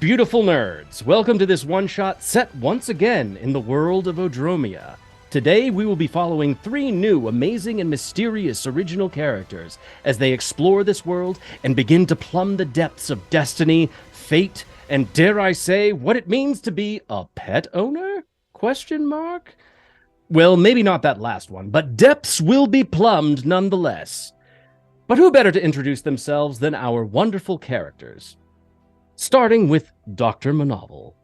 beautiful nerds. Welcome to this one-shot set once again in the world of Odromia. Today, we will be following 3 new, amazing, and mysterious original characters as they explore this world and begin to plumb the depths of destiny, fate, and dare I say, what it means to be a pet owner? Question mark? Well, maybe not that last one, but depths will be plumbed nonetheless. But who better to introduce themselves than our wonderful characters? Starting with Dr. Monoval.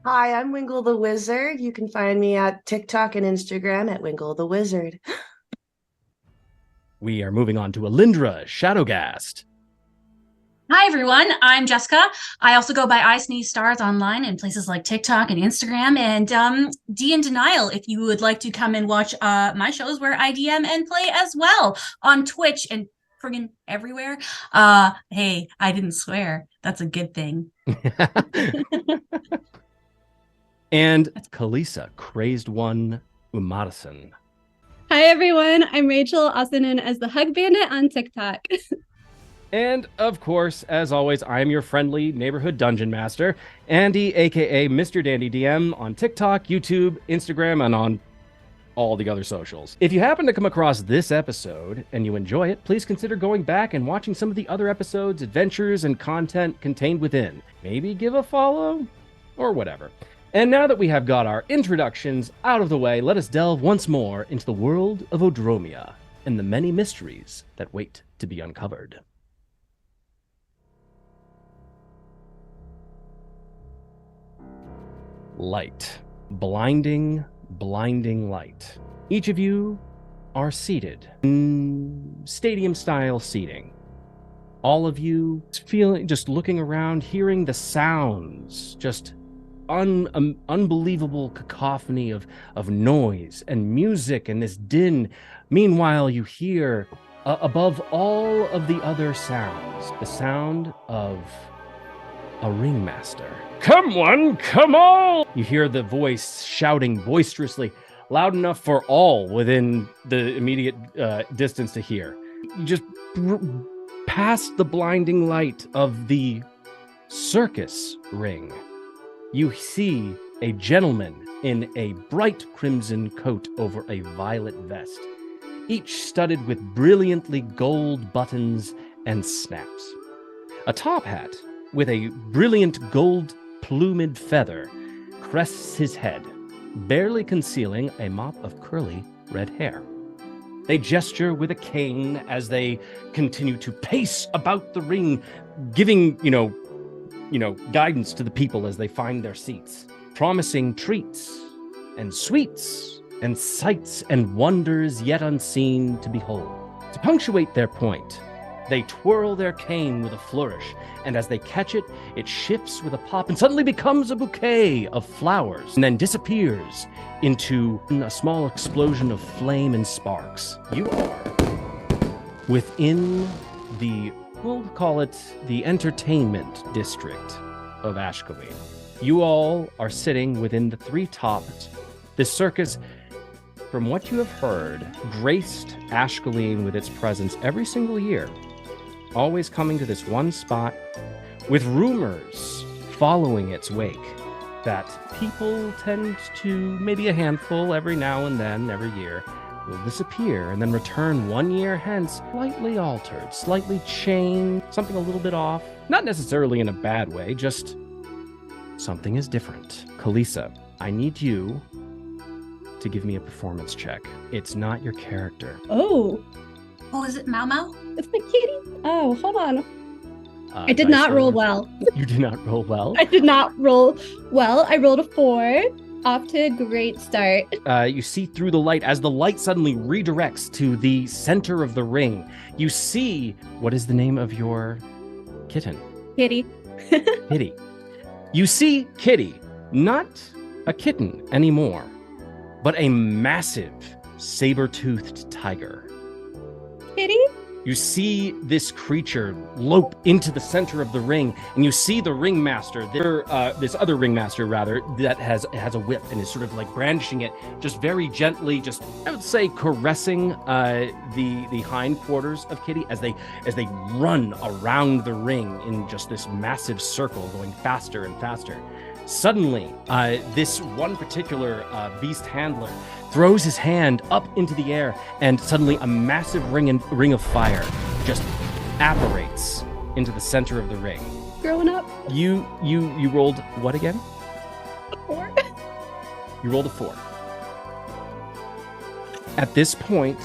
Hi, I'm Wingle the Wizard. You can find me at TikTok and Instagram at Wingle the Wizard. We are moving on to Elindra, Shadowghast. Hi, everyone. I'm Jessica. I also go by I Sneeze Stars online in places like TikTok and Instagram, and D in Denial if you would like to come and watch my shows where I DM and play as well on Twitch and friggin' everywhere. Hey, I didn't swear. That's a good thing. And Kalisa, Crazed One, Umadison. Hi everyone, I'm Rachel, also known as the Hug Bandit on TikTok. And of course, as always, I am your friendly neighborhood dungeon master, Andy, aka Mr.DanDyDM on TikTok, YouTube, Instagram, and on all the other socials. If you happen to come across this episode and you enjoy it, please consider going back and watching some of the other episodes, adventures, and content contained within. Maybe give a follow or whatever. And now that we have got our introductions out of the way, let us delve once more into the world of Odromia and the many mysteries that wait to be uncovered. Light. Blinding, blinding light. Each of you are seated in stadium-style seating. All of you just looking around, hearing the sounds, just unbelievable cacophony of noise and music and this din. Meanwhile, you hear, above all of the other sounds, the sound of a ringmaster. Come one, come all! You hear the voice shouting boisterously, loud enough for all within the immediate distance to hear. You just past the blinding light of the circus ring. You see a gentleman in a bright crimson coat over a violet vest, each studded with brilliantly gold buttons and snaps. A top hat with a brilliant gold plumed feather crests his head, barely concealing a mop of curly red hair. They gesture with a cane as they continue to pace about the ring, giving, guidance to the people as they find their seats, promising treats and sweets and sights and wonders yet unseen to behold. To punctuate their point, they twirl their cane with a flourish, and as they catch it, it shifts with a pop and suddenly becomes a bouquet of flowers and then disappears into a small explosion of flame and sparks. You are within the, we'll call it the entertainment district of Ashcaleen. You all are sitting within the 3 tops. This circus, from what you have heard, graced Ashcaleen with its presence every single year, always coming to this one spot, with rumors following its wake that people tend to, maybe a handful every now and then, every year, will disappear and then return 1 year hence, slightly altered, slightly changed, something a little bit off. Not necessarily in a bad way, just something is different. Kalisa, I need you to give me a performance check. It's not your character. Oh, Is it Mau Mau? it's the kitty. Oh, hold on. I did not roll well. You did not roll well? I did not roll well. I rolled a 4. Off to a great start. You see through the light as the light suddenly redirects to the center of the ring. You see, what is the name of your kitten? Kitty. Kitty. You see Kitty, not a kitten anymore, but a massive saber-toothed tiger. Kitty? You see this creature lope into the center of the ring, and you see the ringmaster, this other ringmaster rather, that has a whip and is sort of like brandishing it, just very gently, just I would say caressing the hindquarters of Kitty as they run around the ring in just this massive circle, going faster and faster. Suddenly, this one particular beast handler throws his hand up into the air, and suddenly a massive ring of fire just apparates into the center of the ring. Growing up. You rolled what again? A 4. You rolled a 4. At this point,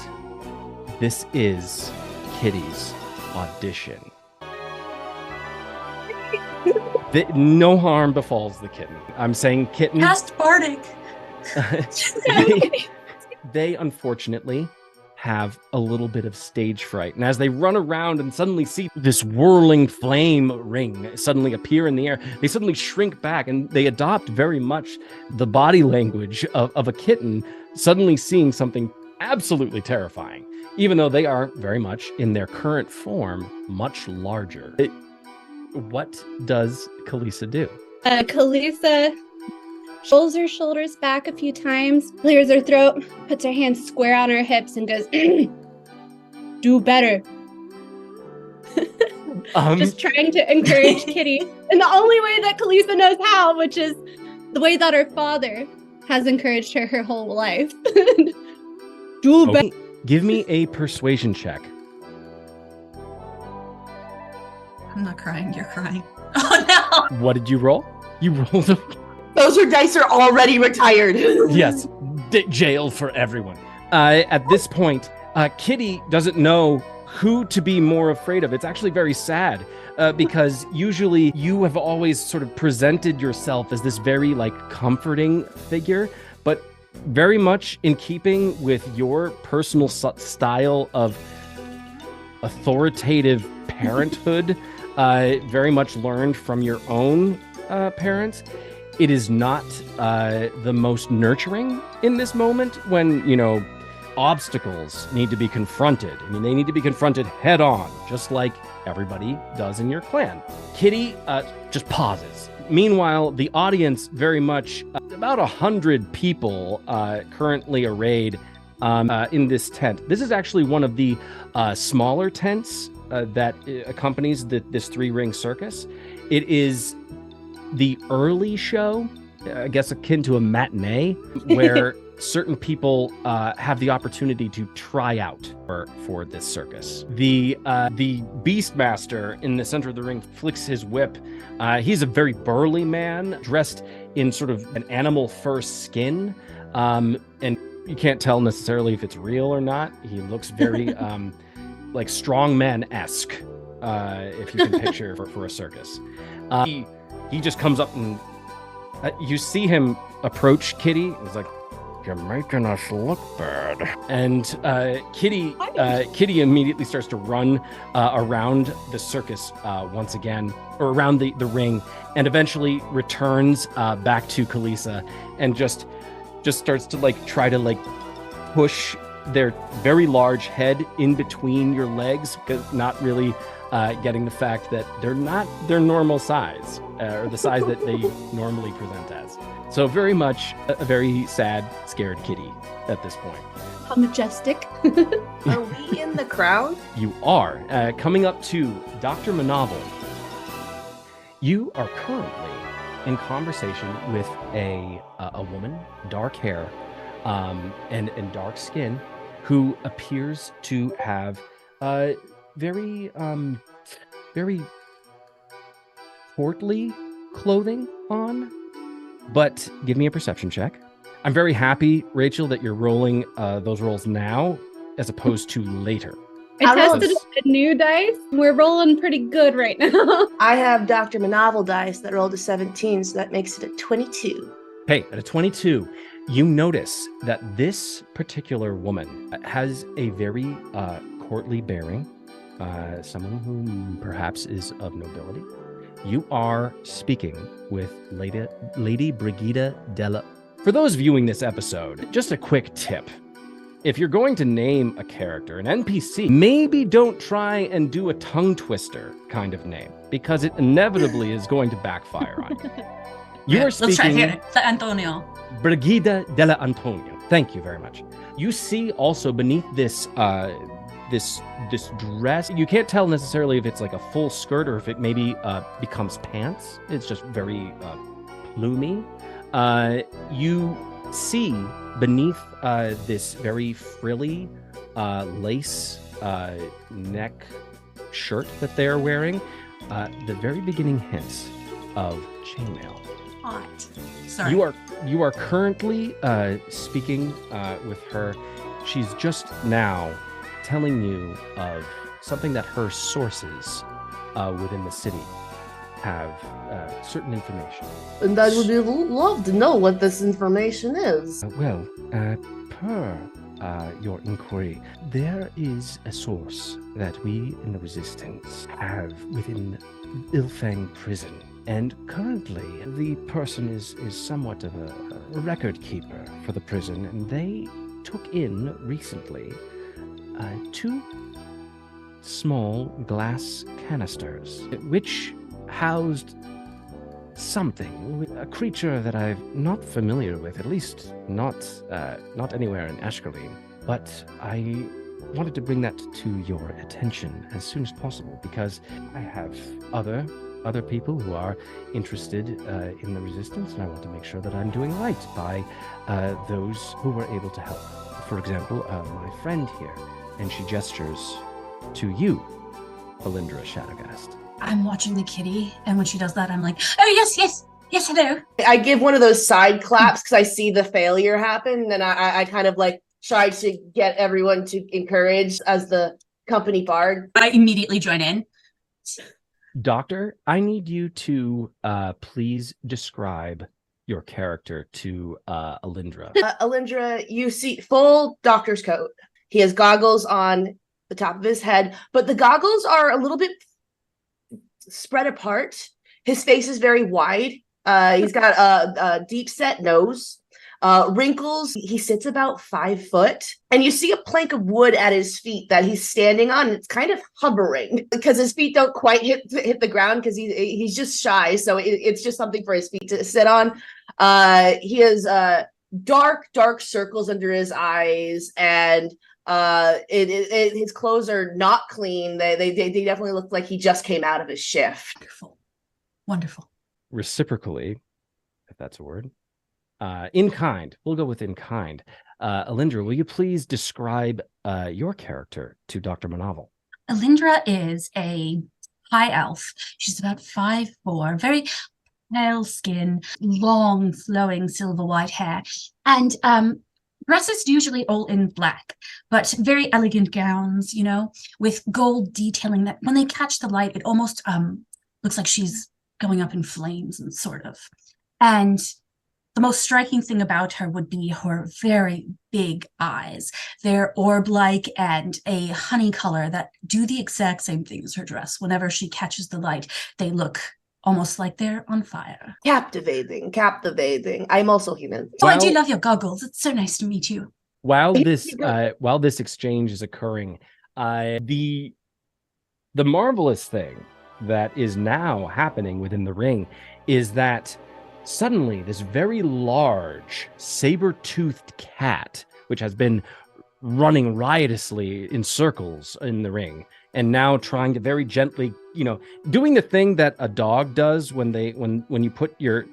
this is Kitty's audition. No harm befalls the kitten. I'm saying kitten. Cast Bardic. They unfortunately have a little bit of stage fright. And as they run around and suddenly see this whirling flame ring suddenly appear in the air, they suddenly shrink back, and they adopt very much the body language of a kitten suddenly seeing something absolutely terrifying, even though they are very much in their current form, much larger. What does Kalisa do? Kalisa rolls her shoulders back a few times, clears her throat, puts her hands square on her hips, and goes, do better. Just trying to encourage Kitty in the only way that Kalisa knows how, which is the way that her father has encouraged her whole life. Do better. Give me a persuasion check. I'm not crying, you're crying. Oh no! What did you roll? You rolled a... Those dice are already retired. Yes, jail for everyone. At this point, Kitty doesn't know who to be more afraid of. It's actually very sad because usually you have always sort of presented yourself as this very comforting figure, but very much in keeping with your personal style of authoritative parenthood, very much learned from your own parents. It is not the most nurturing in this moment when, obstacles need to be confronted. I mean, they need to be confronted head on, just like everybody does in your clan. Kitty just pauses. Meanwhile, the audience very much, about 100 people currently arrayed in this tent. This is actually one of the smaller tents that accompanies this 3-ring circus. It is the early show, I guess akin to a matinee, where certain people have the opportunity to try out for this circus. The Beastmaster in the center of the ring flicks his whip. He's a very burly man dressed in sort of an animal fur skin, and you can't tell necessarily if it's real or not. He looks very like strongman-esque, if you can picture for a circus. He just comes up and you see him approach Kitty. He's like, "You're making us look bad." And Kitty immediately starts to run around the circus once again, or around the ring, and eventually returns back to Kalisa and just starts to try to push their very large head in between your legs, because not really getting the fact that they're not their normal size, or the size that they normally present as. So very much a very sad, scared Kitty at this point. How majestic. Are we in the crowd? You are. Coming up to Dr. Monoval, you are currently in conversation with a woman, dark hair, and dark skin, who appears to have very portly clothing on. But give me a perception check. I'm very happy, Rachel, that you're rolling those rolls now as opposed to later. I tested a new dice. We're rolling pretty good right now. I have Dr. Monoval dice that rolled a 17, so that makes it a 22. Hey, at a 22, you notice that this particular woman has a very courtly bearing, someone who perhaps is of nobility. You are speaking with Lady Brigida Della. For those viewing this episode, just a quick tip. if you're going to name a character, an NPC, maybe don't try and do a tongue twister kind of name, because it inevitably is going to backfire on you. You are Let's try it speaking here. The Antonio. Brigida della Antonio. Thank you very much. You see also beneath this this dress, you can't tell necessarily if it's like a full skirt or if it maybe becomes pants. It's just very plumey. You see beneath this very frilly lace neck shirt that they're wearing, the very beginning hints of chainmail. Hot. Sorry. You are currently speaking with her. She's just now telling you of something that her sources within the city have certain information. And I would love to know what this information is. Well, per your inquiry, there is a source that we in the Resistance have within Ilfang Prison. And currently, the person is somewhat of a record keeper for the prison, and they took in recently 2 small glass canisters, which housed something, a creature that I'm not familiar with, at least not anywhere in Ashcaleen. But I wanted to bring that to your attention as soon as possible, because I have other people who are interested in the Resistance, and I want to make sure that I'm doing right by those who were able to help. For example, my friend here, and she gestures to you, Elindra Shadowghast. I'm watching the kitty, and when she does that, I'm like, oh, yes, hello. I give one of those side claps because I see the failure happen, and I kind of like try to get everyone to encourage as the company bard. I immediately join in. Doctor, I need you to please describe your character to Elindra. Elindra, you see full doctor's coat. He has goggles on the top of his head, but the goggles are a little bit spread apart. His face is very wide. He's got a deep set nose. Wrinkles. He sits about 5 foot, and you see a plank of wood at his feet that he's standing on. It's kind of hovering because his feet don't quite hit the ground because he's just shy. So it's just something for his feet to sit on. He has dark circles under his eyes, and his clothes are not clean. They definitely look like he just came out of his shift. Wonderful. Reciprocally, if that's a word. In kind. We'll go with in kind. Elindra, will you please describe your character to Dr. Monoval? Elindra is a high elf. She's about 5'4", very pale skin, long, flowing silver white hair, and dresses usually all in black, but very elegant gowns, with gold detailing that when they catch the light, it almost looks like she's going up in flames and sort of. And the most striking thing about her would be her very big eyes. They're orb-like and a honey color that do the exact same thing as her dress. Whenever she catches the light, they look almost like they're on fire. Captivating. I'm also human. Oh, I do love your goggles. It's so nice to meet you. While this exchange is occurring, the marvelous thing that is now happening within the ring is that suddenly, this very large, saber-toothed cat, which has been running riotously in circles in the ring, and now trying to very gently, doing the thing that a dog does when you put your,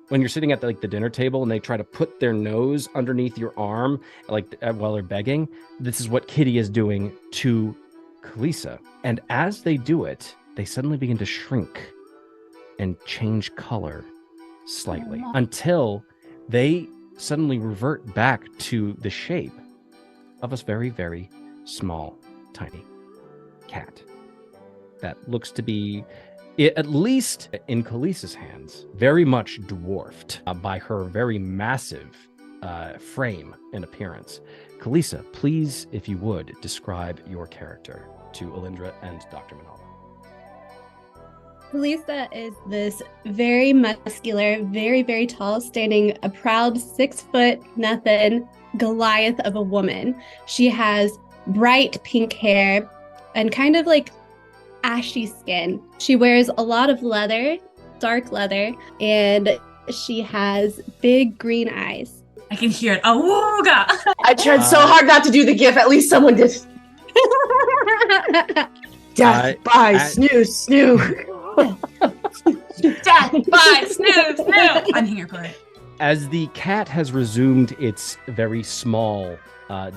when you're sitting at the dinner table and they try to put their nose underneath your arm, while they're begging. This is what Kitty is doing to Kalisa. And as they do it, they suddenly begin to shrink and change color slightly until they suddenly revert back to the shape of a very, very small, tiny cat that looks to be, at least in Kalisa's hands, very much dwarfed by her very massive frame and appearance. Kalisa, please, if you would, describe your character to Elindra and Dr. Monoval. Kalisa is this very muscular, very, very tall, standing a proud 6 foot nothing Goliath of a woman. She has bright pink hair and kind of like ashy skin. She wears a lot of leather, dark leather, and she has big green eyes. I can hear it. Awooga! I tried so hard not to do the gif. At least someone did. Death by snooze. Death by snooze. I'm here for it. As the cat has resumed its very small,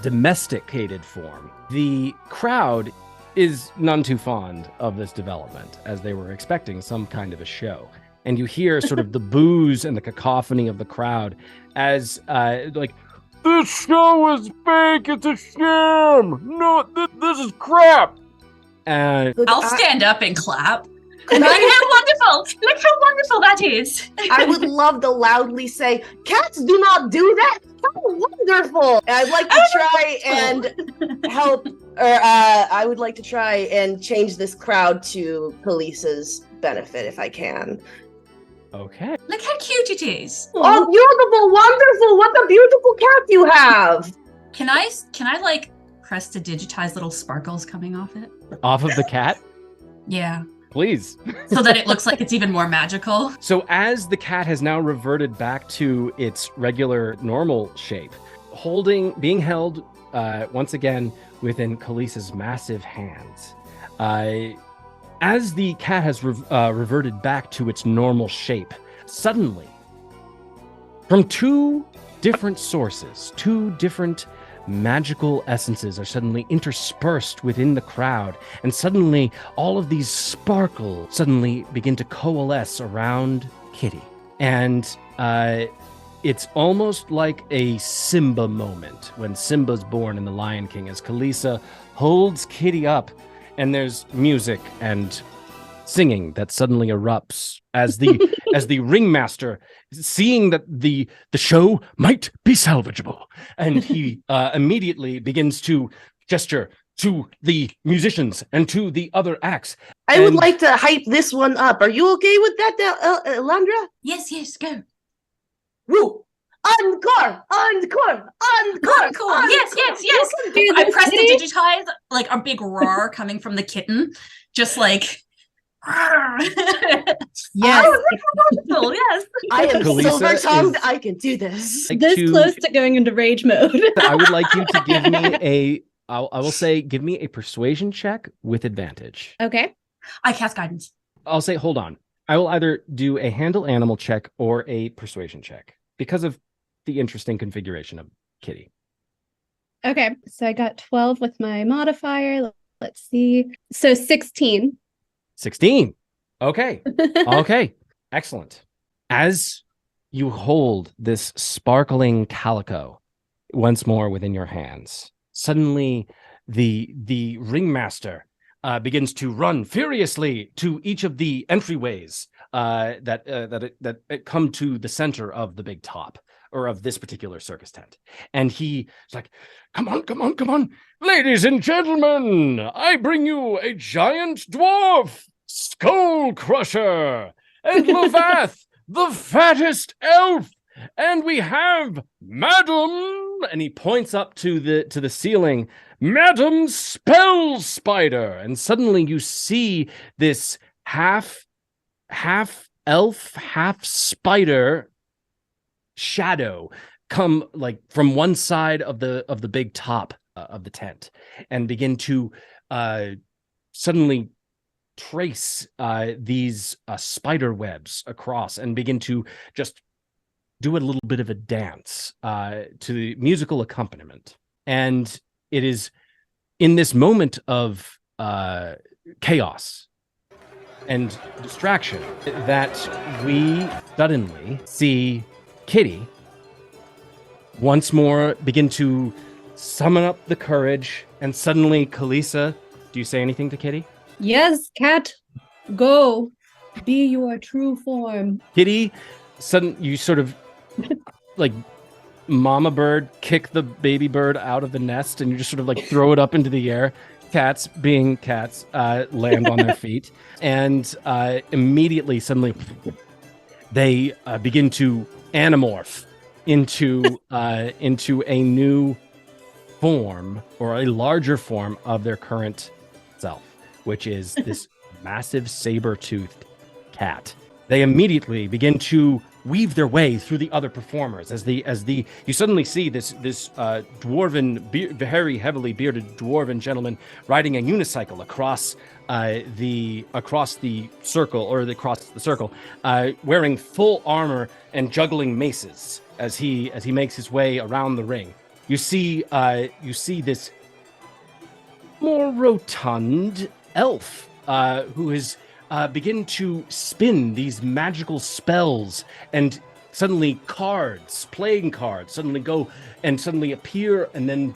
domesticated form, the crowd is none too fond of this development, as they were expecting some kind of a show. And you hear sort of the boos and the cacophony of the crowd as, like, this show is fake, it's a sham! No, this is crap! I'll stand up and clap. Look how wonderful! Look how wonderful that is! I would love to loudly say, cats do not do that! How wonderful! And I'd like to try and help, or I would like to try and change this crowd to Kalisa's benefit if I can. Okay. Look how cute it is. Oh, beautiful, wonderful! What a beautiful cat you have! Can I like press to digitize little sparkles coming off it? Off of the cat? Yeah. Please. So that it looks like it's even more magical. So as the cat has now reverted back to its regular normal shape, being held once again within Kalisa's massive hands, as the cat has reverted back to its normal shape, suddenly, from 2 different sources, 2 different magical essences are suddenly interspersed within the crowd, and suddenly all of these sparkles suddenly begin to coalesce around Kitty. And it's almost like a Simba moment when Simba's born in The Lion King, as Kalisa holds Kitty up, and there's music and singing that suddenly erupts as the ringmaster, seeing that the show might be salvageable, and he immediately begins to gesture to the musicians and to the other acts. I would like to hype this one up. Are you okay with that, Elindra? Yes, go. Woo! Encore! Yes. I pressed the digitize, like a big roar coming from the kitten, just like. Yes. Oh, yes. I am Kalisa silver tongued. is- I can do this. Like This close to going into rage mode. I would like you to give me I will say, give me a persuasion check with advantage. Okay. I cast guidance. I'll say, hold on. I will either do a handle animal check or a persuasion check because of the interesting configuration of Kitty. Okay. So I got 12 with my modifier. Let's see. So 16. 16. Okay. Okay. Excellent. As you hold this sparkling calico once more within your hands, suddenly the ringmaster begins to run furiously to each of the entryways that come to the center of the big top, or of this particular circus tent. And he's like, come on. Ladies and gentlemen, I bring you a giant dwarf, Skull Crusher, and Lavath, the fattest elf. And we have Madam, and he points up to the ceiling, Madam Spell Spider. And suddenly you see this half elf, half spider shadow come like from one side of the big top of the tent, and begin to suddenly trace these spider webs across, and begin to just do a little bit of a dance to the musical accompaniment. And it is in this moment of chaos and distraction that we suddenly see Kitty once more begin to summon up the courage. And suddenly, Kalisa, do you say anything to Kitty? Yes, cat. Go. Be your true form. Kitty, you sort of like mama bird kick the baby bird out of the nest, and you just sort of like throw it up into the air. cats, being cats, land on their feet, and immediately, suddenly, they begin to anamorph into a new form, or a larger form of their current self, which is this massive saber-toothed cat. They immediately begin to weave their way through the other performers as you suddenly see this dwarven, very heavily bearded dwarven gentleman riding a unicycle across the circle, wearing full armor and juggling maces as he makes his way around the ring. You see this more rotund elf who is begin to spin these magical spells, and suddenly playing cards suddenly go and suddenly appear, and then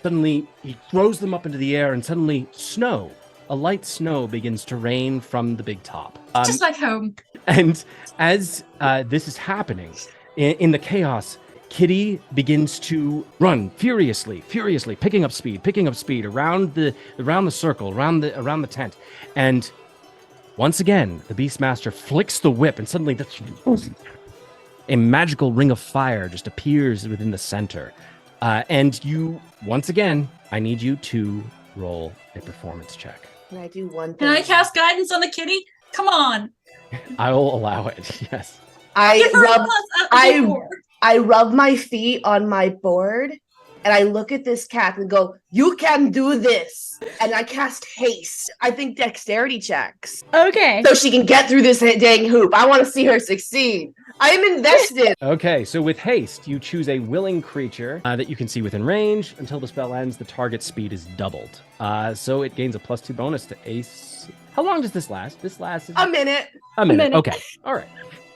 suddenly he throws them up into the air, and suddenly a light snow begins to rain from the big top. Just like home. And as this is happening, in the chaos, Kitty begins to run furiously, picking up speed around the circle, around the tent, and once again, the Beastmaster flicks the whip, and suddenly a magical ring of fire just appears within the center. And once again, I need you to roll a performance check. Can I do one thing? Can I cast guidance on the kitty? Come on. I will allow it, yes. Give her a plus at the I rub my feet on my board, and I look at this cat and go, "You can do this." And I cast haste. I think dexterity checks. Okay. So she can get through this dang hoop. I want to see her succeed. I am invested. Okay, so with haste, you choose a willing creature that you can see within range. Until the spell ends, the target speed is doubled. So it gains a +2 bonus to ace. How long does this last? This lasts A minute. A minute. Okay. All right.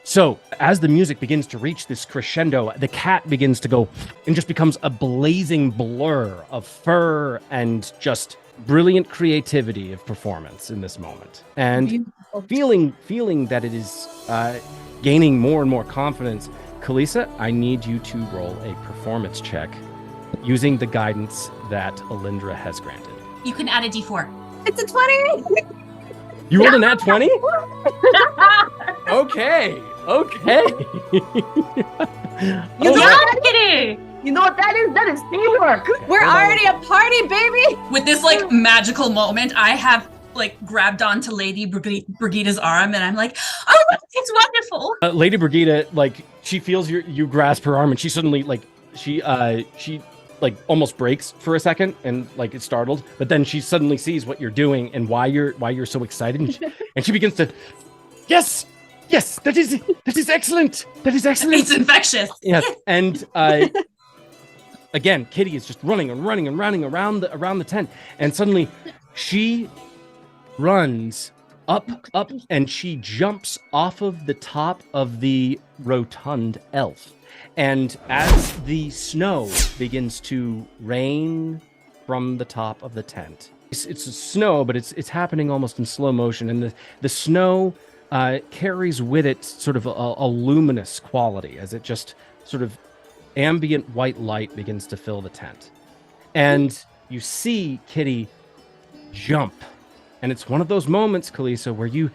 So as the music begins to reach this crescendo, the cat begins to go and just becomes a blazing blur of fur and just brilliant creativity of performance in this moment. And feeling that it is gaining more and more confidence, Kalisa, I need you to roll a performance check using the guidance that Elindra has granted. You can add a d4. It's a 20. You rolled a nat 20? Okay. You got it, kitty! You know what that is? That is teamwork. We're already a party, baby. With this magical moment, I have grabbed onto Lady Brigida's arm, and I'm like, "Oh, it's wonderful." Lady Brigida, she feels you grasp her arm, and she suddenly she almost breaks for a second, and it's startled. But then she suddenly sees what you're doing and why you're so excited, and she begins to, yes, that is excellent. That is excellent. It's infectious. Yes, and again, Kitty is just running around the tent, and suddenly she runs up, and she jumps off of the top of the rotund elf. And as the snow begins to rain from the top of the tent, it's snow, but it's happening almost in slow motion, and the snow carries with it sort of a luminous quality as it just sort of ambient white light begins to fill the tent. And you see Kitty jump. And it's one of those moments, Kalisa, where you,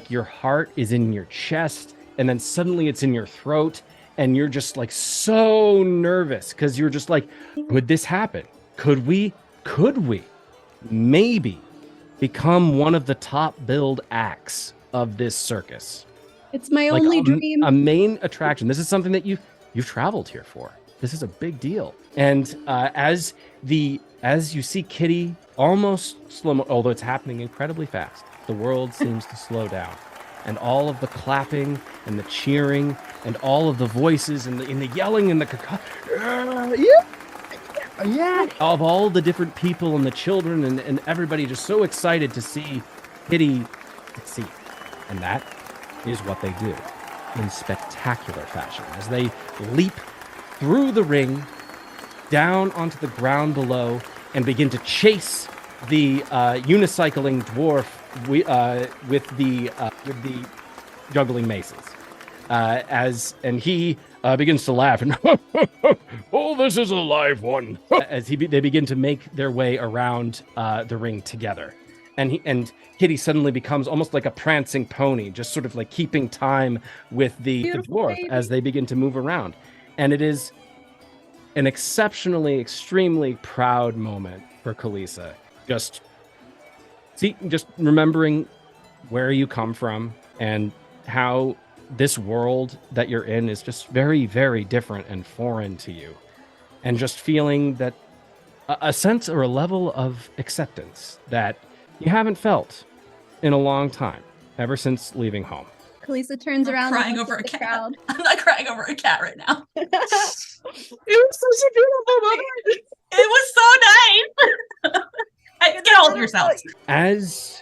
your heart is in your chest, and then suddenly it's in your throat, and you're just so nervous because you're just could this happen? Could we maybe become one of the top billed acts of this circus? It's my only dream. A main attraction. This is something that you've traveled here for. This is a big deal. And as you see Kitty almost slow, although it's happening incredibly fast, the world seems to slow down. And all of the clapping and the cheering and all of the voices and the yelling and the of all the different people and the children and everybody just so excited to see Kitty succeed. And that is what they do in spectacular fashion as they leap through the ring down onto the ground below and begin to chase the unicycling dwarf with the juggling maces. And he begins to laugh and, oh, this is a live one. As they begin to make their way around the ring together. And Kitty suddenly becomes almost like a prancing pony, just sort of like keeping time with the dwarf as they begin to move around. And it is an exceptionally, extremely proud moment for Kalisa. Just remembering where you come from and how this world that you're in is just very, very different and foreign to you. And just feeling that a sense or a level of acceptance that you haven't felt in a long time, ever since leaving home. Kalisa turns around. Crying over a cat. Crowd. I'm not crying over a cat right now. It was such a beautiful moment. It was so nice. Get all of yourselves. As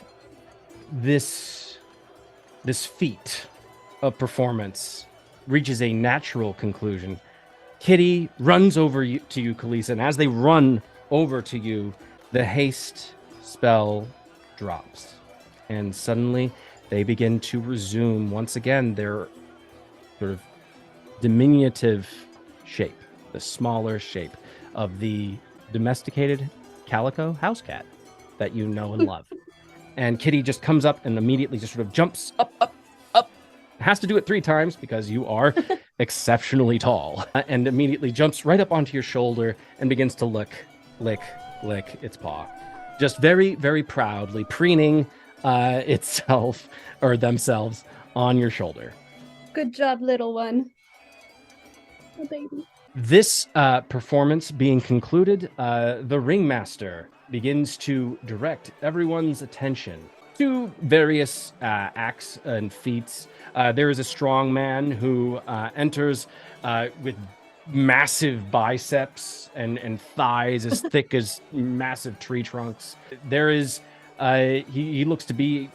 this feat of performance reaches a natural conclusion, Kitty runs over to you, Kalisa, and as they run over to you, the haste spell drops, and suddenly they begin to resume once again their sort of diminutive shape, the smaller shape of the domesticated calico house cat that you know and love. And Kitty just comes up and immediately just sort of jumps up, has to do it 3 times because you are exceptionally tall, and immediately jumps right up onto your shoulder and begins to lick its paw. Just very, very proudly preening itself or themselves on your shoulder. Good job, little one. Oh, baby. This performance being concluded, the ringmaster begins to direct everyone's attention to various acts and feats. There is a strong man who enters with massive biceps and thighs as thick as massive tree trunks. There is, he looks to be,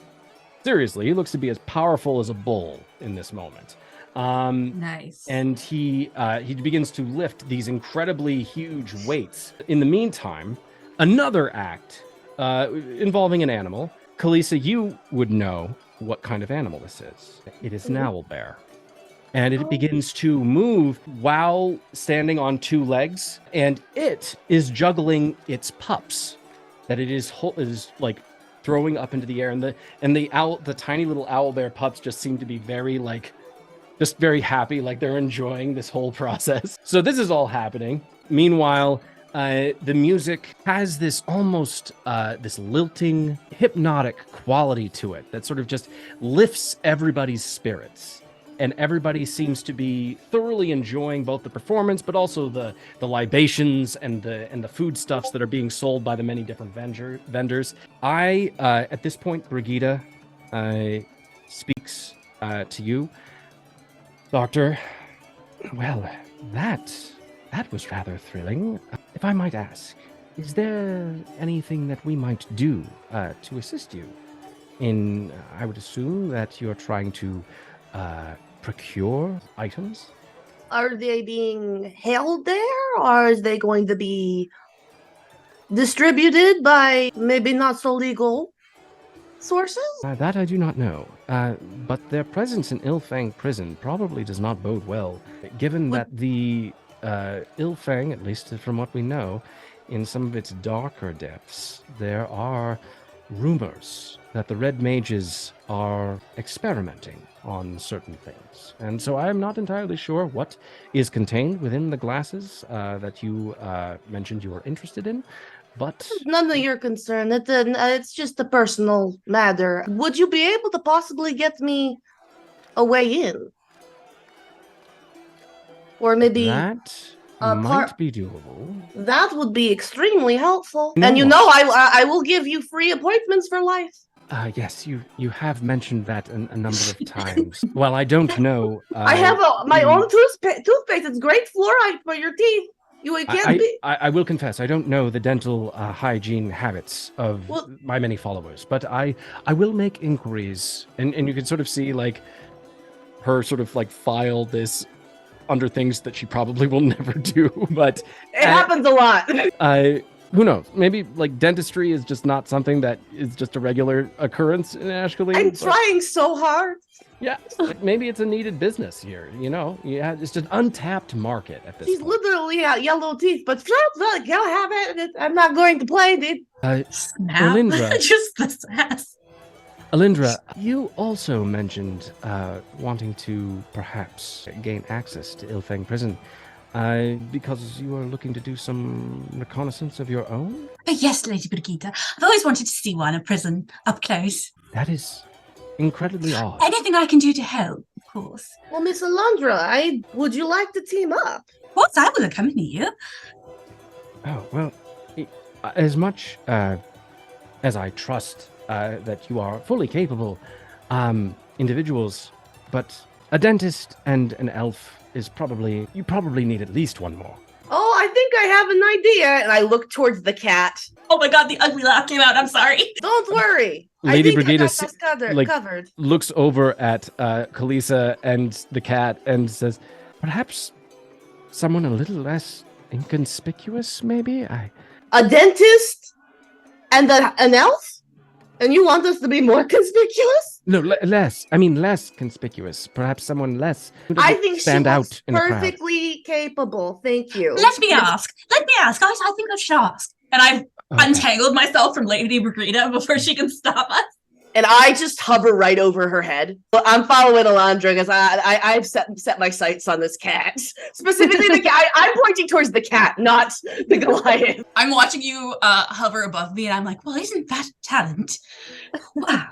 seriously, he looks to be as powerful as a bull in this moment. Nice. And he begins to lift these incredibly huge weights. In the meantime, another act involving an animal. Kalisa, you would know what kind of animal this is. It is an owl bear. And it begins to move while standing on 2 legs, and it is juggling its pups that it is like throwing up into the air. And the tiny little owl bear pups just seem to be very just very happy, like they're enjoying this whole process. So this is all happening. Meanwhile, the music has this almost this lilting, hypnotic quality to it that sort of just lifts everybody's spirits. And everybody seems to be thoroughly enjoying both the performance, but also the libations and the foodstuffs that are being sold by the many different vendors. At this point, Brigida speaks to you. Doctor, well, that was rather thrilling. If I might ask, is there anything that we might do to assist you? I would assume that you're trying to procure items? Are they being held there, or is they going to be distributed by maybe not so legal sources? That I do not know. But their presence in Ilfang prison probably does not bode well, given that the Ilfang, at least from what we know, in some of its darker depths, there are rumors that the Red Mages are experimenting on certain things. And so I am not entirely sure what is contained within the glasses that you mentioned you were interested in, but... None of your concern. It's just a personal matter. Would you be able to possibly get me a way in? Or maybe... That might be doable. That would be extremely helpful. No. And I will give you free appointments for life. Yes, you have mentioned that a number of times. Well, I don't know. I have my own toothpaste. It's great fluoride for your teeth. I will confess, I don't know the dental hygiene habits of my many followers, but I will make inquiries. And you can sort of see, like, her sort of, like, file this under things that she probably will never do. But it happens a lot. who knows? Maybe like dentistry is just not something that is just a regular occurrence in Ashcaleen. I'm trying so hard. Yeah, maybe it's a needed business here. Yeah, it's just untapped market at this She's point. literally got yellow teeth, but look, y'all have it. I'm not going to play, dude. Snap. Elindra. Just the sass. Elindra, you also mentioned wanting to perhaps gain access to Ilfang Prison because you are looking to do some reconnaissance of your own? Yes, Lady Brigitte. I've always wanted to see one, a prison, up close. That is incredibly odd. Anything I can do to help, of course. Well, Miss Elindra, would you like to team up? Of course, I will accompany you. Oh, well, as much as I trust that you are fully capable individuals, but a dentist and an elf you probably need at least one more. Oh, I think I have an idea. And I look towards the cat. Oh my god, the ugly laugh came out. I'm sorry. Don't worry. Lady I think Brigitte I got that covered. looks over at Kalisa and the cat and says, perhaps someone a little less inconspicuous, maybe? A dentist and an elf? And you want us to be more conspicuous? No, less. I mean, less conspicuous. Perhaps someone less. Who I doesn't think stand she out looks in a crowd. perfectly capable. Thank you. Let me ask. Guys, I think I should ask. And I've untangled myself from Lady Brigitte before she can stop us. And I just hover right over her head. Well, I'm following Elindra because I've set my sights on this cat. Specifically the cat. I'm pointing towards the cat, not the Goliath. I'm watching you hover above me, and I'm like, well, isn't that talent? Wow.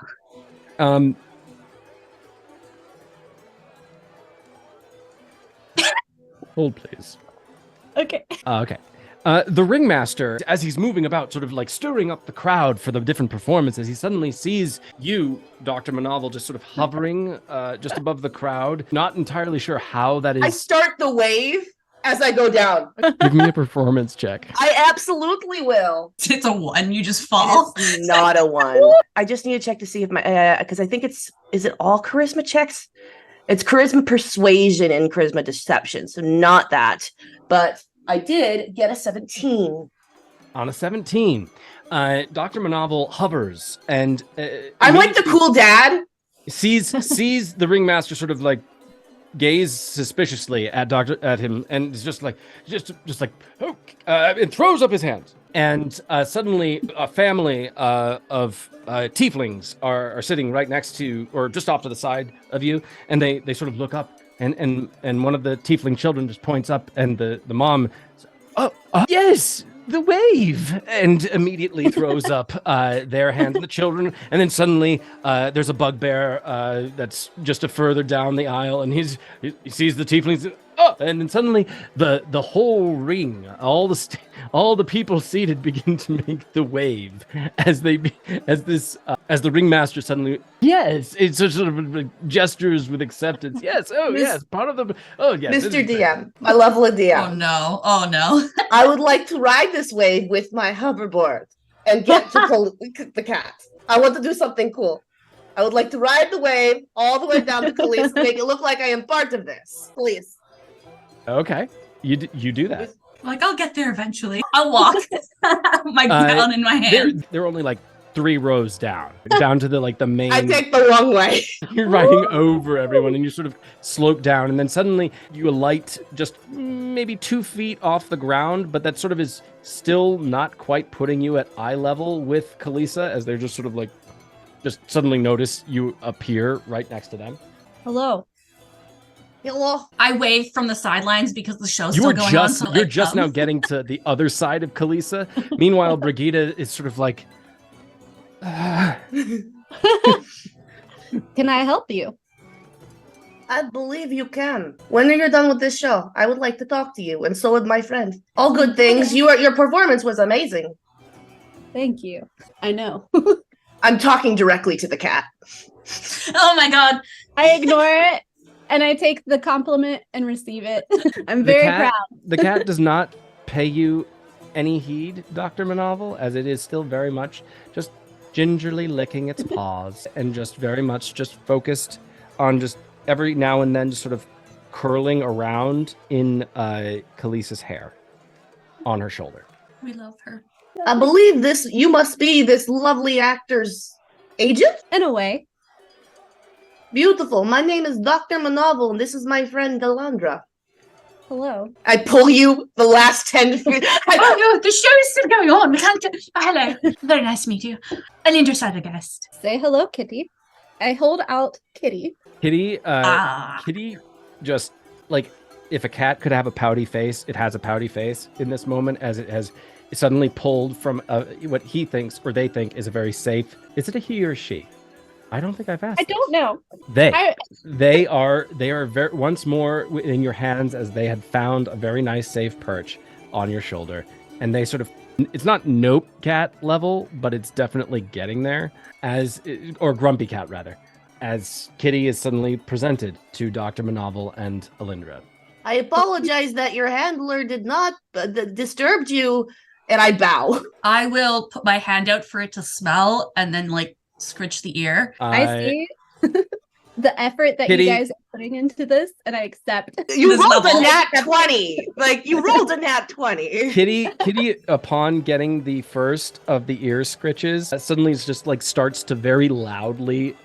Hold, please. Okay. Okay. The ringmaster, as he's moving about, sort of like stirring up the crowd for the different performances, he suddenly sees you, Dr. Monoval, just sort of hovering just above the crowd. Not entirely sure how that is. I start the wave as I go down. Give me a performance check. I absolutely will. It's a 1, you just fall. It's not a 1. I just need to check to see if my, because I think is it all charisma checks? It's charisma persuasion and charisma deception, so not that. But I did get a 17. On a 17, Dr. Monoval hovers and I'm like the cool dad. sees the ringmaster sort of like gaze suspiciously at him and is just like oh, and throws up his hands. And suddenly a family of tieflings are sitting right next to or just off to the side of you, and they sort of look up. And one of the tiefling children just points up, and the mom says, yes, the wave, and immediately throws up their hand to the children. And then suddenly there's a bugbear that's just a further down the aisle, and he sees the tieflings. And then suddenly the whole ring, all the people seated begin to make the wave as the ringmaster suddenly it's sort of like gestures with acceptance. Yes, yes, part of the yes, Mr. DM, my level of DM. Oh no. I would like to ride this wave with my hoverboard and get to the cat. I want to do something cool. I would like to ride the wave all the way down to Kalisa, make it look like I am part of this. Please. Okay, you do that. Like, I'll get there eventually. I'll walk. My crown in my hand. They're only like 3 rows down to the main. I take the wrong way. You're riding over everyone, and you sort of slope down, and then suddenly you alight just maybe 2 feet off the ground, but that sort of is still not quite putting you at eye level with Kalisa, as they're just sort of like just suddenly notice you appear right next to them. Hello. Hello. I wave from the sidelines because the show's still going on. So you're just now getting to the other side of Kalisa. Meanwhile, Brigitte is sort of like, Can I help you? I believe you can. When you're done with this show, I would like to talk to you, and so would my friend. All good things. Your performance was amazing. Thank you. I know. I'm talking directly to the cat. Oh my god. I ignore it and I take the compliment and receive it. I'm very proud. The cat does not pay you any heed, Dr. Monoval, as it is still very much just gingerly licking its paws and just very much just focused on just every now and then just sort of curling around in Kalisa's hair on her shoulder. We love her. I believe you must be this lovely actor's agent? In a way. Beautiful. My name is Dr. Monoval, and this is my friend Elindra. Hello. I pull you the last 10 feet. Oh no, the show is still going on. We can't get... Oh, hello. Very nice to meet you. Elindra Shadowghast. Say hello, Kitty. I hold out Kitty. Kitty, Kitty just, like, if a cat could have a pouty face, it has a pouty face in this moment as it has suddenly pulled from what he thinks or they think is a very safe... Is it a he or she? I don't think I've asked. I don't know. They are very, once more in your hands as they had found a very nice safe perch on your shoulder, and they sort of, it's not nope cat level, but it's definitely getting there, or grumpy cat rather, as Kitty is suddenly presented to Dr. Monoval and Elindra. I apologize that your handler did not disturbed you, and I bow. I will put my hand out for it to smell and then like scritch the ear. I see the effort that Kitty, you guys are putting into this, and I accept. You rolled a nat 20. Like, you rolled a nat 20. Kitty, upon getting the first of the ear scritches, suddenly is just like starts to very loudly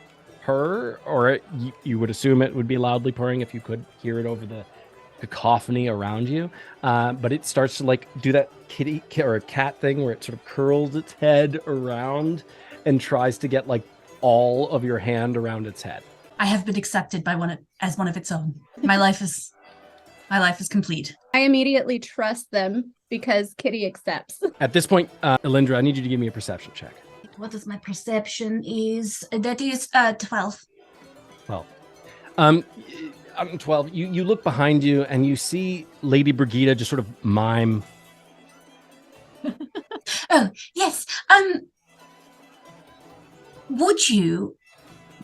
purr, or you would assume it would be loudly purring if you could hear it over the cacophony around you. But it starts to like do that kitty or a cat thing where it sort of curls its head around and tries to get like all of your hand around its head. I have been accepted by as one of its own. My life is complete. I immediately trust them because Kitty accepts. At this point, Elindra, I need you to give me a perception check. What is my perception is? That is 12. Well, 12. You look behind you and you see Lady Brigida just sort of mime. Oh, yes. Would you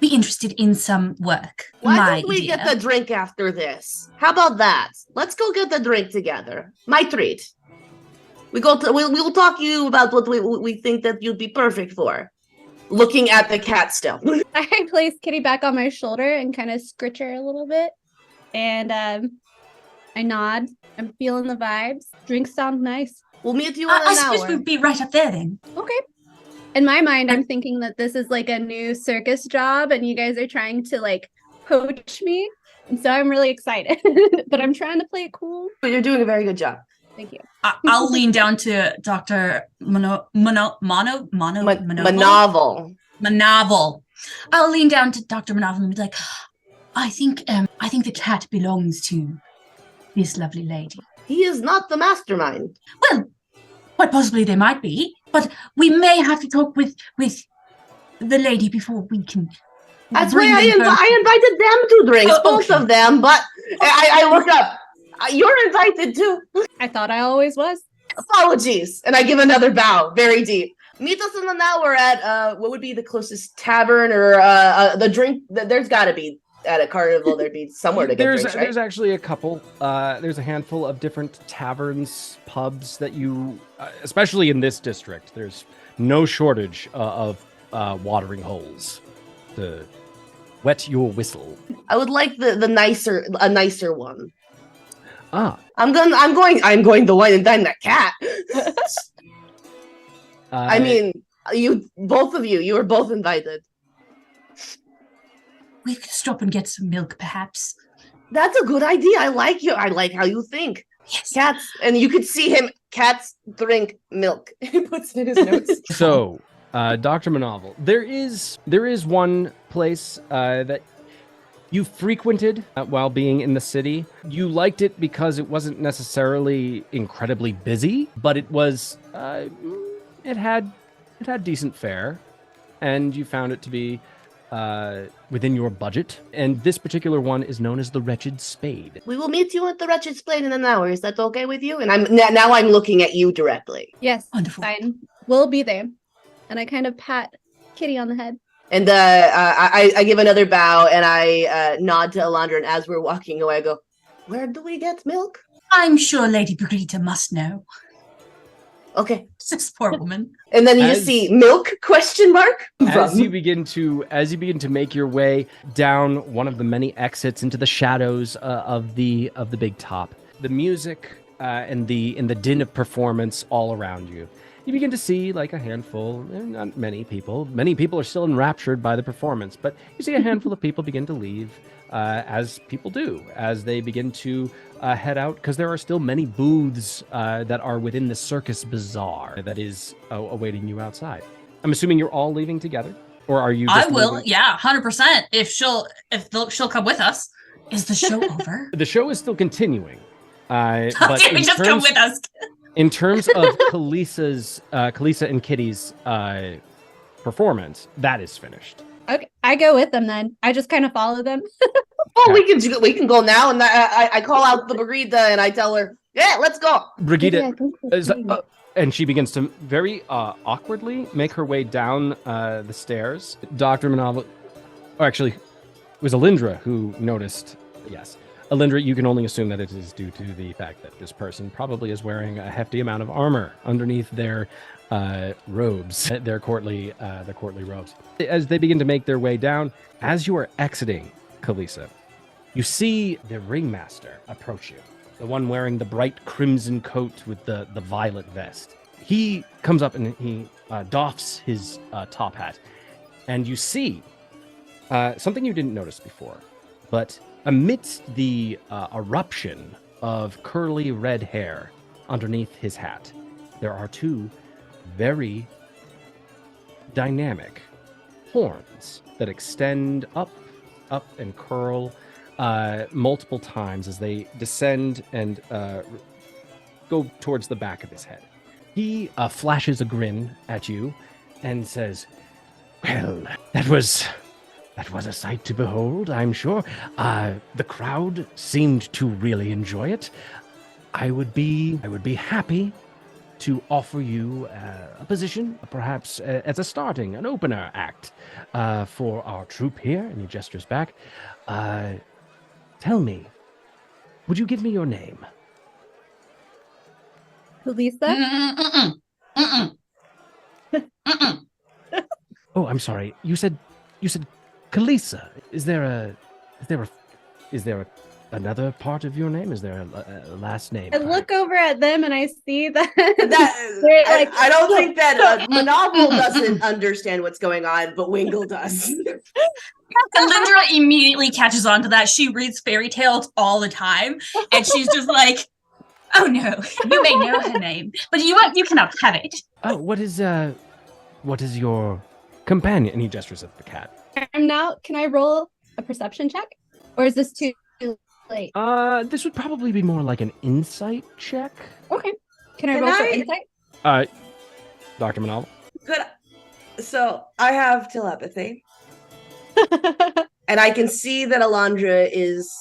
be interested in some work? Why don't we get the drink after this? How about that? Let's go get the drink together. My treat. We'll talk to you about what we think that you'd be perfect for. Looking at the cat still. I place Kitty back on my shoulder and kind of scritch her a little bit. And I nod. I'm feeling the vibes. Drinks sound nice. We'll meet you in an hour. I suppose we'd be right up there then. Okay. In my mind, I'm thinking that this is like a new circus job and you guys are trying to like poach me. And so I'm really excited, but I'm trying to play it cool. But you're doing a very good job. Thank you. I'll lean down to Dr. Monoval. I'll lean down to Dr. Monoval and be like, I think the cat belongs to this lovely lady. He is not the mastermind. Well, quite possibly they might be, but we may have to talk with the lady before we can. That's why I invited them to drinks, both of them. But I look up. You're invited too. I thought I always was. Apologies, and I give another bow, very deep. Meet us in an hour at what would be the closest tavern or the drink. There's got to be at a carnival. There'd be somewhere to get drinks, right? There's actually a couple. There's a handful of different taverns, pubs that you, especially in this district, there's no shortage of watering holes to wet your whistle. I would like a nicer one. I'm going to wine and dine that cat. I mean, both of you were both invited. We could stop and get some milk, perhaps. That's a good idea. I like you. I like how you think. Yes. Cats, and you could see him. Cats drink milk. He puts it in his notes. So, Dr. Monoval, there is one place that you frequented while being in the city. You liked it because it wasn't necessarily incredibly busy, but it was it had decent fare, and you found it to be within your budget. And this particular one is known as the Wretched Spade. We will meet you at the Wretched Spade in an hour. Is that okay with you? And I'm looking at you directly. Yes, wonderful. Fine. We'll be there. And I kind of pat Kitty on the head. And I give another bow and I nod to Elindra, and as we're walking away, I go, "Where do we get milk?" I'm sure Lady Brigida must know. Okay. This poor woman. And then you see milk ? As you begin to make your way down one of the many exits into the shadows of the big top, the music and the din of performance all around you, you begin to see like a handful, not many people. Many people are still enraptured by the performance, but you see a handful of people begin to leave, as people do, as they begin to head out, because there are still many booths that are within the Circus Bazaar that is awaiting you outside. I'm assuming you're all leaving together, or are you? I will, yeah, 100%. If she'll come with us. Is the show over? The show is still continuing. But come with us. In terms of Kalisa and Kitty's performance, that is finished. Okay, I go with them then. I just kind of follow them. Oh, we can go now, and I call out the Brigida and I tell her, yeah, let's go. Brigida, and she begins to very awkwardly make her way down the stairs. Dr. Monoval, or actually, it was Elindra who noticed. Yes. Elindra, you can only assume that it is due to the fact that this person probably is wearing a hefty amount of armor underneath their robes, their courtly robes. As they begin to make their way down, as you are exiting, Kalisa, you see the ringmaster approach you, the one wearing the bright crimson coat with the violet vest. He comes up and he doffs his top hat, and you see something you didn't notice before, but amidst the eruption of curly red hair underneath his hat, there are two very dynamic horns that extend up and curl multiple times as they descend and go towards the back of his head. He flashes a grin at you and says, "Well, that was a sight to behold, I'm sure. The crowd seemed to really enjoy it. I would be happy to offer you a position, perhaps as an opener act for our troupe here." And he gestures back. Tell me, would you give me your name? Kalisa? Oh, I'm sorry. You said Kalisa. Is there another part of your name? Is there a last name? I look over at them and I see that, I don't think that Monoval doesn't understand what's going on, but Wingle does. Elindra immediately catches on to that. She reads fairy tales all the time, and she's just like, "Oh no, you may know her name, but you cannot have it." Oh, what is your companion? And he gestures at the cat. Can I roll a perception check? Or is this too late? This would probably be more like an insight check. Okay. Can I roll for insight? Dr. Monoval. So I have telepathy. And I can see that Elindra is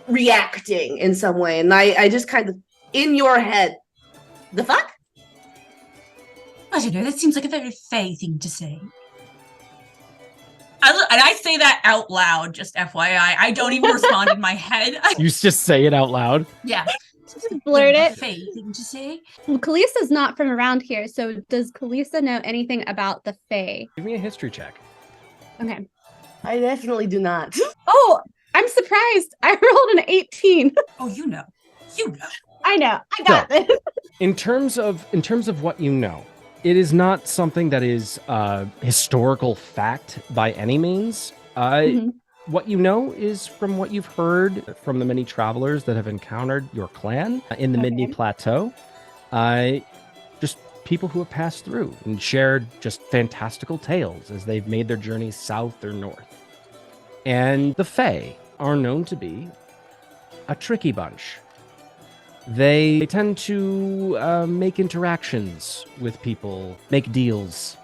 reacting in some way. And I just kind of, in your head, the fuck? I don't know, that seems like a very Faye thing to say. And I say that out loud, just FYI. I don't even respond in my head. You just say it out loud? Yeah. Just blurt it. Faye thing to say. Well, Kalisa's not from around here, so does Kalisa know anything about the Fae? Give me a history check. Okay. I definitely do not. Oh, I'm surprised. I rolled an 18. Oh, you know. I know. I got this. In terms of what you know, it is not something that is historical fact by any means. What you know is from what you've heard from the many travelers that have encountered your clan in the Midney Plateau. Just people who have passed through and shared just fantastical tales as they've made their journeys south or north. And the Fae are known to be a tricky bunch. They tend to make interactions with people, make deals,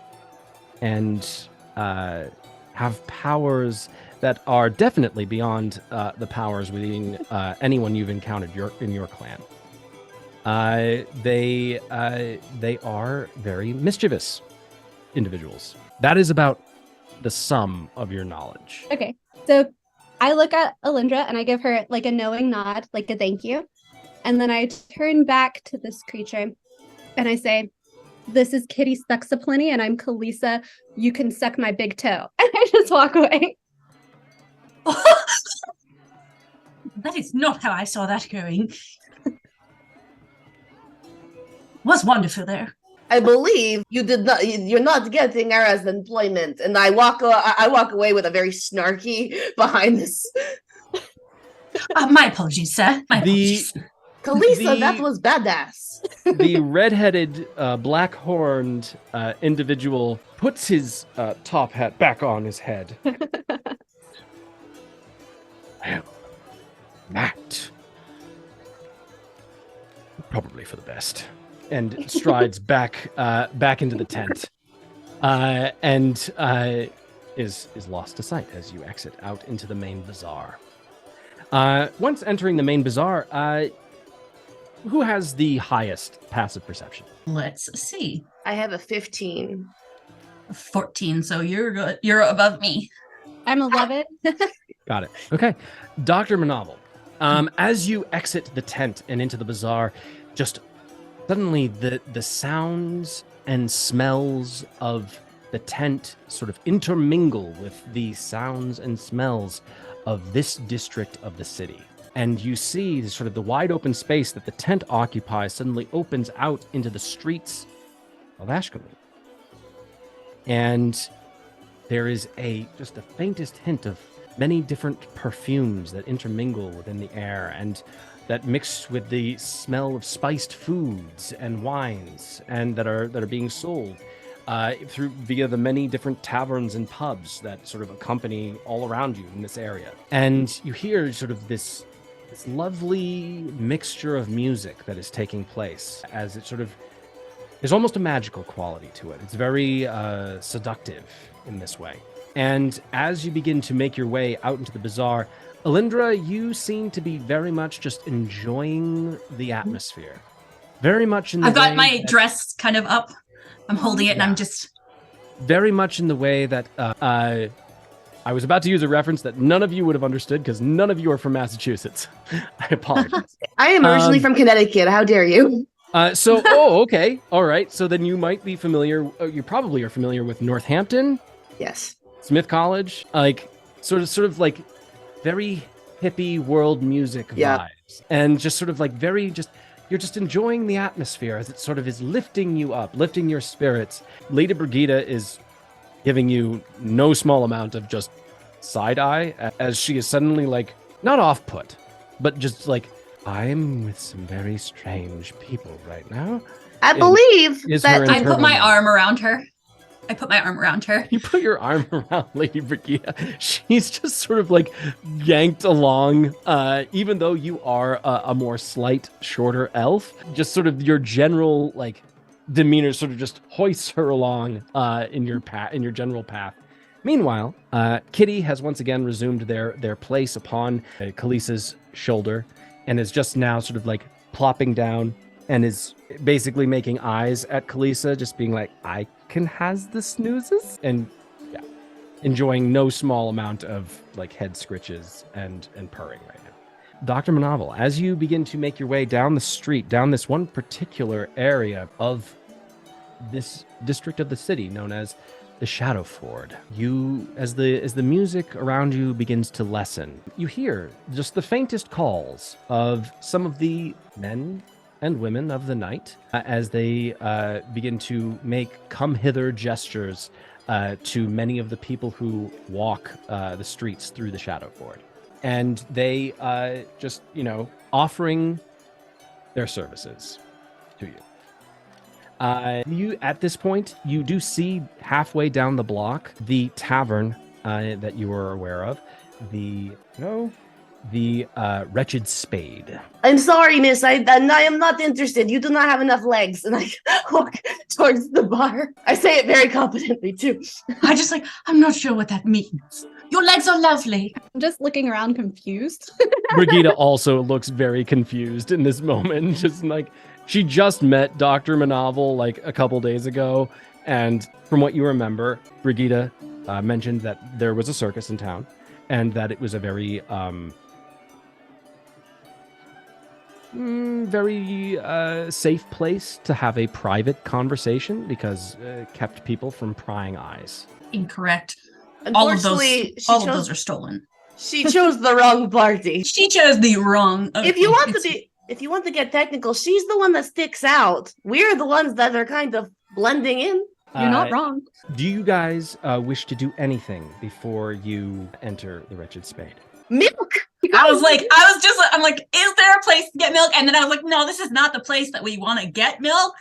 and have powers that are definitely beyond the powers within anyone you've encountered in your clan. They are very mischievous individuals. That is about the sum of your knowledge. Okay, so I look at Elindra and I give her like a knowing nod, like a thank you. And then I turn back to this creature and I say, "This is Kitty Sucksaplenty and I'm Kalisa. You can suck my big toe." And I just walk away. That is not how I saw that going. Was wonderful there. I believe you're not getting her as employment. And I walk away with a very snarky behind this. My apologies, sir. My apologies. Kalisa, that was badass. The redheaded, black-horned individual puts his top hat back on his head. Well, that probably for the best. And strides back into the tent, and is lost to sight as you exit out into the main bazaar. Once entering the main bazaar, who has the highest passive perception? Let's see. I have a 15. 14, so you're good. You're above me. I'm 11. Got it. Okay. Dr. Monoval, as you exit the tent and into the bazaar, just suddenly the sounds and smells of the tent sort of intermingle with the sounds and smells of this district of the city. And you see sort of the wide open space that the tent occupies suddenly opens out into the streets of Ashcaleen. And there is just the faintest hint of many different perfumes that intermingle within the air, and that mixed with the smell of spiced foods and wines, and that are being sold via the many different taverns and pubs that sort of accompany all around you in this area. And you hear sort of this lovely mixture of music that is taking place, as it sort of, there's almost a magical quality to it. It's very seductive in this way. And as you begin to make your way out into the bazaar, Elindra, you seem to be very much just enjoying the atmosphere. Very much in the I've got my dress kind of up. I'm holding it and I'm just... Very much in the way that I was about to use a reference that none of you would have understood because none of you are from Massachusetts. I apologize. I am originally from Connecticut. How dare you? Okay. All right. So then you might be familiar, you probably are familiar with Northampton. Yes. Smith College. Like, sort of like very hippie world music vibes. And just sort of like you're just enjoying the atmosphere as it sort of is lifting you up, lifting your spirits. Lady Brigida is giving you no small amount of just side eye as she is suddenly like, not off put, but just like, I'm with some very strange people right now. I believe that I put my arm around her. You put your arm around Lady Brigida. She's just sort of like yanked along, even though you are a more slight, shorter elf. Just sort of your general like demeanor sort of just hoists her along in your general path. Meanwhile, Kitty has once again resumed their place upon Kalisa's shoulder and is just now sort of like plopping down and is basically making eyes at Kalisa, just being like, I can has the snoozes, and yeah, enjoying no small amount of like head scritches and purring right now. Dr. Monoval, as you begin to make your way down the street, down this one particular area of this district of the city known as the Shadow Ford, as the music around you begins to lessen, you hear just the faintest calls of some of the men and women of the night as they begin to make come hither gestures to many of the people who walk the streets through the Shadow Ford. And they just, offering their services to you. You, at this point, you do see halfway down the block the tavern that you are aware of, the Wretched Spade. I'm sorry, miss. I am not interested. You do not have enough legs. And I walk towards the bar. I say it very confidently, too. I'm not sure what that means. Your legs are lovely. I'm just looking around confused. Brigida also looks very confused in this moment. Just like, she just met Dr. Monoval like a couple days ago. And from what you remember, Brigida mentioned that there was a circus in town and that it was a very safe place to have a private conversation because it kept people from prying eyes. Incorrect. All of those are stolen. She chose the wrong party. She chose the wrong. If you want to be, if you want to get technical, she's the one that sticks out. We're the ones that are kind of blending in. You're not wrong. Do you guys wish to do anything before you enter the Wretched Spade? Milk. I'm like, is there a place to get milk? And then I was like, no, this is not the place that we want to get milk.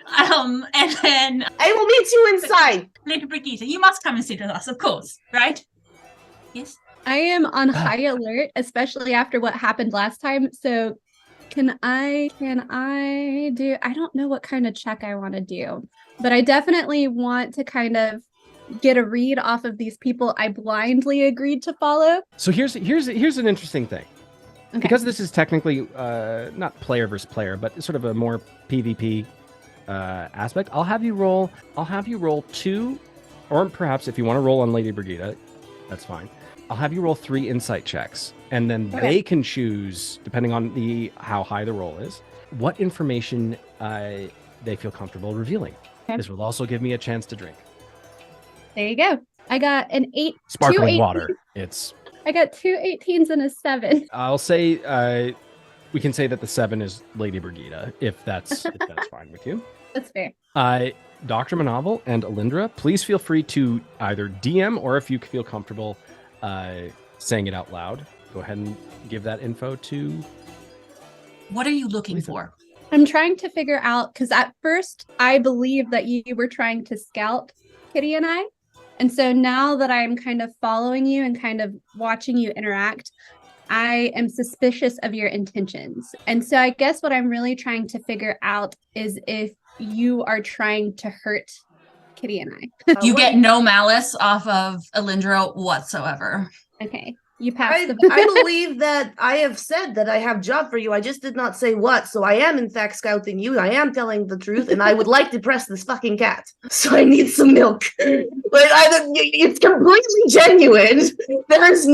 And then I will meet you inside. Lady Brigitte, you must come and sit with us, of course, right? Yes. I am on high alert, especially after what happened last time. So can I do, I don't know what kind of check I want to do, but I definitely want to kind of get a read off of these people I blindly agreed to follow. So here's an interesting thing. Okay. Because this is technically not player versus player, but sort of a more PvP aspect. I'll have you roll 2, or perhaps if you want to roll on Lady Brigitte, that's fine. I'll have you roll 3 insight checks, and then they can choose, depending on how high the roll is, what information they feel comfortable revealing. Okay. This will also give me a chance to drink. There you go. I got an 8. Sparkling water. I got 2 18s and a 7. I'll say we can say that the 7 is Lady Brigitte, if that's fine with you. That's fair. Dr. Monoval and Elindra, please feel free to either DM or if you feel comfortable saying it out loud, go ahead and give that info to. What are you looking for? I'm trying to figure out, because at first I believed that you were trying to scout Kitty and I. And so now that I'm kind of following you and kind of watching you interact, I am suspicious of your intentions. And so I guess what I'm really trying to figure out is if you are trying to hurt Kitty and I. You get no malice off of Elindra whatsoever. Okay. You passed I believe that I have said that I have a job for you. I just did not say what. So I am in fact scouting you. I am telling the truth, and I would like to press this fucking cat. So I need some milk. It's completely genuine. There's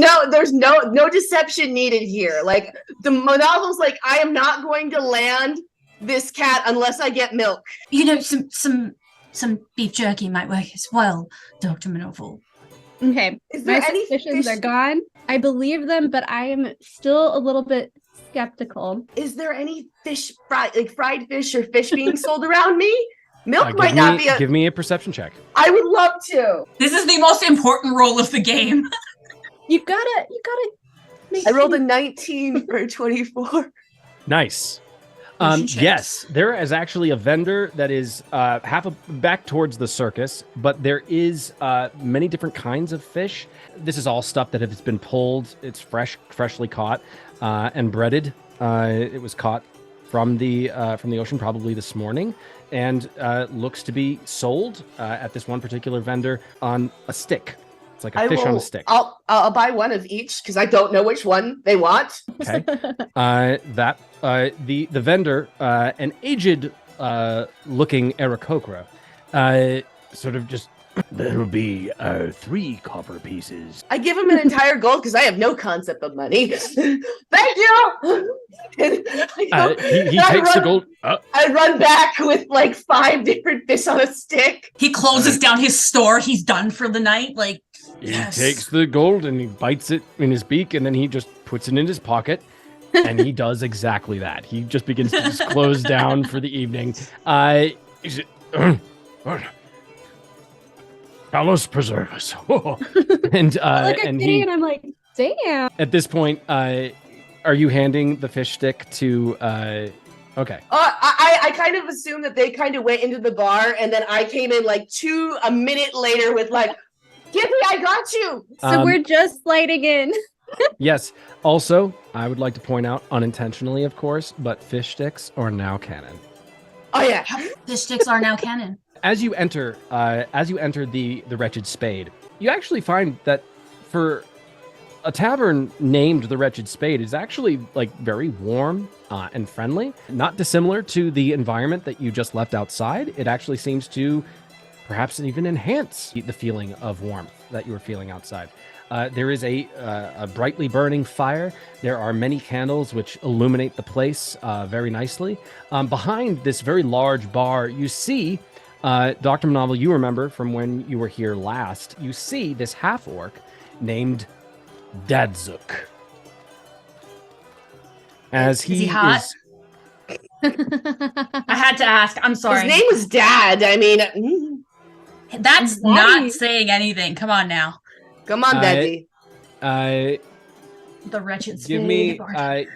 no deception needed here. Like the Monoval's like, I am not going to land this cat unless I get milk. You know, some beef jerky might work as well, Dr. Monoval. Okay. My suspicions are gone. I believe them, but I am still a little bit skeptical. Is there any fish, fried fish or fish being sold around me? Milk might not be Give me a perception check. I would love to. This is the most important role of the game. You gotta. I rolled a 19 for 24. Nice. Yes, there is actually a vendor that is back towards the circus, but there is many different kinds of fish. This is all stuff that has been pulled. It's freshly caught and breaded. It was caught from the ocean probably this morning, and looks to be sold at this one particular vendor on a stick. It's like a fish on a stick. I'll buy one of each because I don't know which one they want. Okay. The vendor, an aged looking Aarakocra, sort of just, there will be 3 copper pieces. I give him an entire gold because I have no concept of money. Thank you. He takes the gold. I run back with like 5 different fish on a stick. He closes down his store. He's done for the night. He takes the gold and he bites it in his beak, and then he just puts it in his pocket. And he does exactly that. He just begins to just close down for the evening. Is it? Talos preserve us. And I'm like, damn. At this point, are you handing the fish stick to? Okay. I kind of assumed that they kind of went into the bar, and then I came in like a minute later with like, Gibby, I got you. So we're just sliding in. Yes. Also, I would like to point out, unintentionally, of course, but fish sticks are now canon. Oh yeah, fish sticks are now canon. As you enter the Wretched Spade, you actually find that for a tavern named the Wretched Spade is actually like very warm and friendly, not dissimilar to the environment that you just left outside. It actually seems to perhaps even enhance the feeling of warmth that you were feeling outside. There is a brightly burning fire. There are many candles which illuminate the place very nicely. Behind this very large bar, you see, Dr. Monoval, you remember from when you were here last, you see this half-orc named Dadzuk. As is he hot? I had to ask. I'm sorry. His name was Dad. I mean, That's Daddy. not saying anything. Come on now. come on, Daddy. The wretched Give spade me. bartender.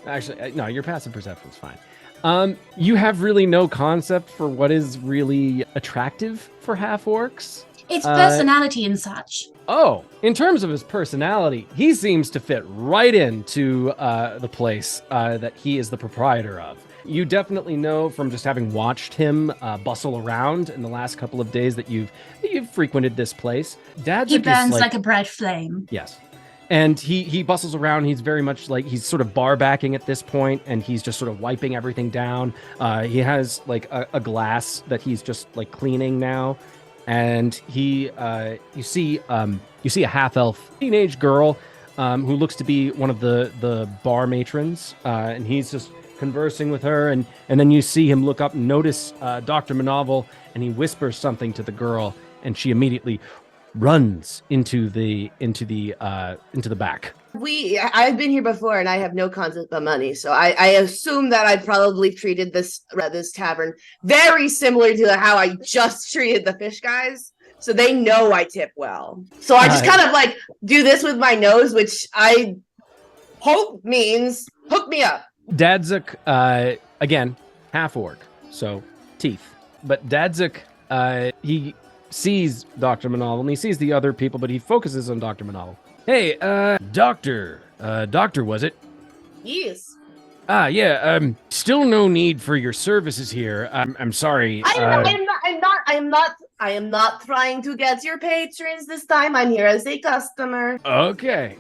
Actually, no, your passive perception's fine. You have really no concept for what is really attractive for half orcs. It's personality and such. Oh, in terms of his personality, he seems to fit right into the place that he is the proprietor of. You definitely know from just having watched him bustle around in the last couple of days that you've frequented this place. Dad's He burns like a bright flame. Yes. And he bustles around. He's very much like, he's sort of bar backing at this point, and he's just sort of wiping everything down. He has like a glass that he's just like cleaning now. And you see a half-elf teenage girl who looks to be one of the bar matrons, and he's just conversing with her. And then you see him look up and notice Dr. Monoval, and he whispers something to the girl, and she immediately runs into the back. I've been here before, and I have no concept of money, so I assume that I probably treated this tavern very similar to how I just treated the fish guys. So they know I tip well. So I just kind of like do this with my nose, which I hope means hook me up. Dadzuk, again, half orc, so teeth. But Dadzuk, he sees Dr. Monoval, and he sees the other people, but he focuses on Dr. Monoval. Hey, doctor, was it? Yes. Yeah, still no need for your services here. I'm sorry. I am not trying to get your patrons this time. I'm here as a customer. Okay.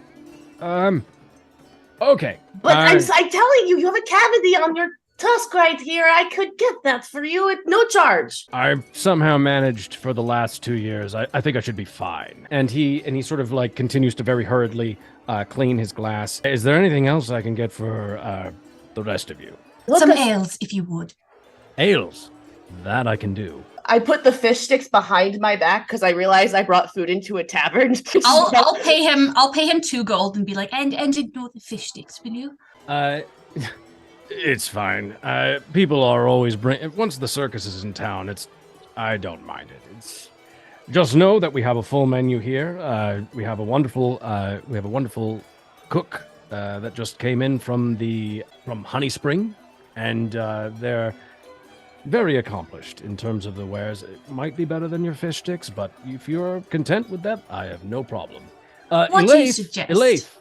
Okay. But I'm telling you, you have a cavity on your tusk right here. I could get that for you at no charge. I've somehow managed for the last 2 years. I think I should be fine. And he sort of like continues to very hurriedly clean his glass. Is there anything else I can get for the rest of you? Some ales, if you would. Ales. That I can do. I put the fish sticks behind my back because I realized I brought food into a tavern. I'll pay him 2 gold and be like, and ignore the fish sticks, will you? It's fine. People are always once the circus is in town, I don't mind it. It's just know that we have a full menu here. We have a wonderful cook that just came in from Honey Spring, and they're very accomplished in terms of the wares. It might be better than your fish sticks, but if you're content with that, I have no problem. What do you suggest? Elaith,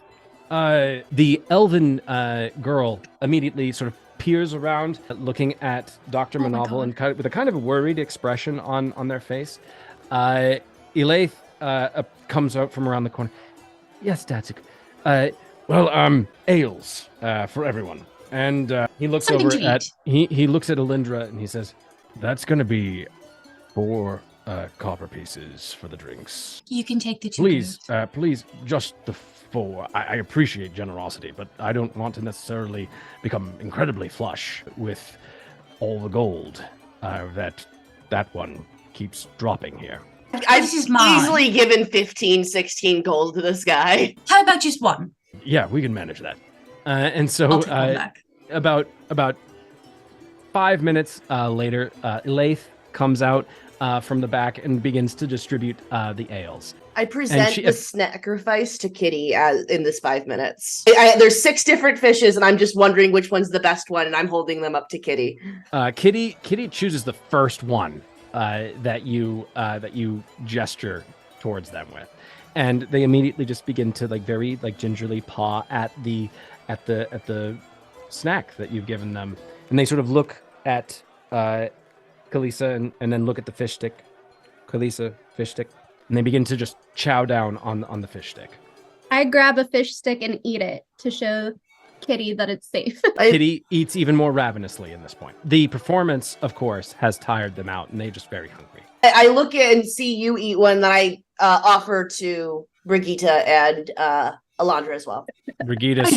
the elven girl immediately sort of peers around, looking at Dr. Monoval and with a kind of worried expression on their face. Elaith comes out from around the corner. Yes, Datsuk. Ales for everyone. And he looks Something over to at eat. he looks at Elindra and he says, "That's going to be 4 copper pieces for the drinks. You can take the 2. Please, just the 4. I appreciate generosity, but I don't want to necessarily become incredibly flush with all the gold that one keeps dropping here." I've This is mine. easily given 15, 16 gold to this guy. How about just 1? Yeah, we can manage that. And so I'll take 1 back. about 5 minutes later, Elaith comes out from the back and begins to distribute the ales. I present the sacrifice to Kitty in this 5 minutes. There's 6 different fishes, and I'm just wondering which one's the best one, and I'm holding them up to Kitty. Kitty chooses the first one that you gesture towards them with, and they immediately just begin to very gingerly paw at the snack that you've given them, and they sort of look at Kalisa and then look at the fish stick. Kalisa, fish stick. And they begin to just chow down on the fish stick. I grab a fish stick and eat it to show Kitty that it's safe. Kitty eats even more ravenously in this point. The performance, of course, has tired them out, and they're just very hungry. I look at and see you eat one that I offer to Brigitte and Elindra as well. Brigitte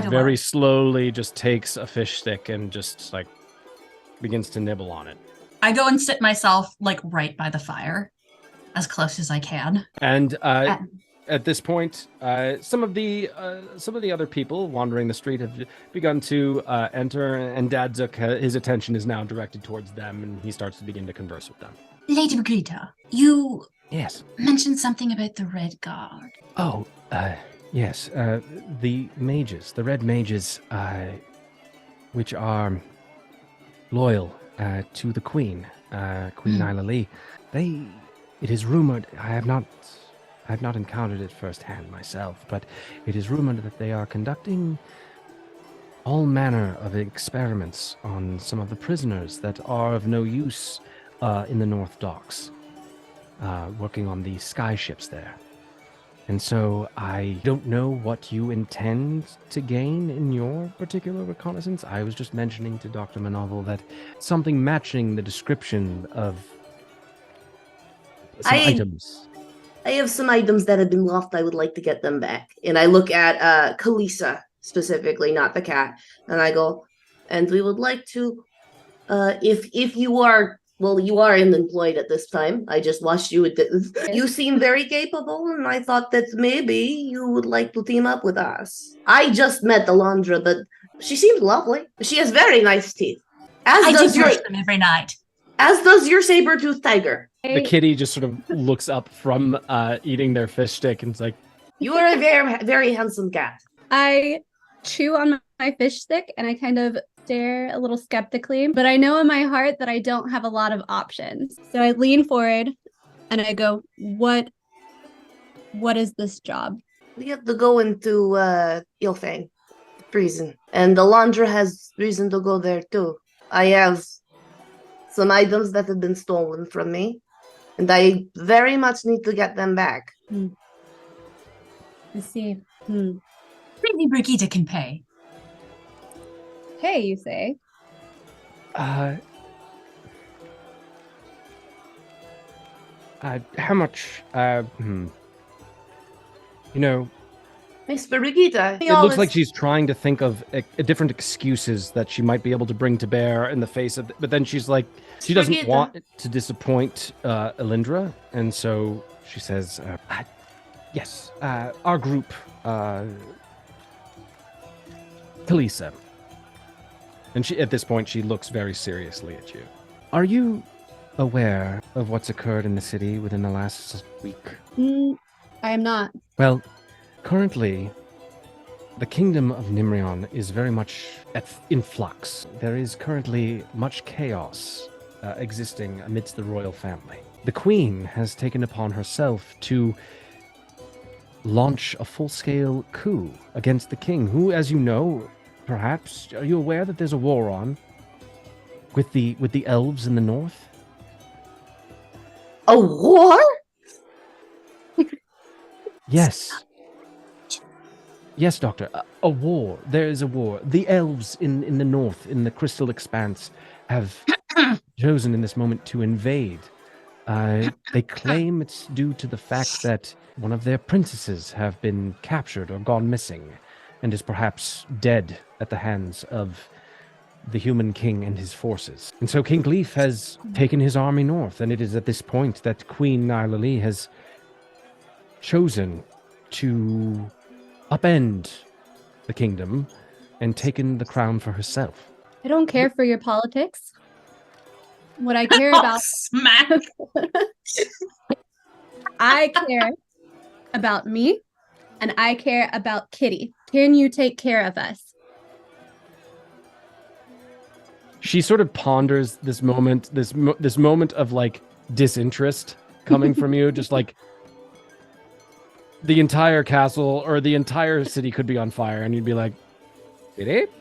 very slowly just takes a fish stick and just begins to nibble on it. I go and sit myself right by the fire, as close as I can. And At this point, some of the other people wandering the street have begun to enter, and Dadzuk, his attention is now directed towards them, and he starts to begin to converse with them. Lady Brigida, you Yes. mentioned something about the Red Guard. Oh, yes. The mages, the red mages, which are loyal to the Queen, Queen Nyla Lee. It is rumored. I have not encountered it firsthand myself, but it is rumored that they are conducting all manner of experiments on some of the prisoners that are of no use in the North Docks, working on the sky ships there. And so I don't know what you intend to gain in your particular reconnaissance. I was just mentioning to Dr. Monoval that something matching the description of some items. I have some items that have been lost. I would like to get them back. And I look at Kalisa specifically, not the cat. And I go, and we would like to, if you are, well, you are unemployed at this time. I just watched you. You seem very capable, and I thought that maybe you would like to team up with us. I just met Elindra, but she seems lovely. She has very nice teeth. I do brush them every night. As does your saber-toothed tiger. The kitty just sort of looks up from eating their fish stick and is like, you are a very, very handsome cat. I chew on my fish stick and I kind of stare a little skeptically, but I know in my heart that I don't have a lot of options. So I lean forward and I go, what is this job? We have to go into Ilfang prison. And Elindra has reason to go there too. I have some items that have been stolen from me, and I very much need to get them back. I see. Lady Brigida can pay. Hey, you say? how much, Miss Brigida. it looks like she's trying to think of different excuses that she might be able to bring to bear in the face of, but then she's like, she doesn't Brigida. want to disappoint Elindra, and so she says, yes, our group, Kalisa. And she, at this point, she looks very seriously at you. Are you aware of what's occurred in the city within the last week? I am not. Well, currently, the kingdom of Nimrion is very much in flux. There is currently much chaos existing amidst the royal family. The queen has taken upon herself to launch a full-scale coup against the king, who, as you know, perhaps, are you aware that there's a war on with the elves in the north? A war? Yes. Yes, Doctor. A war. There is a war. The elves in the north, in the Crystal Expanse, have chosen in this moment to invade. They claim it's due to the fact that one of their princesses have been captured or gone missing, and is perhaps dead at the hands of the human king and his forces. And so King Gleef has taken his army north, and it is at this point that Queen Nyla Lee has chosen to upend the kingdom and taken the crown for herself. I don't care for your politics. What I care about, Smack. I care about me, and I care about Kitty. Can you take care of us? She sort of ponders this moment, this moment of like disinterest coming from you, just like the entire castle or the entire city could be on fire, and you'd be like, "Did it?"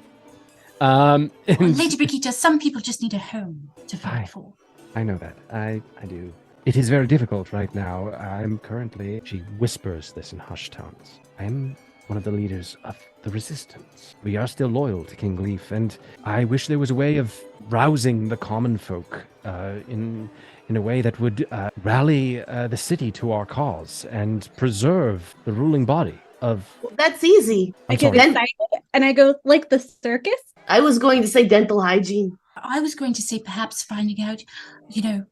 And Lady Brigida, some people just need a home to fight for. I know that. I do. It is very difficult right now. I'm currently, she whispers this in hushed tones, I'm one of the leaders of the resistance. We are still loyal to King Gleef, and I wish there was a way of rousing the common folk in a way that would rally the city to our cause and preserve the ruling body of... Well, that's easy. I get excited, and I go, like the circus? I was going to say dental hygiene. I was going to say perhaps finding out, the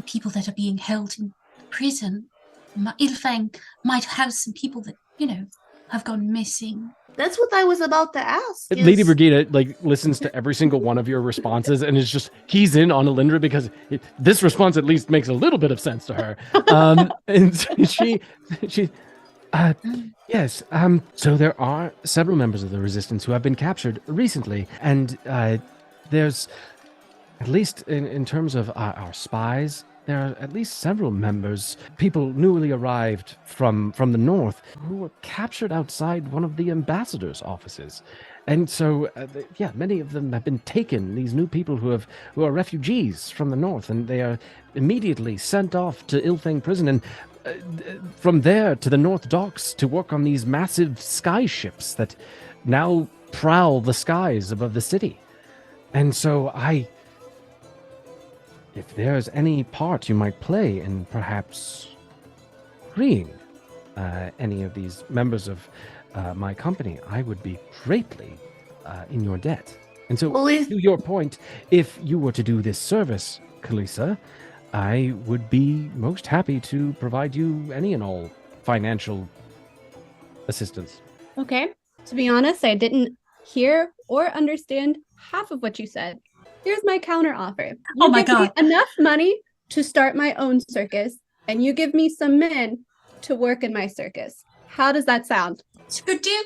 people that are being held in prison, Ilfang might have some people that, have gone missing. That's what I was about to ask. Lady Brigida listens to every single one of your responses and is just keys in on Elindra because this response at least makes a little bit of sense to her. And she yes. So there are several members of the Resistance who have been captured recently, and there's at least in terms of our spies. There are at least several members, people newly arrived from the north, who were captured outside one of the ambassador's offices. And so, many of them have been taken, these new people who are refugees from the north, and they are immediately sent off to Ilfang prison, and from there to the North Docks to work on these massive sky ships that now prowl the skies above the city. And so if there's any part you might play in perhaps freeing any of these members of my company, I would be greatly in your debt. And so, to your point, if you were to do this service, Kalisa, I would be most happy to provide you any and all financial assistance. Okay. To be honest, I didn't hear or understand half of what you said. Here's my counter offer. Oh my God. Enough money to start my own circus, and you give me some men to work in my circus. How does that sound? It's a good deal.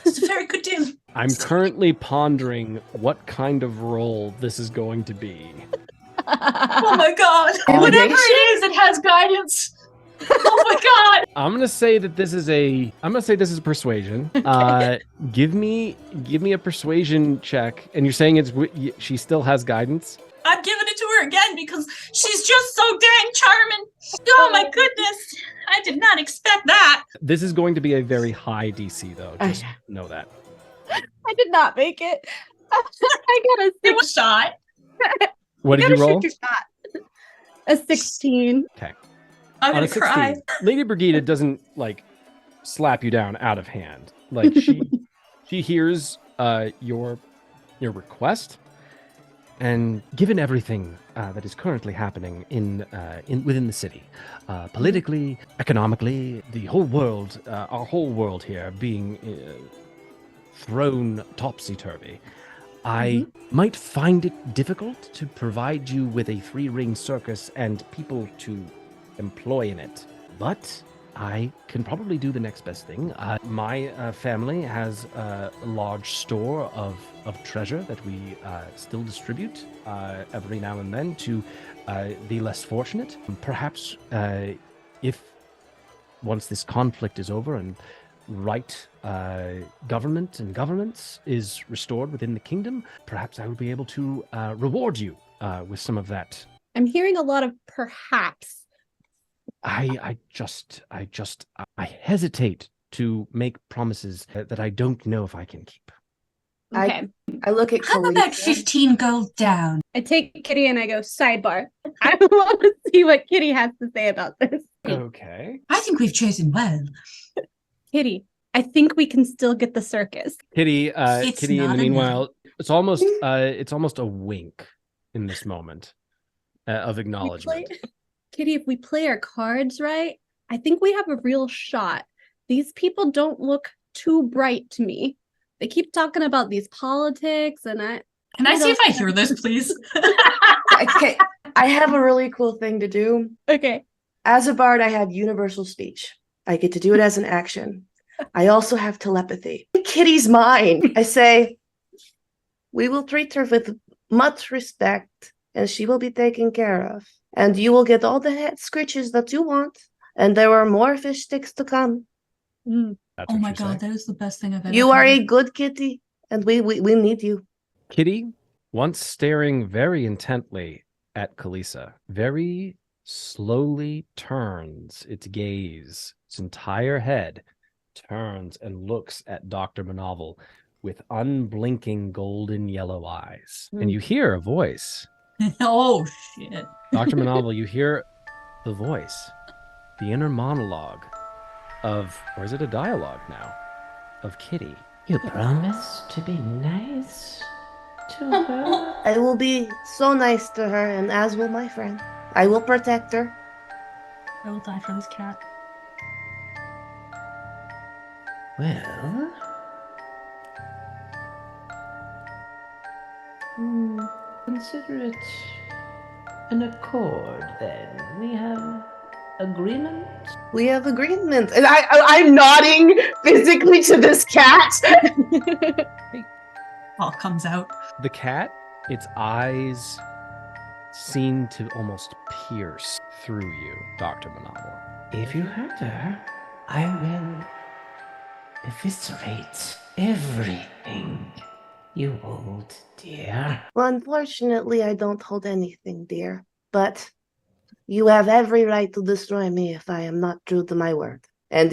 It's a very good deal. I'm currently pondering what kind of role this is going to be. Oh my God. Whatever it is, it has guidance. Oh my God. I'm gonna say this is persuasion. Okay. Give me a persuasion check, and you're saying she still has guidance. I'm giving it to her again because she's just so dang charming. Oh my goodness, I did not expect that. This is going to be a very high DC though. Just know that. I did not make it. I got a 6. It was shot. What did you roll? A 16. Okay. I'm gonna cry. Lady Brigida doesn't slap you down out of hand. She hears your request, and given everything that is currently happening within the city, politically, economically, the whole world, our whole world here being thrown topsy-turvy, I might find it difficult to provide you with a 3-ring circus and people to employ in it, but I can probably do the next best thing. My family has a large store of treasure that we still distribute every now and then to the less fortunate. Perhaps if once this conflict is over and right government and governance is restored within the kingdom, perhaps I would be able to reward you with some of that. I'm hearing a lot of perhaps. I hesitate to make promises that I don't know if I can keep. Okay. I look at How Kalisa. about 15 gold down? I take Kitty and I go, sidebar. I want to see what Kitty has to say about this. Okay. I think we've chosen well. Kitty, I think we can still get the circus. Kitty, It's Kitty, in not the a meanwhile, it's almost a wink in this moment of acknowledgement. Kitty, if we play our cards right, I think we have a real shot. These people don't look too bright to me. They keep talking about these politics, and Can I see if I hear this, please? Okay, I have a really cool thing to do. Okay. As a bard, I have universal speech. I get to do it as an action. I also have telepathy. Kitty's mine. I say, we will treat her with much respect, and she will be taken care of. And you will get all the head scritches that you want, and there are more fish sticks to come. That's Oh what my you God, say. that is the best thing I've ever You are heard. a good kitty, and we need you. Kitty, once staring very intently at Kalisa, very slowly turns its gaze, its entire head turns and looks at Dr. Monoval with unblinking golden yellow eyes. And you hear a voice. Oh, shit. Dr. Monoval, you hear the voice, the inner monologue of, or is it a dialogue now, of Kitty. You promise to be nice to her? I will be so nice to her, and as will my friend. I will protect her. I will die for this cat. Well, consider it an accord then. We have agreement? We have agreement. And I'm nodding physically to this cat. All comes out. The cat, its eyes seem to almost pierce through you, Dr. Monoval. If you hurt her, I will eviscerate everything you hold dear. Well, unfortunately, I don't hold anything dear. But you have every right to destroy me if I am not true to my word. And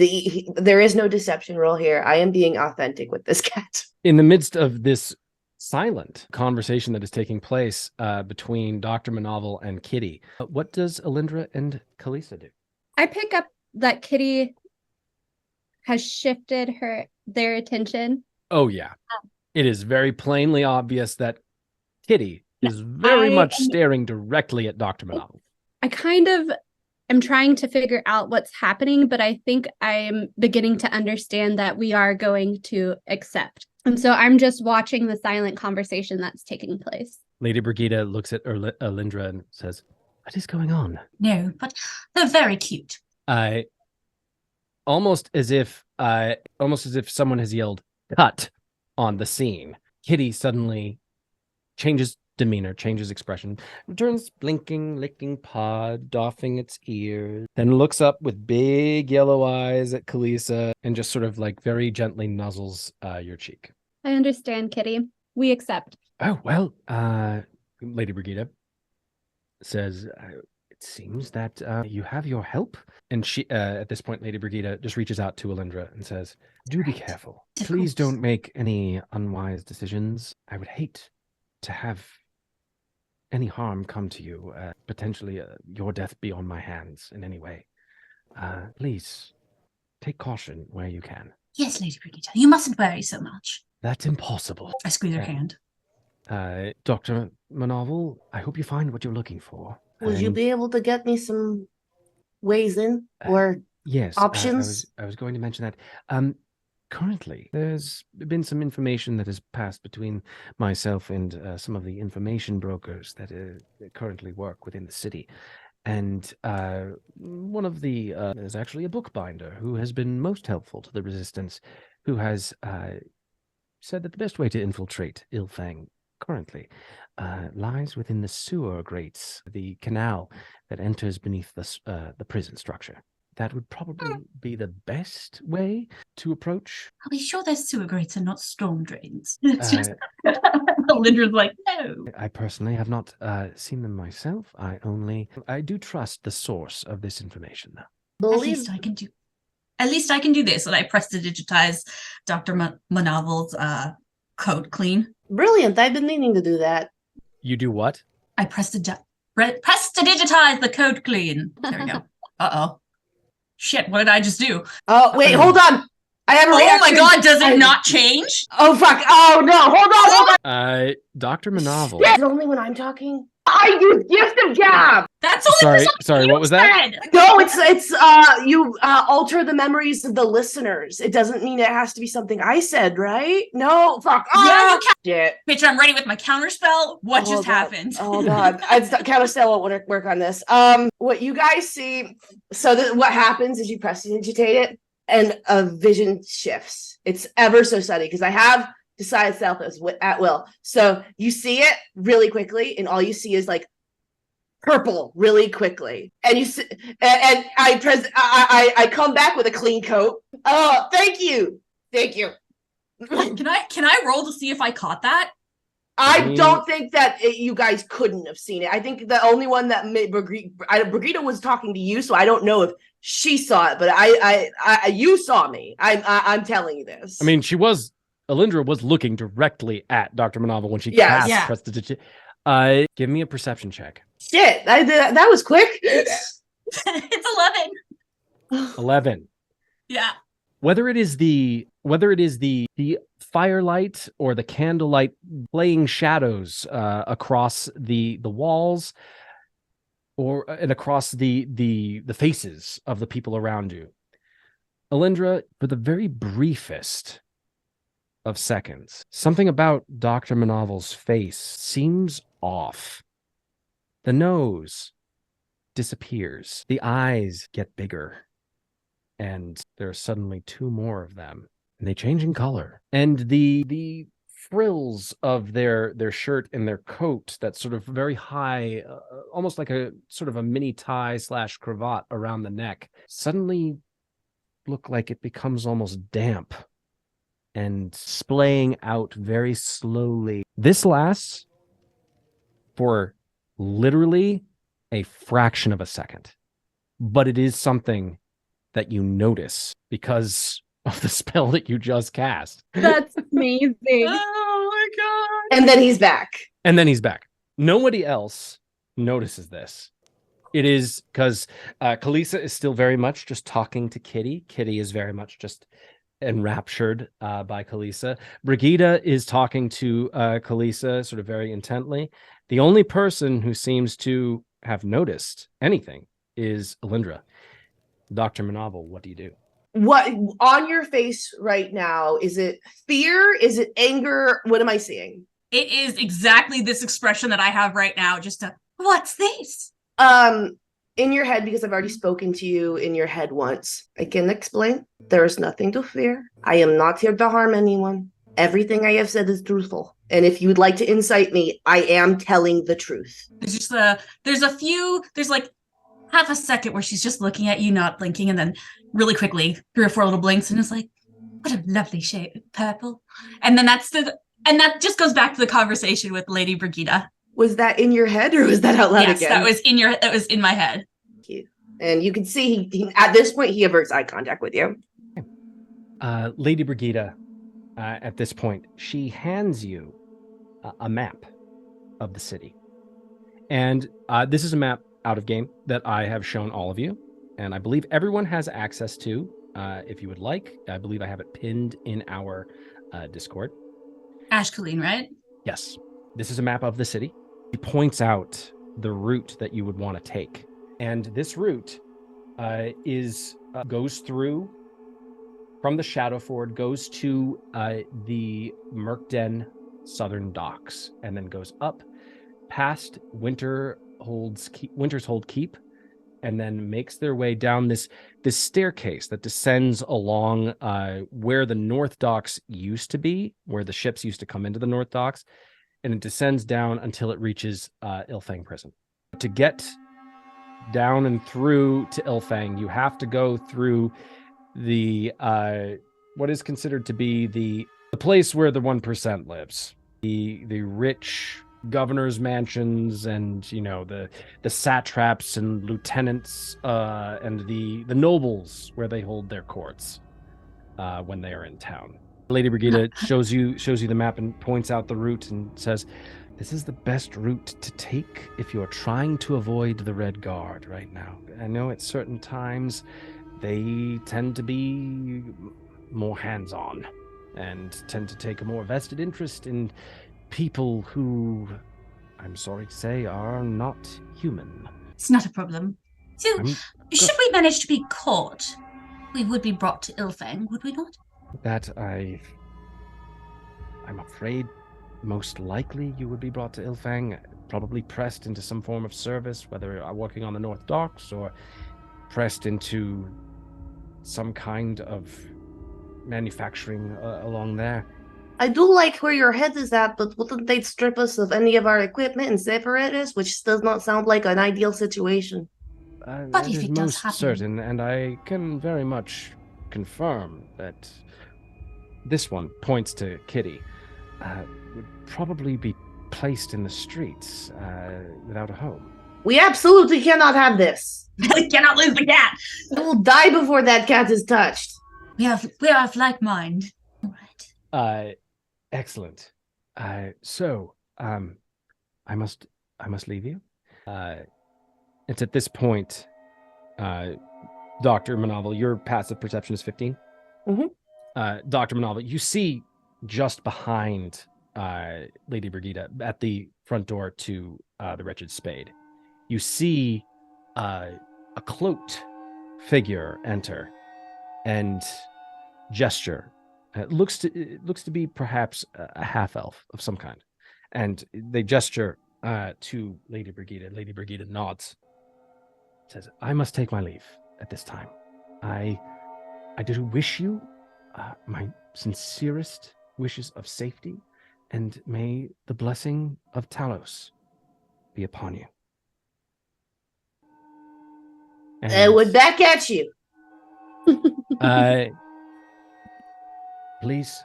there is no deception roll here. I am being authentic with this cat. In the midst of this silent conversation that is taking place between Dr. Monoval and Kitty, what does Elindra and Kalisa do? I pick up that Kitty has shifted their attention. Oh, yeah. It is very plainly obvious that Kitty is very much staring directly at Dr. Monoval. I kind of am trying to figure out what's happening, but I think I'm beginning to understand that we are going to accept. And so I'm just watching the silent conversation that's taking place. Lady Brigida looks at Elindra and says, "What is going on?" No, but they're very cute. Almost as if someone has yelled "cut" on the scene. Kitty suddenly changes demeanor, changes expression, returns blinking, licking paw, doffing its ears, then looks up with big yellow eyes at Kalisa and just sort of like very gently nuzzles your cheek. I understand, Kitty. We accept. Oh, well, Lady Brigida says, it seems that you have your help. And she, at this point, Lady Brigida just reaches out to Elindra and says, do be careful. Please don't make any unwise decisions. I would hate to have any harm come to you, potentially your death be on my hands in any way. Please take caution where you can. Yes, Lady Brigida, you mustn't worry so much. That's impossible. I squeeze her hand. Dr. Monoval, I hope you find what you're looking for. Would you be able to get me some ways in or yes, options? I was going to mention that. Currently, there's been some information that has passed between myself and some of the information brokers that currently work within the city. And one of the is actually a bookbinder who has been most helpful to the resistance, who has said that the best way to infiltrate Ilfang currently lies within the sewer grates, the canal that enters beneath the prison structure. That would probably be the best way to approach. Are we sure there's sewer grates and not storm drains? It's just Elindra's like, no. I personally have not seen them myself. I do trust the source of this information, though. At least I can do this. And I press to digitize Dr. Monoval's code clean. Brilliant. I've been meaning to do that. You do what? I press to digitize the code clean. There we go. Uh-oh. Shit, what did I just do? Oh, wait, hold on. I have a reaction. Oh my god, does it not change? Oh, fuck. Oh, no. Hold on. Dr. Monoval. Is it only when I'm talking? I use gift of gab. That's only sorry, what was that? No, it's you alter the memories of the listeners. It doesn't mean it has to be something I said, right? No, fuck. Oh, shit. Bitch, I'm ready with my counterspell. What just happened? Oh god, counterspell won't work on this. What you guys see? So what happens is you prestidigitate it, and a vision shifts. It's ever so sudden because I have decided self as at will. So you see it really quickly, and all you see is like purple really quickly, and you see, and I come back with a clean coat. Oh, thank you. Can I roll to see if I caught that? I don't think that you guys couldn't have seen it. I think the only one that Brigida was talking to you, so I don't know if she saw it, but I you saw me. I'm telling you this. I mean, Elindra was looking directly at Dr. Monoval when she cast prestidigitation. Give me a perception check. Shit, that was quick. It's 11. 11. Yeah. Whether it is the firelight or the candlelight playing shadows across the walls and across the faces of the people around you, Elindra, for the very briefest of seconds, something about Dr. Monoval's face seems off. The nose disappears. The eyes get bigger. And there are suddenly two more of them. And they change in color. And the frills of their shirt and their coat, that sort of very high, almost like a sort of a mini tie / cravat around the neck, suddenly look like it becomes almost damp and splaying out very slowly. This lasts for literally a fraction of a second, but it is something that you notice because of the spell that you just cast. That's amazing. Oh my god. And then he's back. And then he's back. Nobody else notices this. It is because Kalisa is still very much just talking to Kitty. Kitty is very much just enraptured by Kalisa. Brigida is talking to Kalisa sort of very intently. The only person who seems to have noticed anything is Elindra. Dr. Monoval, what do you do? What on your face right now? Is it fear? Is it anger? What am I seeing? It is exactly this expression that I have right now. Just a, what's this? In your head, because I've already spoken to you in your head once, I can explain. There is nothing to fear. I am not here to harm anyone. Everything I have said is truthful. And if you would like to incite me, I am telling the truth. There's just there's like half a second where she's just looking at you, not blinking, and then really quickly 3 or 4 little blinks, and it's like, what a lovely shade, purple. And then that just goes back to the conversation with Lady Brigida. Was that in your head or was that out loud yes, again? that was in my head. Thank you. And you can see he at this point he averts eye contact with you. Lady Brigida, at this point, she hands you a map of the city. And this is a map out of game that I have shown all of you. And I believe everyone has access to, if you would like. I believe I have it pinned in our Discord. Ashcaleen, right? Yes. This is a map of the city. He points out the route that you would want to take. And this route goes through from the Shadowford, goes to the Merkden southern docks, and then goes up past Winter's Hold Keep, and then makes their way down this staircase that descends along where the North Docks used to be, where the ships used to come into the North Docks, and it descends down until it reaches Ilfang Prison. To get down and through to Ilfang, you have to go through the what is considered to be the place where the 1% lives, the rich governors' mansions, and the satraps and lieutenants and the nobles where they hold their courts when they are in town. Lady Brigida shows you the map and points out the route and says, "This is the best route to take if you're trying to avoid the Red Guard right now. I know at certain times they tend to be more hands-on and tend to take a more vested interest in people who, I'm sorry to say, are not human." It's not a problem. So, should we manage to be caught, we would be brought to Ilfang, would we not? That I'm afraid most likely you would be brought to Ilfang, probably pressed into some form of service, whether working on the North Docks or pressed into some kind of manufacturing along there. I do like where your head is at, but wouldn't they strip us of any of our equipment and separate us, which does not sound like an ideal situation. But if it does most happen, certain, and I can very much confirm that this one points to Kitty, would probably be placed in the streets without a home. We absolutely cannot have this. we cannot lose the cat. I will die before that cat is touched. We are of like mind. All right. Excellent. So, I must leave you. It's at this point, Dr. Monoval, your passive perception is 15. Mm-hmm. Dr. Monoval, you see just behind Lady Brigida at the front door to the Wretched Spade, you see a cloaked figure enter, and gesture. It looks to be perhaps a half elf of some kind, and they gesture to Lady Brigida. Lady Brigida nods. Says, "I must take my leave at this time. I do wish you my sincerest wishes of safety, and may the blessing of Talos be upon you." And we're back at you. please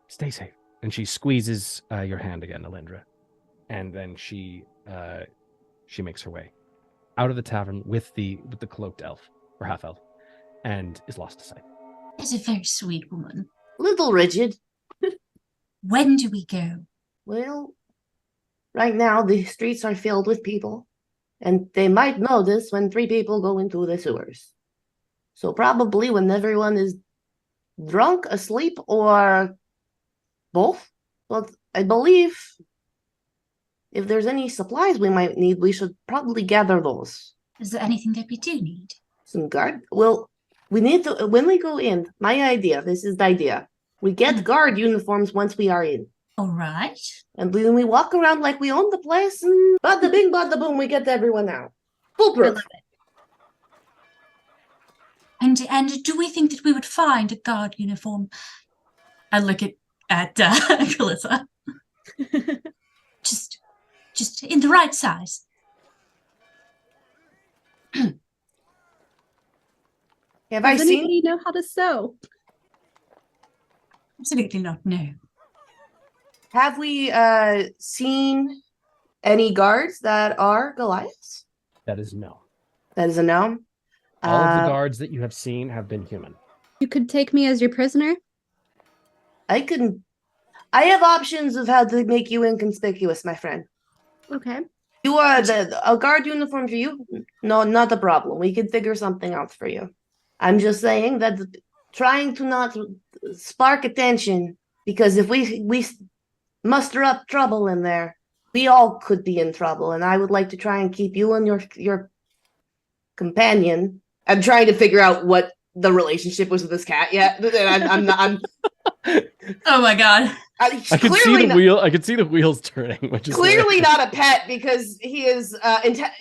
stay safe. And she squeezes your hand again, Elindra, and then she makes her way out of the tavern with the cloaked elf or half elf, and is lost to sight. She's a very sweet woman. Little rigid. When do we go? Well, right now the streets are filled with people, and they might notice when 3 people go into the sewers. So probably when everyone is drunk, asleep, or both. But I believe if there's any supplies we might need, we should probably gather those. Is there anything that we do need? Some guard? Well, we need to, when we go in, this is the idea. We get guard uniforms once we are in. All right. And then we walk around like we own the place, and bada bing, bada boom, we get everyone out. Foolproof. And do we think that we would find a guard uniform? I look at Kalisa. just in the right size. Have Does I seen? anybody know how to sew? Absolutely not. No. Have we seen any guards that are Goliaths? That is no. That is a no. All of the guards that you have seen have been human. You could take me as your prisoner? I have options of how to make you inconspicuous, my friend. Okay. You are a guard uniform for you? No, not a problem. We can figure something out for you. I'm just saying that trying to not spark attention, because if we muster up trouble in there, we all could be in trouble, and I would like to try and keep you and your companion. I'm trying to figure out what the relationship was with this cat yet. I'm not. Oh my god! I could see the wheel. I could see the wheels turning, which is clearly hilarious. not a pet, because he is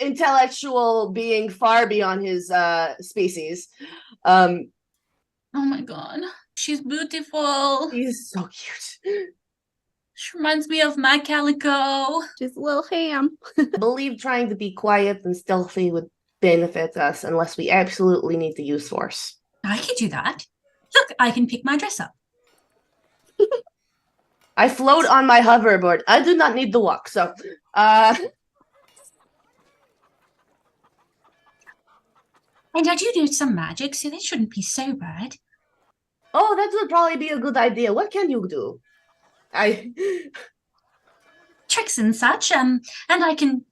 intellectual being far beyond his species. Oh my god, she's beautiful. He's so cute. She reminds me of my calico. Just a little ham. I believe trying to be quiet and stealthy would benefit us unless we absolutely need to use force. I could do that. Look, I can pick my dress up. I float on my hoverboard. I do not need to walk, so And I do some magic, so that shouldn't be so bad. Oh, that would probably be a good idea. What can you do? Tricks and such, and I can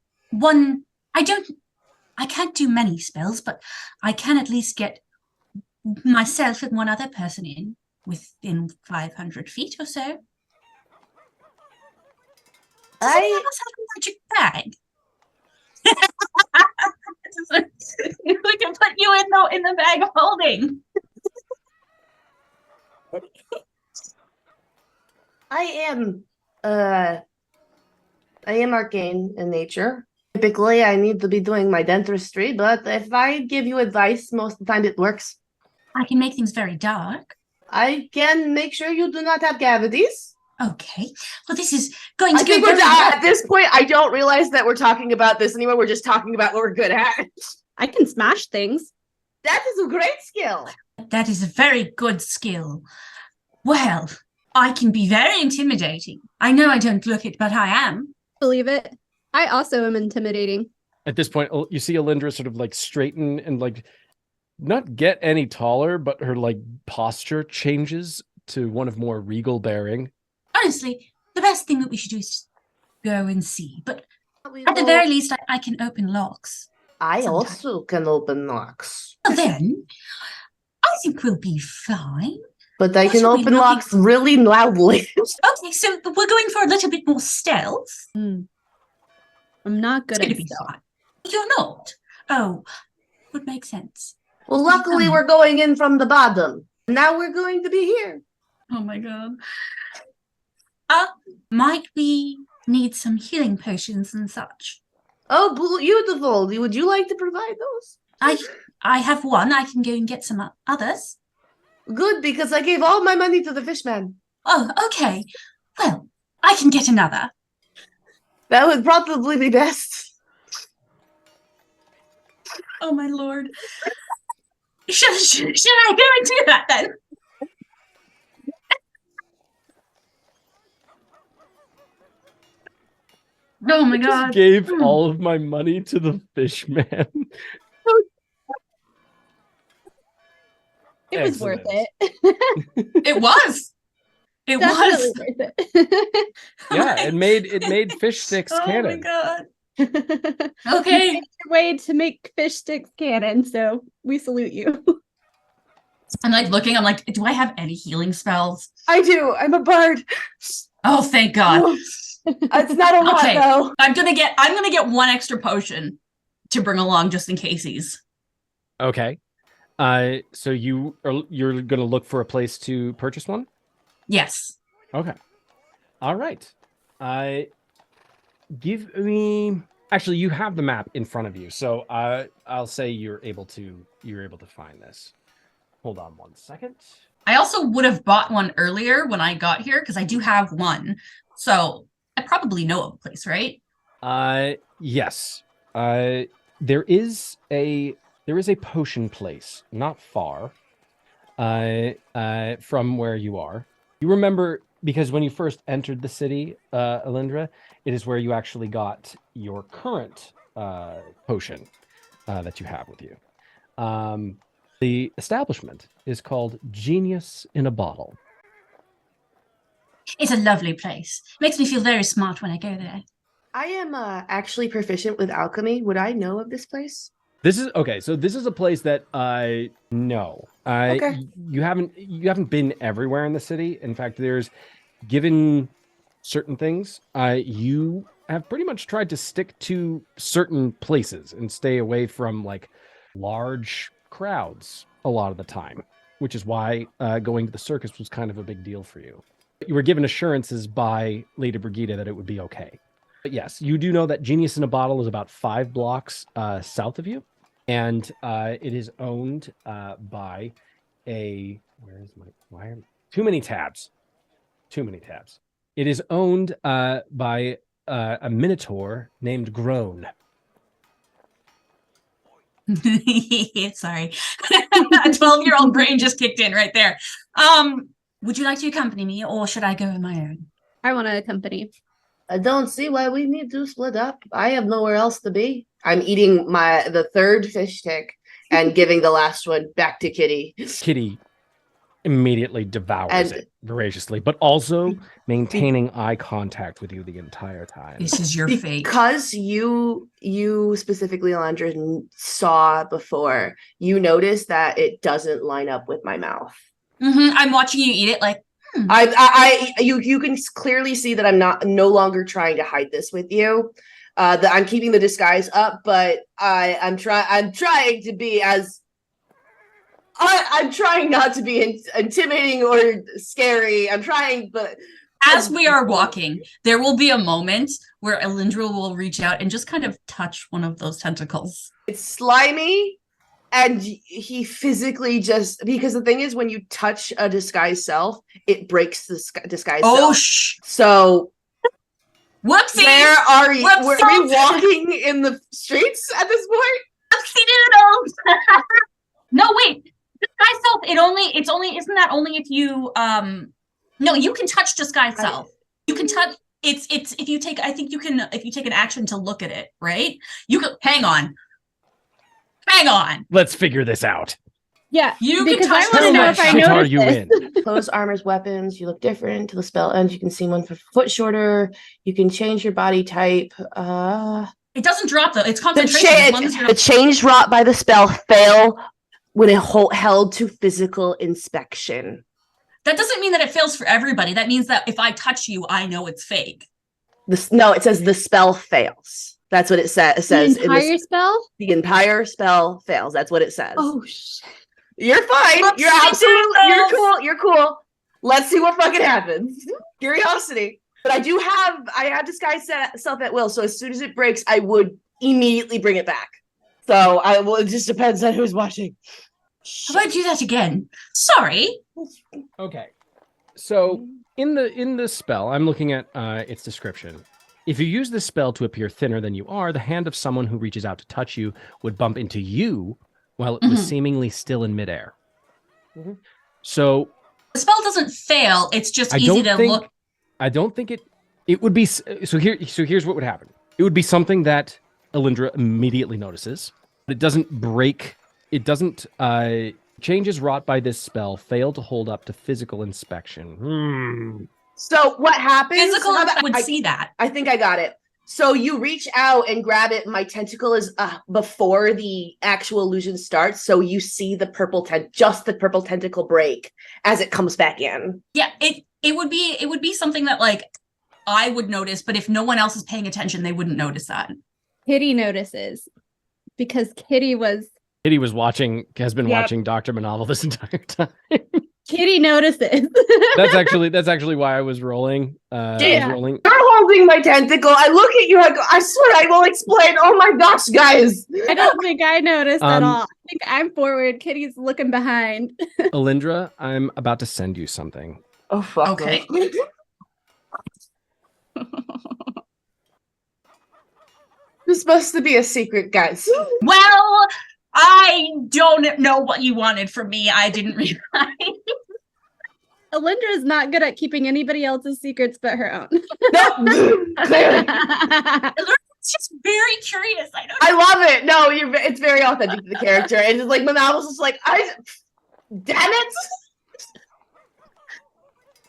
I can't do many spells, but I can at least get myself and one other person in within 500 feet or so. Does anyone else have a magic bag? We can put you in the bag of holding. I am arcane in nature. Typically, I need to be doing my dentistry, but if I give you advice, most of the time it works. I can make things very dark. I can make sure you do not have cavities. Okay. Well, this is going to I think go very well. at this point, I don't realize that we're talking about this anymore. We're just talking about what we're good at. I can smash things. That is a great skill. That is a very good skill. Well, I can be very intimidating. I know I don't look it, but I am. Believe it. I also am intimidating. At this point, you see Elindra sort of like straighten and like not get any taller, but her like posture changes to one of more regal bearing. Honestly, the best thing that we should do is go and see. But at the very least, I can open locks. I sometimes. also can open locks. Well, then, I think we'll be fine. But I What can are we open looking locks really loudly. Okay, so we're going for a little bit more stealth. I'm not good It's at going to be stealth. fine. You're not? Oh, would make sense. Well, luckily we're going in from the bottom. Now we're going to be here. Oh my god. Might we need some healing potions and such? Oh, beautiful. Would you like to provide those? I have one. I can go and get some others. Good, because I gave all my money to the fishman. Oh, okay. Well, I can get another. That would probably be best. Oh my lord. Should I go and do that then? Oh my god. Just gave all of my money to the fishman. It was worth Excellent. it. It was. It Definitely was. worth it. Yeah, it made fish sticks Oh my canon. god. You Okay. made your way to make fish sticks canon, so we salute you. I'm like looking, I'm like, do I have any healing spells? I do. I'm a bard. Oh, thank God. It's not a lot, Okay. though. I'm gonna get one extra potion to bring along just in caseies. Okay. So you're gonna look for a place to purchase one? Yes. Okay. All right. Give me. Actually, you have the map in front of you, so I'll say you're able to find this. Hold on one second. I also would have bought one earlier when I got here because I do have one. So I probably know of a place, right? Yes. There is a potion place not far from where you are. You remember, because when you first entered the city, Elindra, it is where you actually got your current potion that you have with you. The establishment is called Genius in a Bottle. It's a lovely place. Makes me feel very smart when I go there. I am actually proficient with alchemy. Would I know of this place? This is okay. So this is a place that I know. Okay. You haven't been everywhere in the city. In fact, given certain things, you have pretty much tried to stick to certain places and stay away from like large crowds a lot of the time, which is why going to the circus was kind of a big deal for you. You were given assurances by Lady Brigida that it would be okay. But yes, you do know that Genius in a Bottle is about 5 blocks south of you, and it is owned by a... Where is my... Why are... Too many tabs. It is owned by a minotaur named Groan. Sorry. A 12-year-old brain just kicked in right there. Would you like to accompany me or should I go on my own? I want to accompany. I don't see why we need to split up. I have nowhere else to be. I'm eating the third fish stick and giving the last one back to Kitty. Kitty immediately devours it voraciously, but also maintaining eye contact with you the entire time. This is your fate. Because you specifically, Elindra, saw before, you noticed that it doesn't line up with my mouth. I'm watching you eat it like, You can clearly see that I'm no longer trying to hide this with you. That I'm keeping the disguise up, but I'm trying to be as I'm trying not to be intimidating or scary. I'm trying, but as we are walking, there will be a moment where Elindra will reach out and just kind of touch one of those tentacles. It's slimy. And he physically just, because the thing is, when you touch a disguised self, it breaks the disguised self. Oh, shh. So, Whoopsie. where are you? Whoopsie. Were we walking in the streets at this point? Whoopsie doodles. No, wait. Disguise self, it's only, isn't that only if you, no, you can touch disguise self. You can touch, it's, if you take, I think you can, if you take an action to look at it, right? You can, hang on. Let's figure this out. Yeah, you can because touch I want to know if I Shit, are noticed you this. in? Clothes, armors, weapons. You look different to the spell ends. You can see one foot shorter. You can change your body type. It doesn't drop though. It's concentration. As long as you're The change wrought by the spell fail when it held to physical inspection. That doesn't mean that it fails for everybody. That means that if I touch you, I know it's fake. No, it says the spell fails. That's what it says. The entire spell? The entire spell fails. That's what it says. Oh, shit. You're fine. You're absolutely, you're cool. You're cool. Let's see what fucking happens. Curiosity. But I have disguise self at will. So as soon as it breaks, I would immediately bring it back. So it just depends on who's watching. I won't do that again. Sorry. Okay. So in the spell, I'm looking at its description. If you use this spell to appear thinner than you are, the hand of someone who reaches out to touch you would bump into you while it was seemingly still in midair. So the spell doesn't fail. It's just easy to look. I don't think it would be. So here's what would happen. It would be something that Elindra immediately notices. But it doesn't break. It doesn't. Changes wrought by this spell fail to hold up to physical inspection. So what happens? Physical would see that. I think I got it. So you reach out and grab it. My tentacle is before the actual illusion starts. So you see the just the purple tentacle break as it comes back in. Yeah, it would be something that like I would notice, but if no one else is paying attention, they wouldn't notice that. Kitty notices because Kitty has been watching Dr. Monoval this entire time. Kitty notices. that's actually why I was rolling. You're holding my tentacle. I look at you. I go, I swear I will explain. Oh my gosh, guys. I don't think I noticed at all. I think I'm forward. Kitty's looking behind. Elindra, I'm about to send you something. Oh, fuck. Okay. This supposed to be a secret, guys. Well, I don't know what you wanted from me. I didn't realize. Elindra is not good at keeping anybody else's secrets but her own. Clearly. It's just very curious. I love it. No, it's very authentic to the character. And it's like Monoval's just like, damn it.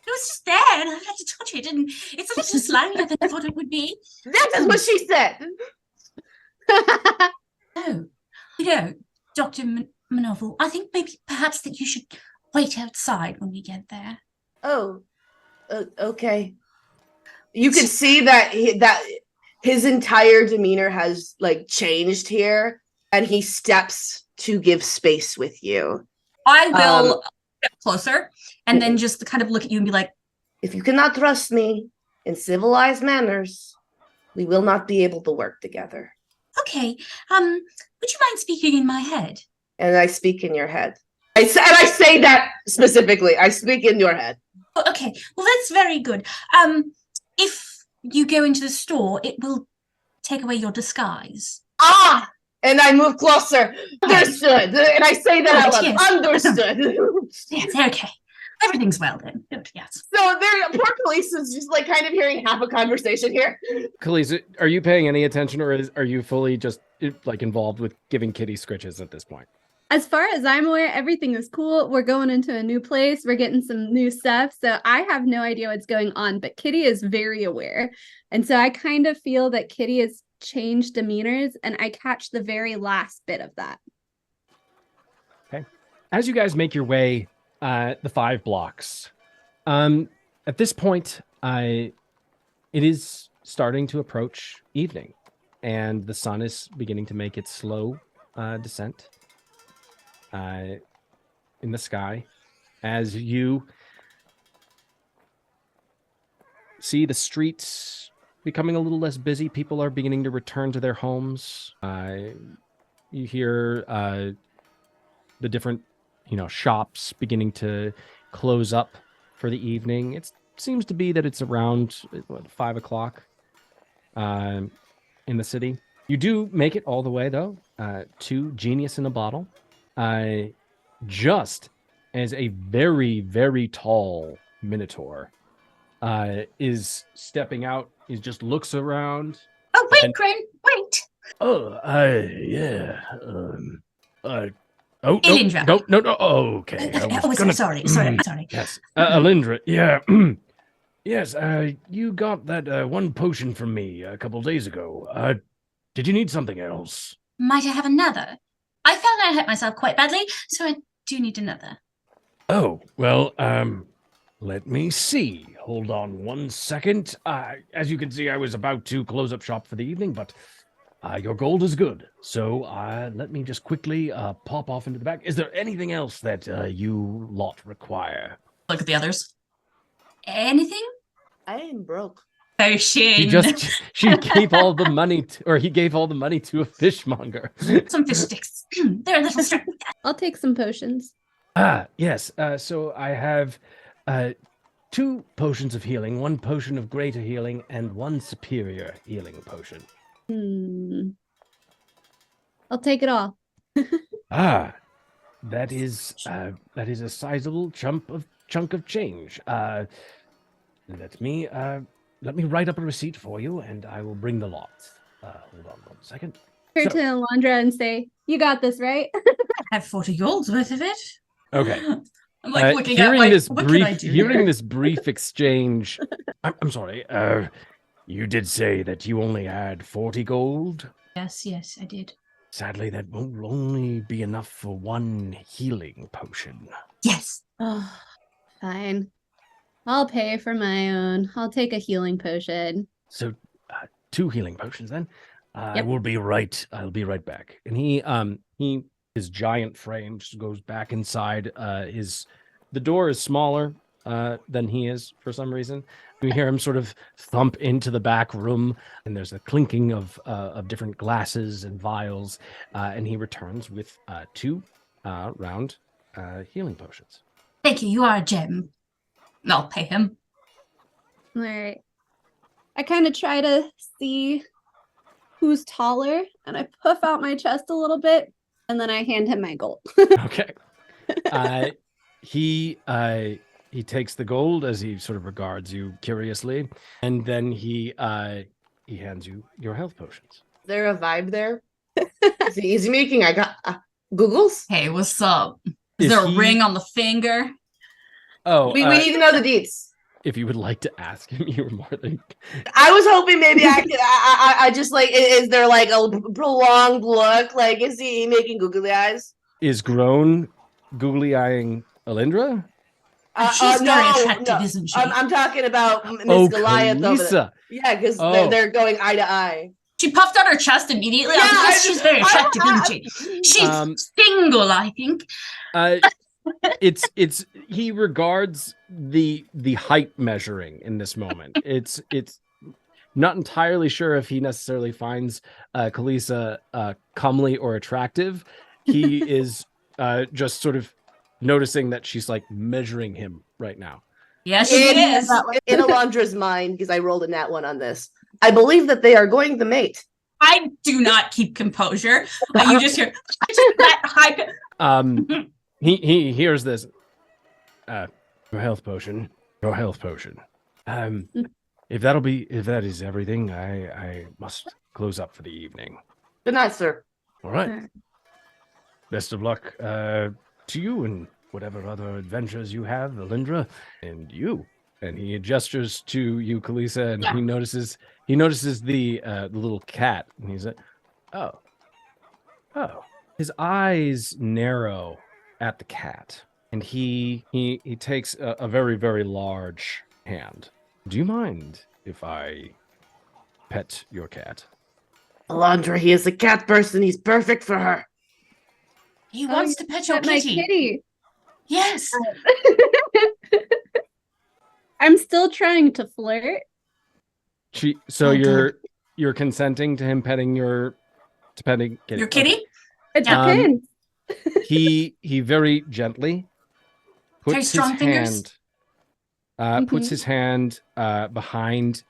It was just there, and I had to touch it, and it's a little slimier than I thought it would be. That is what she said. Oh, Dr. Monoval, I think perhaps that you should wait outside when we get there. Oh, okay. You can see that his entire demeanor has like changed here, and he steps to give space with you. I will step closer and then just kind of look at you and be like, if you cannot trust me in civilized manners, we will not be able to work together. Okay, would you mind speaking in my head? And I speak in your head. I say that specifically. I speak in your head. Oh, okay, well, that's very good. If you go into the store, it will take away your disguise. Ah! And I move closer. Understood. And I say that out loud. Yes. Understood. Yes, okay. Everything's well then. Good, yes. So poor Kalisa's just like kind of hearing half a conversation here. Kalisa, are you paying any attention, or are you fully just like involved with giving Kitty scritches at this point? As far as I'm aware, everything is cool. We're going into a new place. We're getting some new stuff. So I have no idea what's going on, but Kitty is very aware. And so I kind of feel that Kitty has changed demeanors, and I catch the very last bit of that. Okay. As you guys make your way the 5 blocks, at this point, it is starting to approach evening, and the sun is beginning to make its slow descent in the sky. As you see the streets becoming a little less busy, people are beginning to return to their homes. You hear the different, shops beginning to close up for the evening. It seems to be that it's around 5 o'clock in the city. You do make it all the way, though, to Genius in a Bottle. Just as a very, very tall Minotaur is stepping out. He just looks around. Oh, wait, Crane, wait. Yeah. Elindra. No. Oh, okay. Sorry. Yes, Elindra. Yeah. Yes. You got that one potion from me a couple days ago. Did you need something else? Might I have another? I found I hurt myself quite badly, so I do need another. Oh, well, let me see. Hold on one second. As you can see, I was about to close up shop for the evening, but Your gold is good. So let me just quickly pop off into the back. Is there anything else that you lot require? Look at the others. Anything? I am broke. Potion. She gave all the money or he gave all the money to a fishmonger. Some fish sticks. They're a little strong. I'll take some potions. Yes. So I have 2 potions of healing, 1 potion of greater healing, and 1 superior healing potion. I'll take it all. That is a sizable chunk of change. Let me write up a receipt for you, and I will bring the lot. Hold on 1 second. Turn to Elindra and say, "You got this, right?" I have 40 golds worth of it. Okay. I'm like looking at hearing like, this what brief, can I do hearing here? this brief exchange. I'm sorry. You did say that you only had 40 gold. Yes, I did. Sadly, that won't only be enough for 1 healing potion. Yes. Oh, fine. I'll pay for my own. I'll take a healing potion. So, 2 healing potions then. Yep. I'll be right back. And his giant frame just goes back inside. The door is smaller than he is for some reason. You hear him sort of thump into the back room, and there's a clinking of different glasses and vials, and he returns with 2 round healing potions. Thank you. You are a gem. I'll pay him. All right. I kind of try to see who's taller, and I puff out my chest a little bit, and then I hand him my gold. Okay. He takes the gold as he sort of regards you curiously, and then he hands you your health potions. Is there a vibe there? Is he making? I got Googles. Hey, what's up? Is there a ring on the finger? Oh, We need to know the deets. If you would like to ask him, you're more than. I was hoping maybe I could. I just like. Is there like a prolonged look? Like, is he making googly eyes? Is Grown googly eyeing Elindra? She's very attractive, isn't she? I'm talking about Miss Goliath over there. Kalisa. Yeah, because Oh. they're going eye to eye. She puffed out her chest immediately. Yeah, Because she's very attractive, isn't she? She's single, I think. It's he regards the height measuring in this moment. It's not entirely sure if he necessarily finds Kalisa comely or attractive. He is just sort of noticing that she's like measuring him right now. Yes, she is. In Elindra's mind, because I rolled a nat 1 on this, I believe that they are going to mate. I do not keep composure. You just hear that high. He hears this. Your health potion. If that is everything, I must close up for the evening. Good night, sir. All right. Best of luck to you and whatever other adventures you have, Elindra, and you. And he gestures to you, Kalisa, and he notices the little cat, and he's like, oh. His eyes narrow at the cat, and he takes a very, very large hand. Do you mind if I pet your cat? Elindra, he is a cat person. He's perfect for her. He wants to pet your my kitty. kitty. Yes. I'm still trying to flirt. You're consenting to him petting your kitty? Your kitty? Okay. It depends. He very gently Very puts strong his fingers? hand puts his hand behind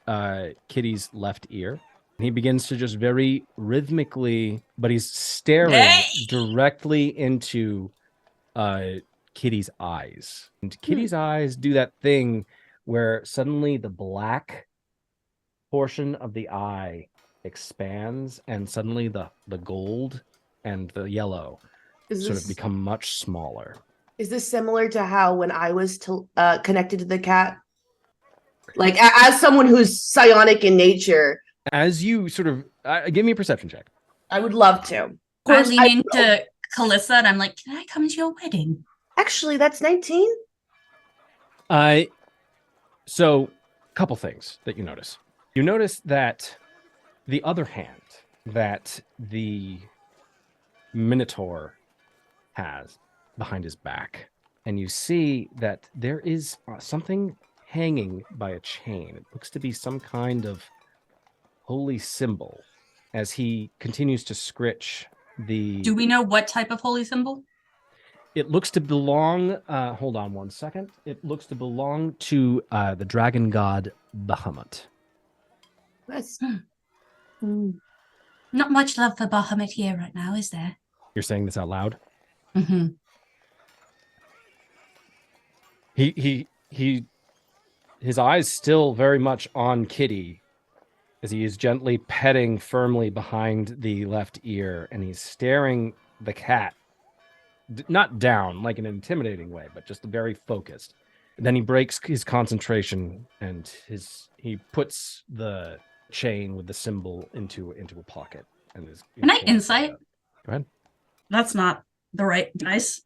Kitty's left ear. And he begins to just very rhythmically, but he's staring directly into Kitty's eyes. And Kitty's eyes do that thing where suddenly the black portion of the eye expands, and suddenly the gold and the yellow sort of become much smaller. Is this similar to how when I was connected to the cat? Like, as someone who's psionic in nature. As you sort of give me a perception check. I would love to. Of I course, lean into Kalisa and I'm like, can I come to your wedding? Actually, that's 19. So, couple things that you notice. You notice that the other hand, that the Minotaur has behind his back. And you see that there is something hanging by a chain. It looks to be some kind of holy symbol as he continues to scritch the... Do we know what type of holy symbol? It looks to belong... hold on one second. It looks to belong to the dragon god Bahamut. That's Not much love for Bahamut here right now, is there? You're saying this out loud? Mm-hmm. His eyes still very much on Kitty as he is gently petting firmly behind the left ear, and he's staring the cat, not down like an intimidating way, but just very focused. And then he breaks his concentration and he puts the chain with the symbol into a pocket. And Can I insight? Go ahead. That's not the right dice.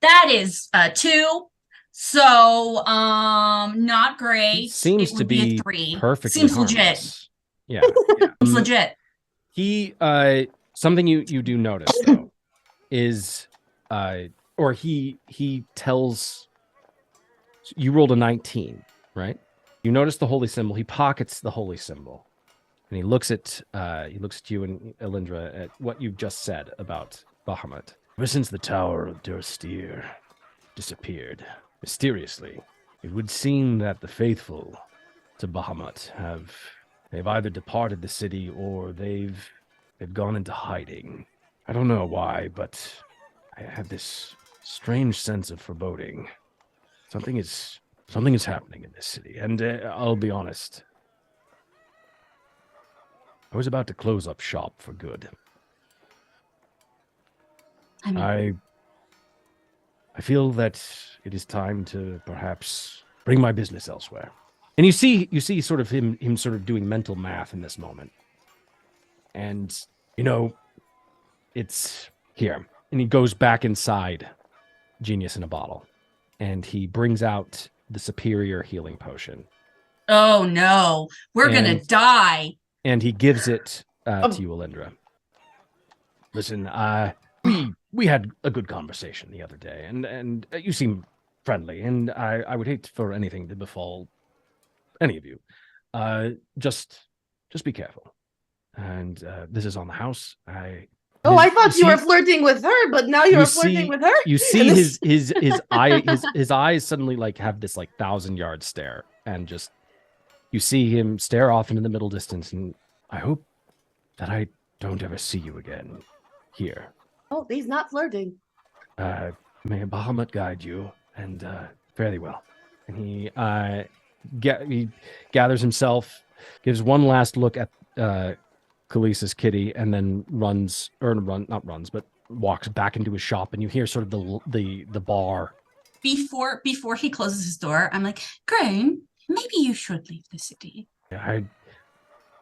That is 2. So, not great. Seems it to would be a 3. perfectly Seems harmless. legit. Yeah. Seems legit. He something you do notice though is or he tells you rolled a 19, right? You notice the holy symbol. He pockets the holy symbol, and he looks at you and Elindra at what you've just said about Bahamut. Ever since the Tower of Durstier disappeared mysteriously, it would seem that the faithful to Bahamut they've either departed the city or they've gone into hiding. I don't know why, but I have this strange sense of foreboding. Something is happening in this city, and I'll be honest. I was about to close up shop for good. I feel that it is time to perhaps bring my business elsewhere. And you see sort of him sort of doing mental math in this moment. And it's here. And he goes back inside Genius in a Bottle. And he brings out the superior healing potion. Oh no, we're gonna die. And he gives it to you, Elindra. Listen, we had a good conversation the other day, and you seem friendly, and I would hate for anything to befall any of you. Just be careful. And this is on the house. I thought you were flirting with her, but now you're flirting with her. You see his eyes suddenly like have this like 1,000-yard stare, and just you see him stare off into the middle distance. And I hope that I don't ever see you again here. Oh, he's not flirting. May Bahamut guide you, and fairly well. And he gathers himself, gives one last look at Kalisa's kitty, and then walks back into his shop. And you hear sort of the bar. Before he closes his door, I'm like, Crane, maybe you should leave the city. Yeah,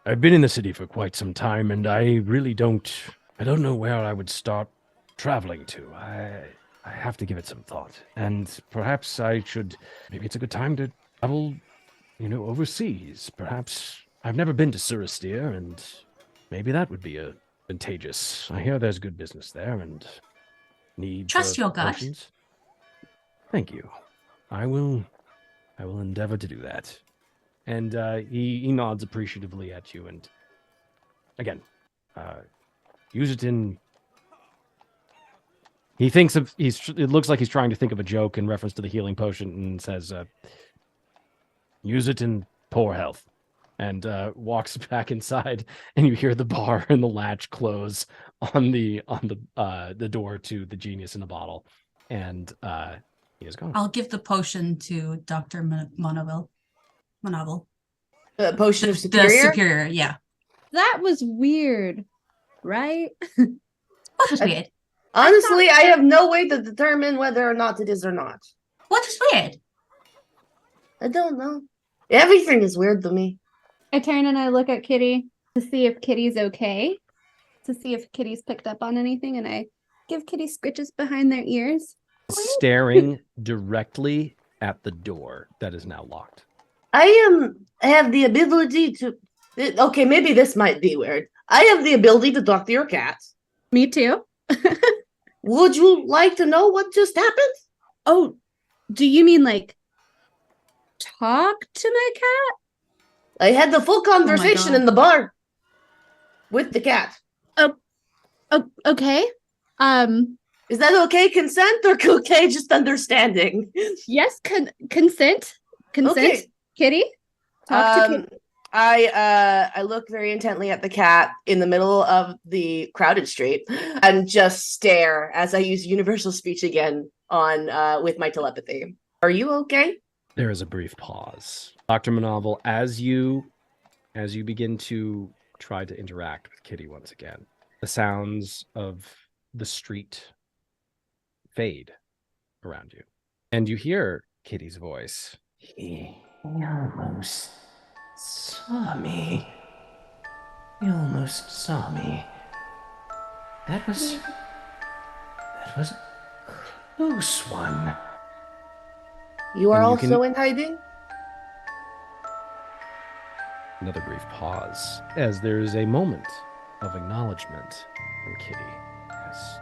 I've been in the city for quite some time, and I really don't know where I would start traveling to. I have to give it some thought, and perhaps maybe it's a good time to travel, overseas. Perhaps I've never been to Surastir, and maybe that would be advantageous. I hear there's good business there, and need trust your gut. Potions. Thank you. I will endeavor to do that. And he nods appreciatively at you, and again, use it in. He thinks of it looks like he's trying to think of a joke in reference to the healing potion, and says, use it in poor health, and walks back inside, and you hear the bar and the latch close on the door to the Genius in a Bottle, and he is gone. I'll give the potion to Dr. Monoval. Potion of superior? The superior, yeah. That was weird, right? What was weird? Honestly, I have no way to determine whether or not it is or not. What is weird? I don't know. Everything is weird to me. I turn and I look at Kitty to see if Kitty's okay, to see if Kitty's picked up on anything, and I give Kitty scritches behind their ears. Staring directly at the door that is now locked. I have the ability to Okay, maybe this might be weird. I have the ability to talk to your cat. Me too. Would you like to know what just happened? Oh, do you mean like talk to my cat? I had the full conversation God. in the bar with the cat. Oh, okay. Is that okay? Consent or okay? Just understanding. Yes, consent. Okay. Kitty. Talk to Kitty. I look very intently at the cat in the middle of the crowded street and just stare as I use universal speech again on with my telepathy. Are you okay? There is a brief pause. Dr. Monoval, as you begin to try to interact with Kitty once again, the sounds of the street fade around you. And you hear Kitty's voice. He almost saw me. He almost saw me. That was a close one. You are And you also can- in hiding? Another brief pause as there's a moment of acknowledgement from Kitty as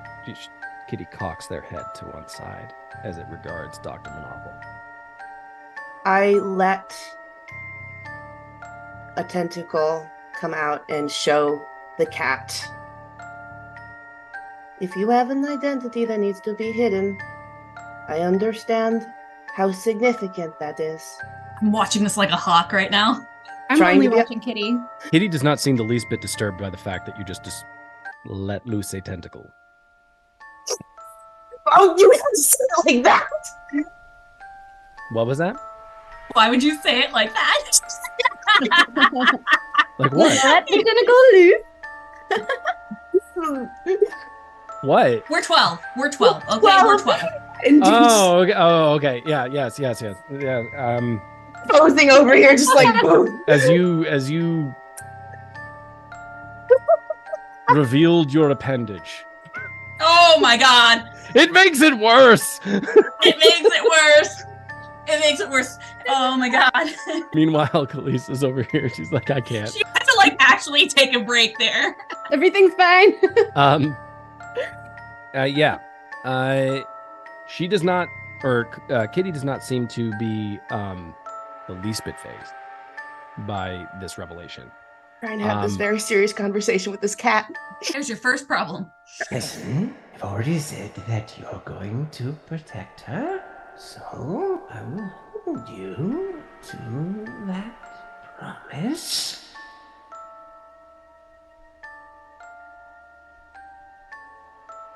Kitty cocks their head to one side as it regards Dr. Monoval. I let a tentacle come out and show the cat. If you have an identity that needs to be hidden, I understand how significant that is. I'm watching this like a hawk right now. I'm trying only to be- watching Kitty. Kitty does not seem the least bit disturbed by the fact that you just let loose a tentacle. Oh, you have to say it like that! What was that? Why would you say it like that? Like what? Let the tentacle loose. What? We're 12. We're 12. Okay, 12. we're 12. And Oh, okay. Oh, okay. Yeah. Yes. Yeah. posing over here, just like boom. As you revealed your appendage, Oh my god. it makes it worse. It makes it worse. It makes it worse. Oh my god. Meanwhile, Kalisa's over here. She's like, I can't. She had to like actually take a break there. Everything's fine. Yeah. She does not, or Kitty does not seem to be the least bit phased by this revelation. Trying to have this very serious conversation with this cat. There's your first problem. Listen, I've already said that you're going to protect her, so I will hold you to that promise.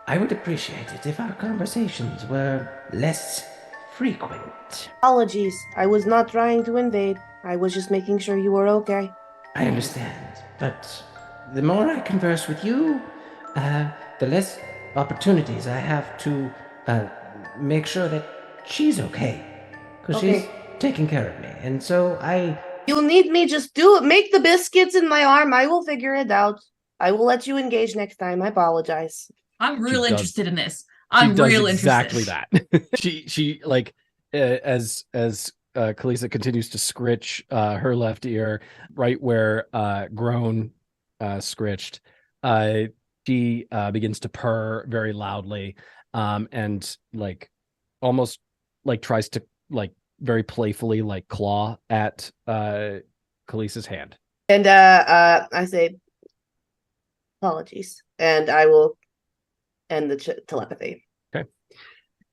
I would appreciate it if our conversations were less frequent. Apologies. I was not trying to invade. I was just making sure you were okay. I understand, but the more I converse with you, the less opportunities I have to make sure that she's okay. Because she's taking care of me, and so You'll need me, just do it. Make the biscuits in my arm. I will figure it out. I will let you engage next time. I apologize. I'm real does- interested in this. She I'm does real exactly interested. that. she like as Kalisa continues to scritch her left ear right where Groan scritched. She begins to purr very loudly and like almost like tries to like very playfully like claw at Kalisa's hand. And I say, apologies. And I will end the telepathy. Okay.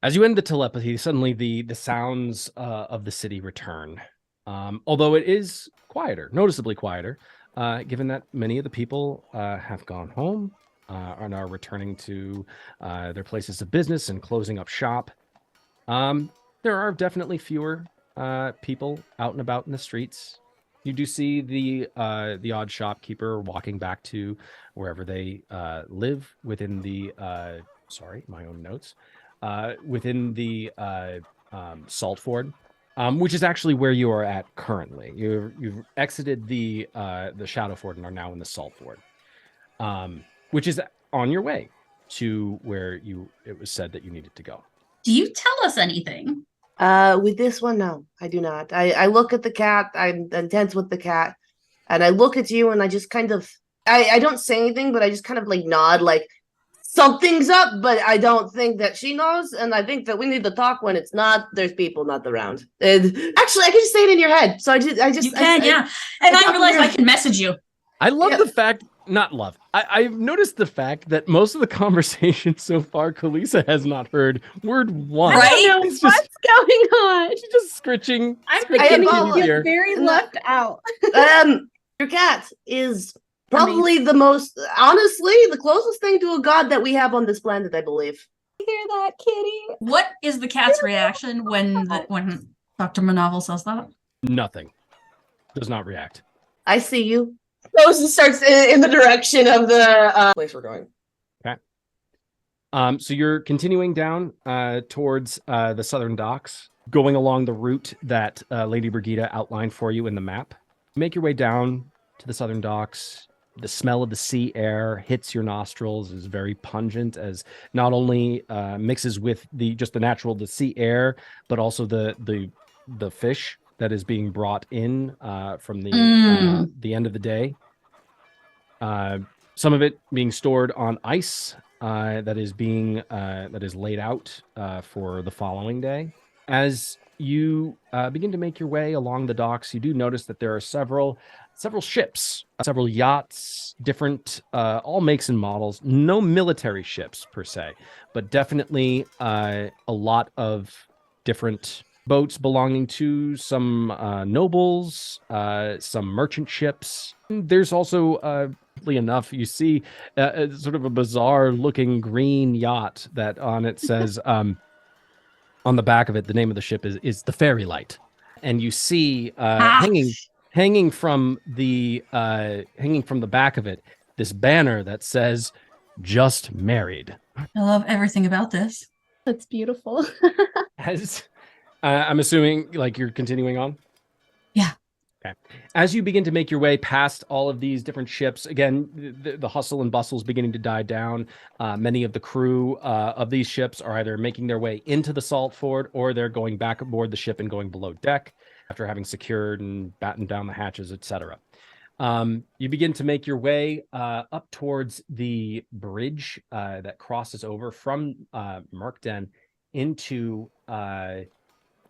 As you end the telepathy, suddenly the sounds of the city return. Although it is quieter, noticeably quieter, given that many of the people have gone home and are returning to their places of business and closing up shop. There are definitely fewer people out and about in the streets. You do see the odd shopkeeper walking back to wherever they live within the sorry, my own notes, within the Saltford, which is actually where you are at currently. You've exited the Shadowford and are now in the Saltford, which is on your way to where it was said that you needed to go. Do you tell us anything? With this one, no, I do not. I look at the cat. I'm intense with the cat. And I look at you and I just kind of, I don't say anything, but I just kind of like nod, like something's up, but I don't think that she knows. And I think that we need to talk when it's not, there's people not around. And actually, I can just say it in your head. So you can, yeah. And I realized I can message you. I love the fact, not love. I've noticed the fact that most of the conversation so far, Kalisa has not heard word one. Right? I don't know what's going on. She's just scritching. I'm scritching beginning in to here. feel very left out. Your cat is probably the most, honestly, the closest thing to a god that we have on this planet, I believe. Hear that, kitty? What is the cat's reaction when Dr. Monoval says that? Nothing. Does not react. I see you. Goes and starts in the direction of the place we're going. Okay. So you're continuing down towards the southern docks, going along the route that Lady Brigida outlined for you in the map. You make your way down to the southern docks. The smell of the sea air hits your nostrils, is very pungent, as not only mixes with the natural sea air, but also the fish that is being brought in from the end of the day. Some of it being stored on ice that is laid out for the following day. As you begin to make your way along the docks, you do notice that there are several ships, several yachts, different all makes and models. No military ships per se, but definitely a lot of different boats belonging to some nobles, some merchant ships. There's also, enough, you see sort of a bizarre looking green yacht that on it says, on the back of it, the name of the ship is the Fairy Light. And you see hanging from the back of it, this banner that says, "Just Married." I love everything about this. That's beautiful. As I'm assuming, like, you're continuing on? Yeah. Okay. As you begin to make your way past all of these different ships, again, the hustle and bustle is beginning to die down. Many of the crew of these ships are either making their way into the salt fort, or they're going back aboard the ship and going below deck after having secured and battened down the hatches, etc. You begin to make your way up towards the bridge that crosses over from Merkden into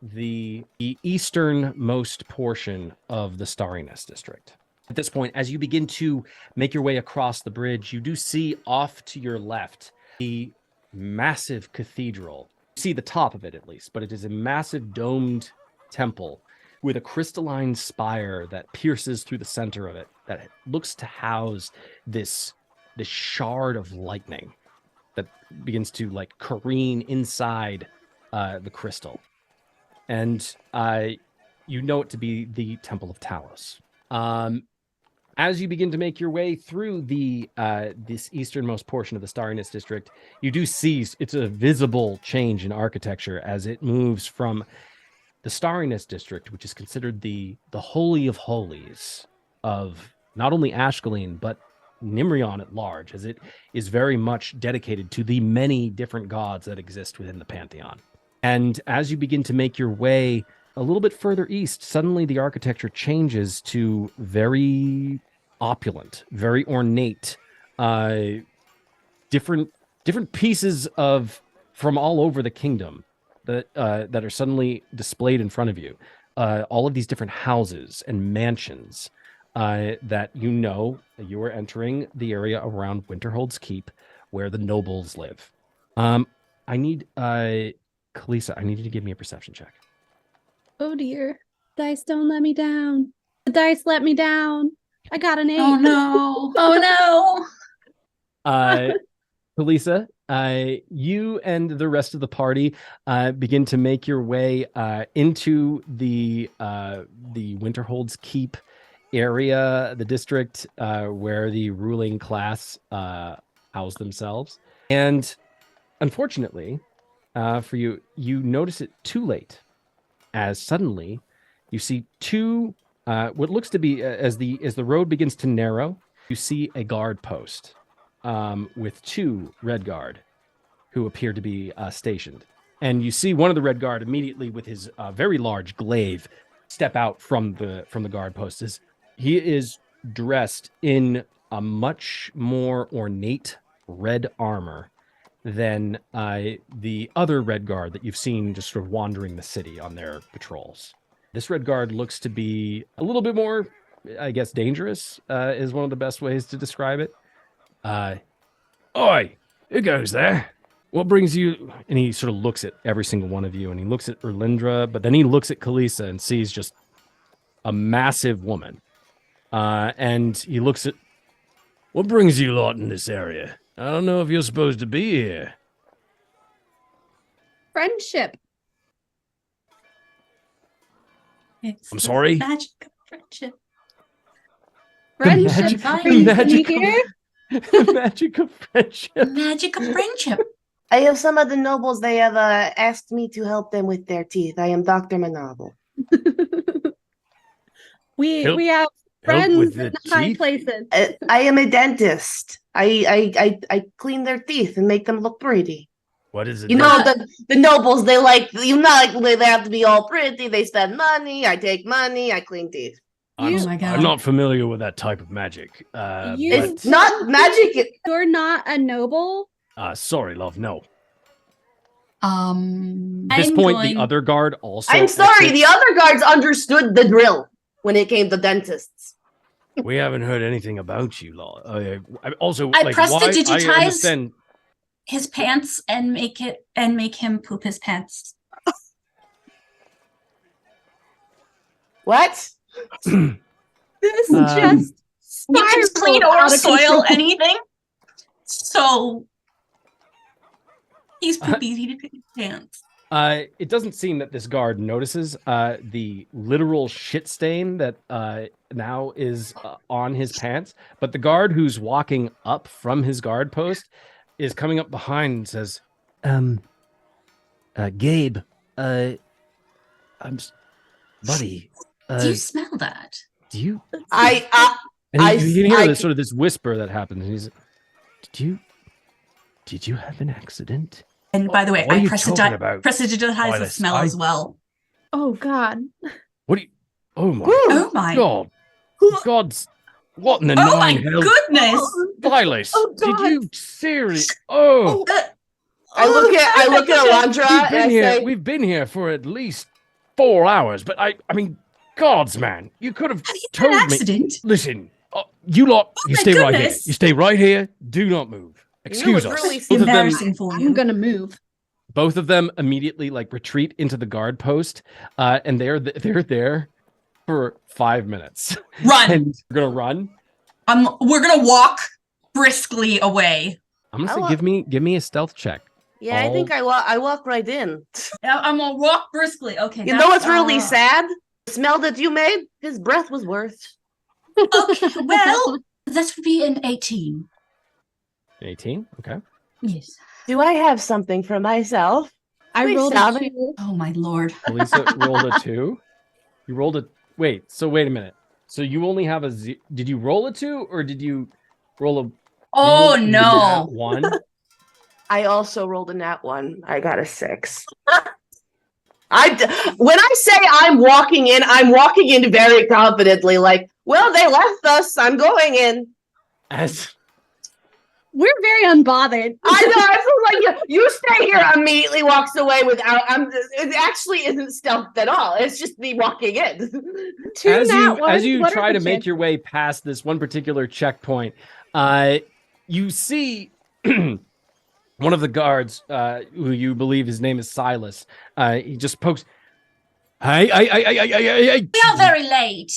the easternmost portion of the Starriness district. At this point, as you begin to make your way across the bridge, you do see off to your left the massive cathedral. You see the top of it, at least, but it is a massive domed temple with a crystalline spire that pierces through the center of it, that looks to house this shard of lightning that begins to like careen inside the crystal. And you know it to be the Temple of Talos. As you begin to make your way through this easternmost portion of the Starriness district, you do see it's a visible change in architecture as it moves from the Starriness district, which is considered the holy of holies of not only Ashcaleen, but Nimrion at large, as it is very much dedicated to the many different gods that exist within the Pantheon. And as you begin to make your way a little bit further east, suddenly the architecture changes to very opulent, very ornate, different pieces from all over the kingdom that are suddenly displayed in front of you. All of these different houses and mansions that you are entering the area around Winterhold's Keep, where the nobles live. I need Kalisa, I need you to give me a perception check. Oh dear. Dice don't let me down. The dice let me down. I got an 8. Oh no. Oh no. Kalisa, you and the rest of the party begin to make your way into the Winterhold's Keep area, the district where the ruling class house themselves. And unfortunately, for you, you notice it too late, as suddenly you see two, what looks to be, as the road begins to narrow, you see a guard post with 2 Red Guard who appear to be stationed. And you see one of the Red Guard immediately with his very large glaive step out from the guard post. He is dressed in a much more ornate red armor than the other Red Guard that you've seen just sort of wandering the city on their patrols. This Red Guard looks to be a little bit more, I guess, dangerous, is one of the best ways to describe it. Oi, who goes there? What brings you? And he sort of looks at every single one of you, and he looks at Elindra, but then he looks at Kalisa and sees just a massive woman. And he looks at, what brings you lot in this area? I don't know if you're supposed to be here. Friendship. It's I'm the sorry? Magic of friendship. Friendship. magic You hear? of, magic of friendship. Magic of friendship. I have some of the nobles. They have asked me to help them with their teeth. I am Dr. Monoval. we Help- have help friends with in the high teeth? places. I am a dentist. I clean their teeth and make them look pretty. What is it? You know, the nobles, they like, they have to be all pretty. They spend money. I take money. I clean teeth. I'm, You- Oh my God. I'm not familiar with that type of magic. You- It's not magic. You're not a noble. Sorry, love, no. At At this point, the other guard also. I'm sorry. exits. The other guards understood the drill when it came to dentists. We haven't heard anything about you, lot. Also, I like, prestidigitize- why? I understand. his pants and make him poop his pants. What? This Um, just You can spiraled clean out or of soil control. anything. So he's poopy his pants. It doesn't seem that this guard notices the literal shit stain that now is on his pants, but the guard who's walking up from his guard post is coming up behind and says, Gabe, buddy, Do you smell that? do you? I And you can hear I- this sort of this whisper that happens. And he's, did you have an accident? And by the way, What are I you talking about? prestidigitize the Silas, smell as well. Oh God. What do you? Oh my Oh my! God! God's what in the Oh my nine hell? goodness! Silas, Oh, did God. you seriously? Oh, I look at Elindra and I say, we've been here for at least 4 hours. But I mean, Gods, man, you could have Have you had told an me. accident? Listen, you lot, you my stay right here. goodness. You stay right here. Do not move. Excuse it's us. really Both of them, Embarrassing for you. I'm gonna move. both of them immediately like retreat into the guard post, and they're there for 5 minutes. Run! And we're gonna run. We're gonna walk briskly away. I'm gonna I say, wa- give me a stealth check. yeah, I think I walk right in. I'm gonna walk briskly. Okay. You know what's really uh, sad? The smell that you made, his breath was worth. Okay, well, that would be an 18. 18. Okay. Yes. Do I have something for myself? I Please rolled tell a me. 2. Oh my lord. Kalisa rolled a 2. You rolled a. Wait. So wait a minute. So you only have a. Did you roll a 2 or did you roll a? Oh you rolled a no. 1. I also rolled a nat 1. I got a 6. When I say I'm walking in very confidently. Like, well, they left us. I'm going in. As We're very unbothered. I know. I feel like you stay here. Immediately walks away without. It actually isn't stealth at all. It's just me walking in. Two as nat you ones. as you What are try the to make chances? your way past this one particular checkpoint, you see one of the guards, who you believe his name is Silas. He just pokes. Hey! We are very late.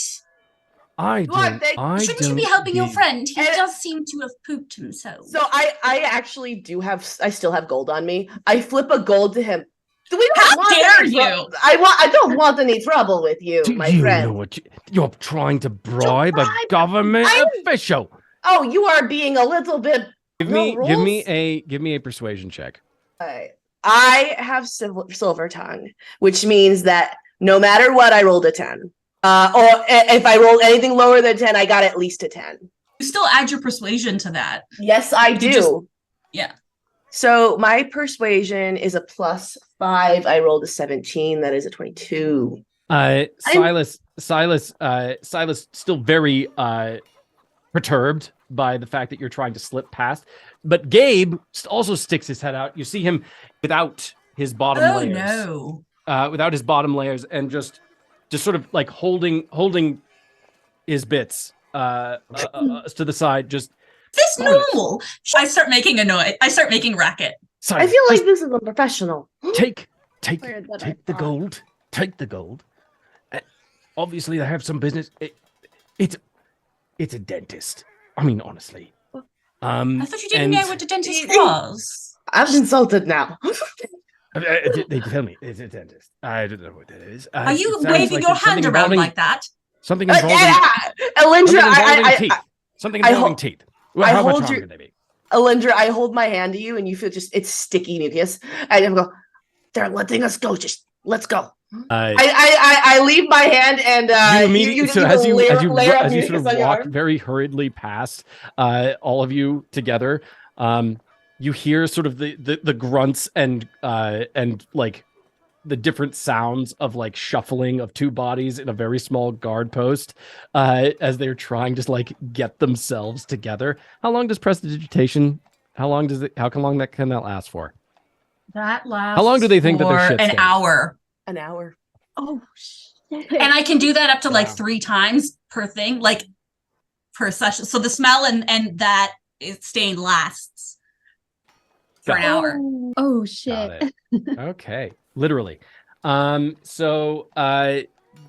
I What? don't. I Shouldn't you be don't helping your get- friend? He And- does seem to have pooped himself. So I actually do have. I still have gold on me. I flip a gold to him. Do we How not want dare any you? I don't want any trouble with you, Do my you friend. know what you're trying to bribe a bribe- government I'm- official? Oh, you are being a little bit. Give no me rules? a persuasion check. I have silver tongue, which means that no matter what, I rolled a 10. Or if I rolled anything lower than 10, I got at least a 10. You still add your persuasion to that. Yes, I do. just- yeah. So my persuasion is a +5. I rolled a 17. That is a 22. Silas, still very perturbed by the fact that you're trying to slip past. But Gabe also sticks his head out. You see him without his bottom layers. No. Without his bottom layers, and just sort of like holding his bits to the side. Just this normal. I start making a noise. I start making racket. I feel like this is unprofessional. Take the gold. Take the gold. Obviously, they have some business. It's a dentist. I mean, honestly. I thought you didn't know what a dentist was. I'm insulted now. They tell me it's a dentist. I don't know what that is. Are you waving your hand around like that? Something involving Elindra, something involving teeth. Well, how much longer they be? Elindra, I hold my hand to you, and you feel it's sticky mucus. I go, they're letting us go. Just let's go. I leave my hand, and you as you sort of walk very hurriedly past all of you together, you hear sort of the grunts and like the different sounds of like shuffling of two bodies in a very small guard post as they're trying to like get themselves together. How long does prestidigitation? How long can that last for? That lasts. How long do they think that their shit's an hour? An hour. Oh shit! And I can do that up to like 3 times per thing, like per session. So the smell and that stain lasts for an hour. Oh shit! Okay, literally. So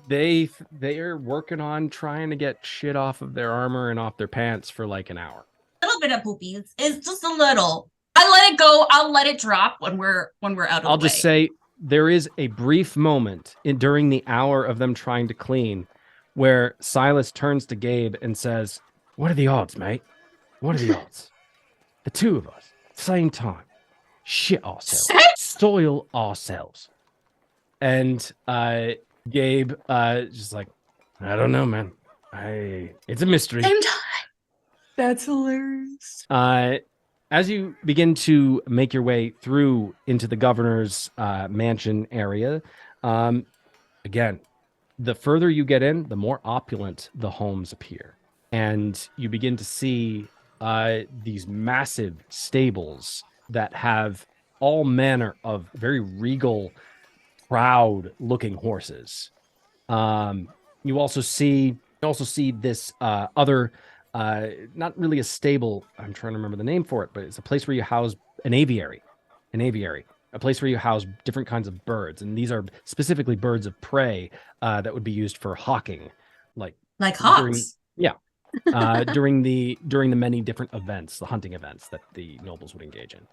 they're working on trying to get shit off of their armor and off their pants for like an hour. A little bit of poopies. It's just a little. I let it go. I'll let it drop when we're out of the way. I'll just say there is a brief moment during the hour of them trying to clean where Silas turns to Gabe and says, "What are the odds, mate? What are the odds? The two of us, same time, shit ourselves, soil ourselves." And Gabe just like, "I don't know, man. It's a mystery." Same time. That's hilarious. As you begin to make your way through into the governor's mansion area, again, the further you get in, the more opulent the homes appear. And you begin to see these massive stables that have all manner of very regal, proud-looking horses. You also see this other... not really a stable. I'm trying to remember the name for it, but it's a place where you house an aviary, a place where you house different kinds of birds. And these are specifically birds of prey that would be used for hawking, like hawks. During the many different events, the hunting events that the nobles would engage in.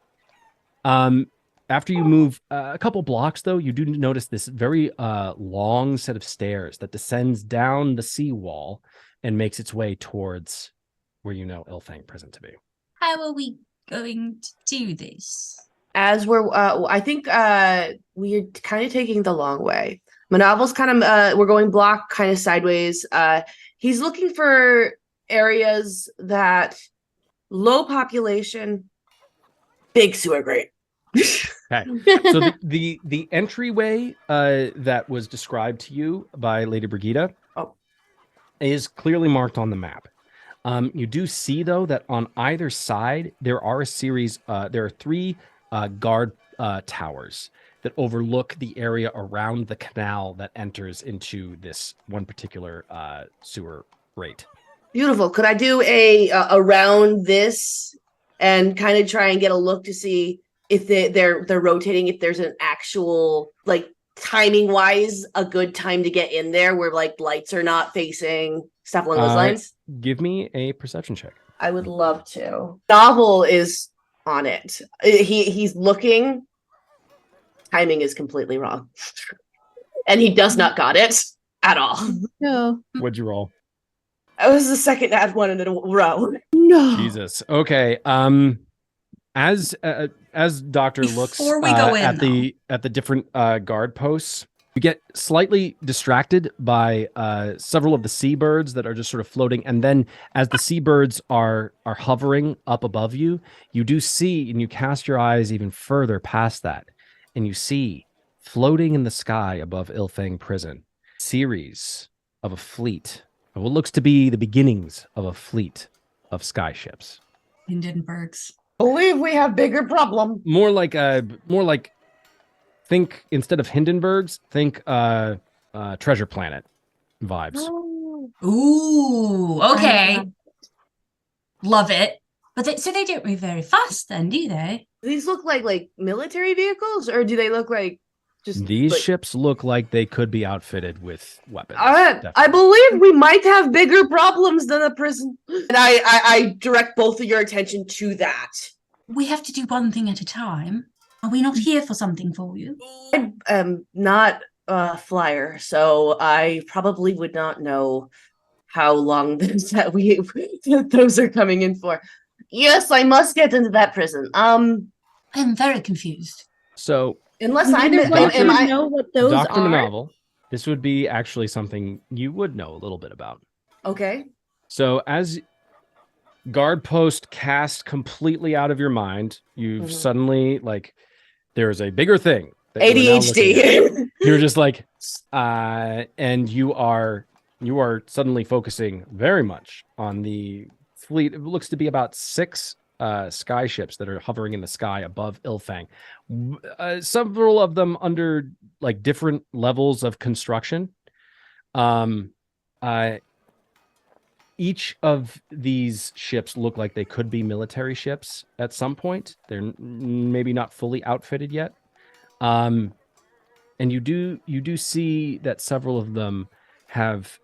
After you move a couple blocks, though, you do notice this very long set of stairs that descends down the seawall and makes its way towards where you know Ilfang prison to be. How are we going to do this? As we're, I think we're kind of taking the long way. Monoval's kind of, we're going block kind of sideways. He's looking for areas that low population, big sewer grate. Okay. So the entryway that was described to you by Lady Brigida is clearly marked on the map. You do see, though, that on either side there are there are 3 guard towers that overlook the area around the canal that enters into this one particular sewer grate. Beautiful. Could I do a around this and kind of try and get a look to see if they're rotating, if there's an actual, like, timing wise, a good time to get in there where like lights are not facing, stuff along those lines? Give me a perception check. I would love to. Novel is on it. He's looking. Timing is completely wrong. And he does not got it at all. No. What'd you roll? I was the second to add one in a row. No. Jesus. Okay. As Doctor looks Before we go in, at the different guard posts, you get slightly distracted by several of the seabirds that are just sort of floating, and then as the seabirds are hovering up above you, you do see, and you cast your eyes even further past that, and you see floating in the sky above Ilfang prison series of a fleet of what looks to be the beginnings of a fleet of sky ships. Hindenburgs. Believe we have bigger problem. More like think instead of Hindenburgs, think Treasure Planet vibes. Oh. Ooh, okay. Love it. But they don't move very fast then, do they? These look like military vehicles, or do they look like just These like... ships look like they could be outfitted with weapons. I believe we might have bigger problems than a prison. And I direct both of your attention to that. We have to do one thing at a time. Are we not here for something for you? I am not a flyer, so I probably would not know how long those are coming in for. Yes, I must get into that prison. I am very confused. So unless I Neither one of you am know what those Dr. are. Monoval, this would be actually something you would know a little bit about. okay. So as guard post cast completely out of your mind, you've suddenly there's a bigger thing. That you are now looking at. ADHD. You're just and you are suddenly focusing very much on the fleet. It looks to be about 6 sky ships that are hovering in the sky above Ilfang. Several of them under different levels of construction. Each of these ships look like they could be military ships at some point. They're maybe not fully outfitted yet. And you do see that several of them have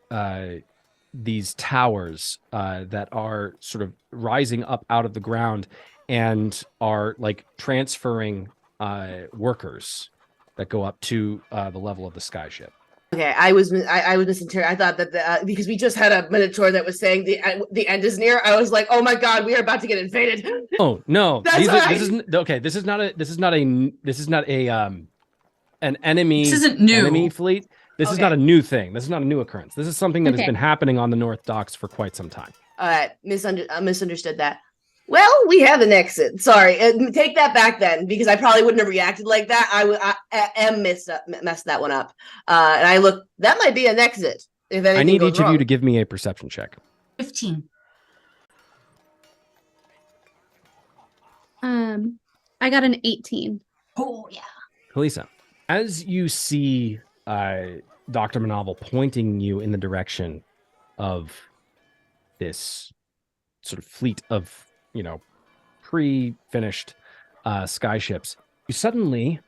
these towers that are sort of rising up out of the ground and are transferring workers that go up to the level of the sky ship. Okay, I was misinterpreting. I thought that because we just had a Minotaur that was saying the end is near. I was like, oh my god, we are about to get invaded. Oh no, That's this is not an enemy. This isn't new. Enemy fleet. This is not a new thing. This is not a new occurrence. This is something that has been happening on the North Docks for quite some time. All right, misunderstood that. Well, we have an exit. Sorry, take that back then, because I probably wouldn't have reacted like that. I messed that one up. And I look, that might be an exit. If anything I need goes each wrong. of you to give me a perception check. 15. I got an 18. Oh, yeah. Kalisa, as you see Dr. Monoval pointing you in the direction of this sort of fleet of, pre-finished sky ships, you suddenly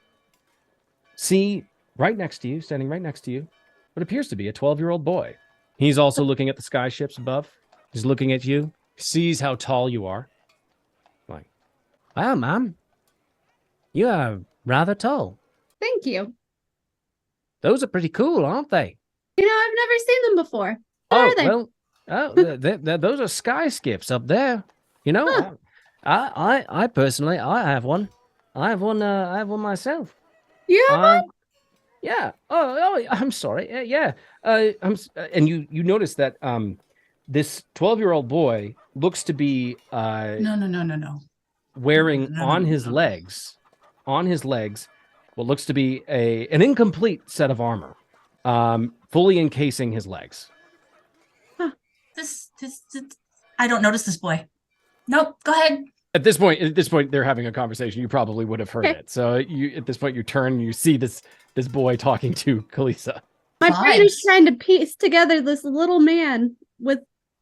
see standing right next to you, what appears to be a 12-year-old boy. He's also looking at the sky ships above. He's looking at you, sees how tall you are. Like, wow, ma'am, you are rather tall. Thank you. Those are pretty cool, aren't they? I've never seen them before. What are they? Well, those are sky skips up there. Huh. I personally, I have one. I have one myself. You have one? Yeah. Oh, I'm sorry. Yeah. And you notice that this 12-year-old boy looks to be No. wearing on his legs, what looks to be an incomplete set of armor, fully encasing his legs. Huh. This I don't notice this boy. Nope, go ahead. At this point, they're having a conversation. You probably would have heard it. So at this point, you turn and you see this boy talking to Kalisa. My brain is trying to piece together this little man with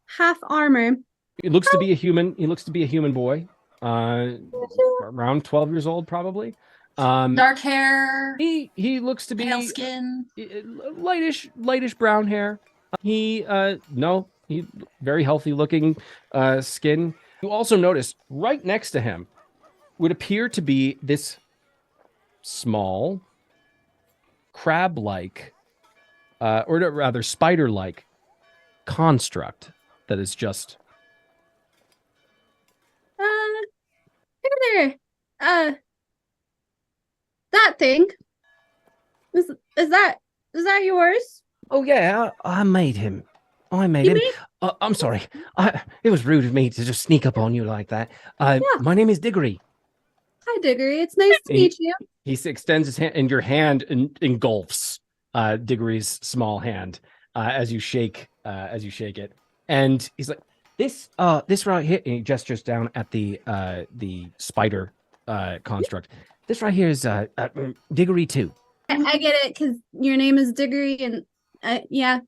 half armor. It looks to be a human. He looks to be a human boy, around 12 years old, probably. Dark hair. He looks to be pale skin, lightish brown hair. He very healthy looking skin. You also notice right next to him would appear to be this small crab-like, or rather spider-like construct that is just. Hey there. That thing. Is that yours? Oh yeah, I made him. I'm sorry. It was rude of me to just sneak up on you like that. My name is Diggory. Hi, Diggory. It's nice to meet you. He extends his hand, and your hand engulfs Diggory's small hand as you shake it, and he's like, "This right here." And he gestures down at the spider construct. This right here is Diggory 2. I get it because your name is Diggory, and yeah,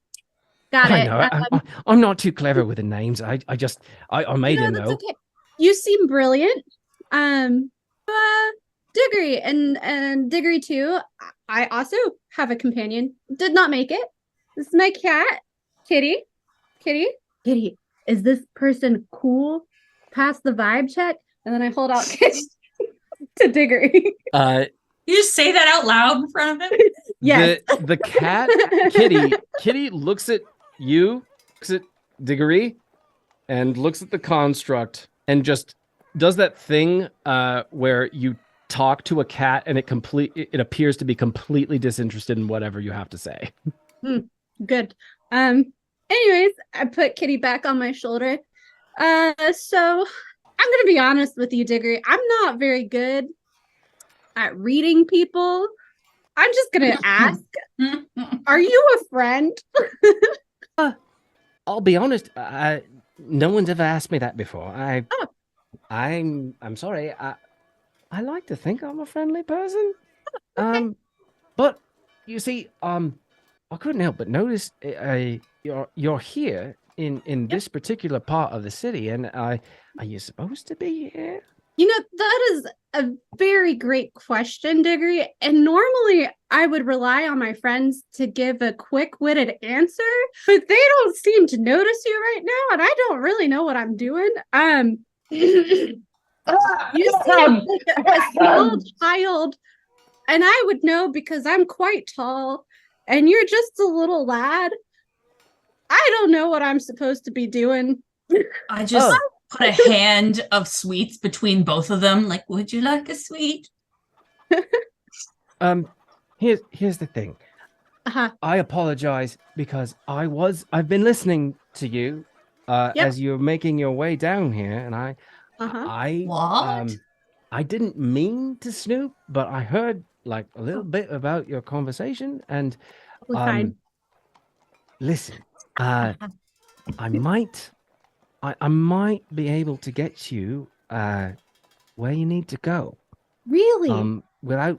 got I it. know. I'm not too clever with the names. I made it though. Okay. You seem brilliant. Diggory and Diggory 2. I also have a companion. Did not make it. This is my cat, Kitty. Kitty. Is this person cool? Pass the vibe check, and then I hold out Kitty to Diggory. You just say that out loud in front of him? Yes. The cat, Kitty looks at you, looks at Diggory, and looks at the construct, and just does that thing where you talk to a cat and it appears to be completely disinterested in whatever you have to say. Good. Anyways, I put Kitty back on my shoulder. So I'm gonna be honest with you, Diggory. I'm not very good at reading people. I'm just gonna ask, are you a friend? I'll be honest, no one's ever asked me that before. I'm sorry. I like to think I'm a friendly person. But you see, I couldn't help but notice you're here in this particular part of the city, and are you supposed to be here? You know, that is a very great question, Diggory. And normally I would rely on my friends to give a quick-witted answer, but they don't seem to notice you right now, and I don't really know what I'm doing. You seem like a small child, and I would know because I'm quite tall, and you're just a little lad. I don't know what I'm supposed to be doing. I just put a hand of sweets between both of them. Like, would you like a sweet? Here's the thing. I apologize because I've been listening to you as you're making your way down here, and I didn't mean to snoop, but I heard like a little bit about your conversation, and listen, I might be able to get you where you need to go. Really? Without,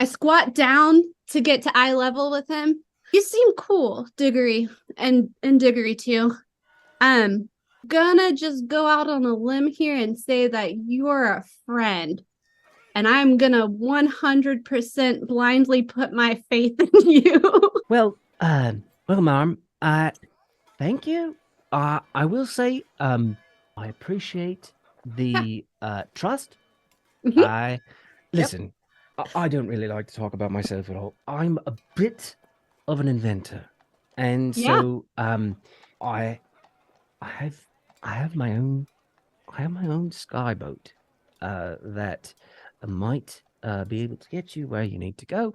I squat down to get to eye level with him. You seem cool, Diggory, and Diggory too. Gonna just go out on a limb here and say that you're a friend. And I'm gonna 100% blindly put my faith in you. Well, ma'am, thank you. I will say, I appreciate the trust. Listen, I don't really like to talk about myself at all. I'm a bit of an inventor, and so I have my own skyboat that might be able to get you where you need to go.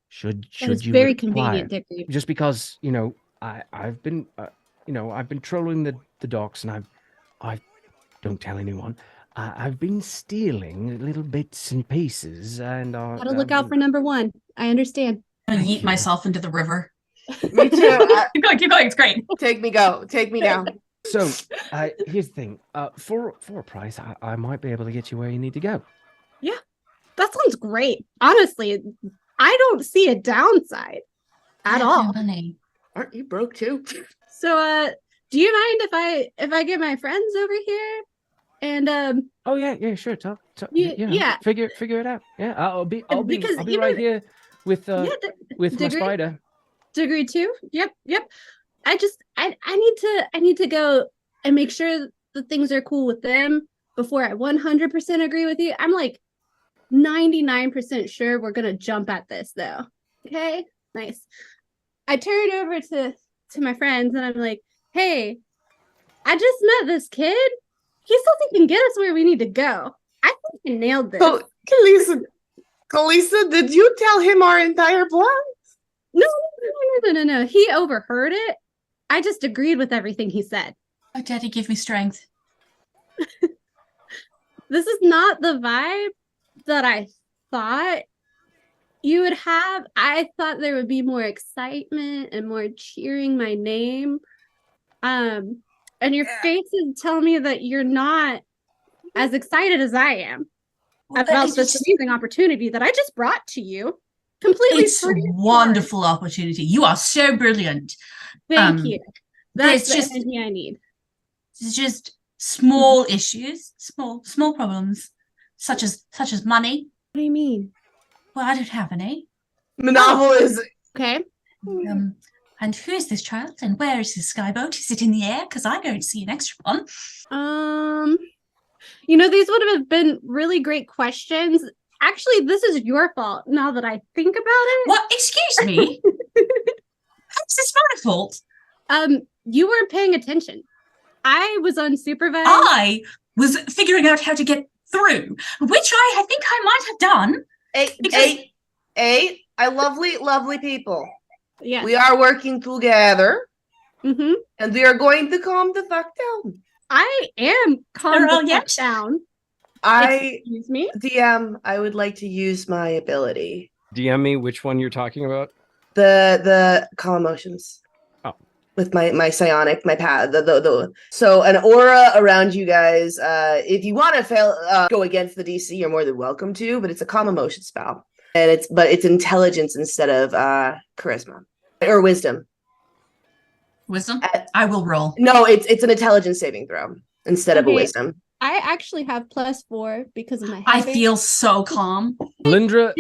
Should you very require, convenient, Diggory. just because I've been trolling the docks, and I don't tell anyone. I've been stealing little bits and pieces, and gotta look out for number one. I understand. I'm gonna yeet myself into the river. Me too. Keep going. It's great. Take me now. So here's the thing. For a price, I might be able to get you where you need to go. Yeah, that sounds great. Honestly, I don't see a downside at all. Money. Aren't you broke too? So, do you mind if I get my friends over here? And oh yeah, sure. Talk yeah. Figure it out. Yeah, I'll be right here with my Diggory? spider. Diggory too. Yep. I need to go and make sure that things are cool with them before I 100% agree with you. I'm like 99% sure we're gonna jump at this though. Okay, nice. I turn over to my friends and I'm like, hey, I just met this kid. He says he can get us where we need to go. I think he nailed this. So, Kalisa, did you tell him our entire plan? No. He overheard it. I just agreed with everything he said. Oh, Daddy, give me strength. This is not the vibe that I thought You would have, I thought there would be more excitement and more cheering my name. And your faces tell me that you're not as excited as I am about this amazing opportunity that I just brought to you. Completely It's a wonderful opportunity. You are so brilliant. Thank you. That's the just energy I need. It's just small issues, small problems, such as money. What do you mean? Well, I don't have any. Monoval is okay. And who is this child? And where is this skyboat? Is it in the air? Because I don't see an extra one. These would have been really great questions. Actually, this is your fault now that I think about it. What? Excuse me? How's this my fault? You weren't paying attention. I was unsupervised. I was figuring out how to get through, which I think I might have done. Lovely people. Yeah. We are working together. Mm-hmm. And we are going to calm the fuck down. I am calm the fuck down. Excuse me? DM, I would like to use my ability. DM me which one you're talking about? The calm emotions. Oh. With my psionic, my pad, so an aura around you guys. If you want to go against the DC, you're more than welcome to, but it's a calm emotion spell. And it's intelligence instead of charisma. Or wisdom. Wisdom? I will roll. No, it's an intelligence saving throw instead of a wisdom. I actually have +4 because of my I feel so calm. Elindra,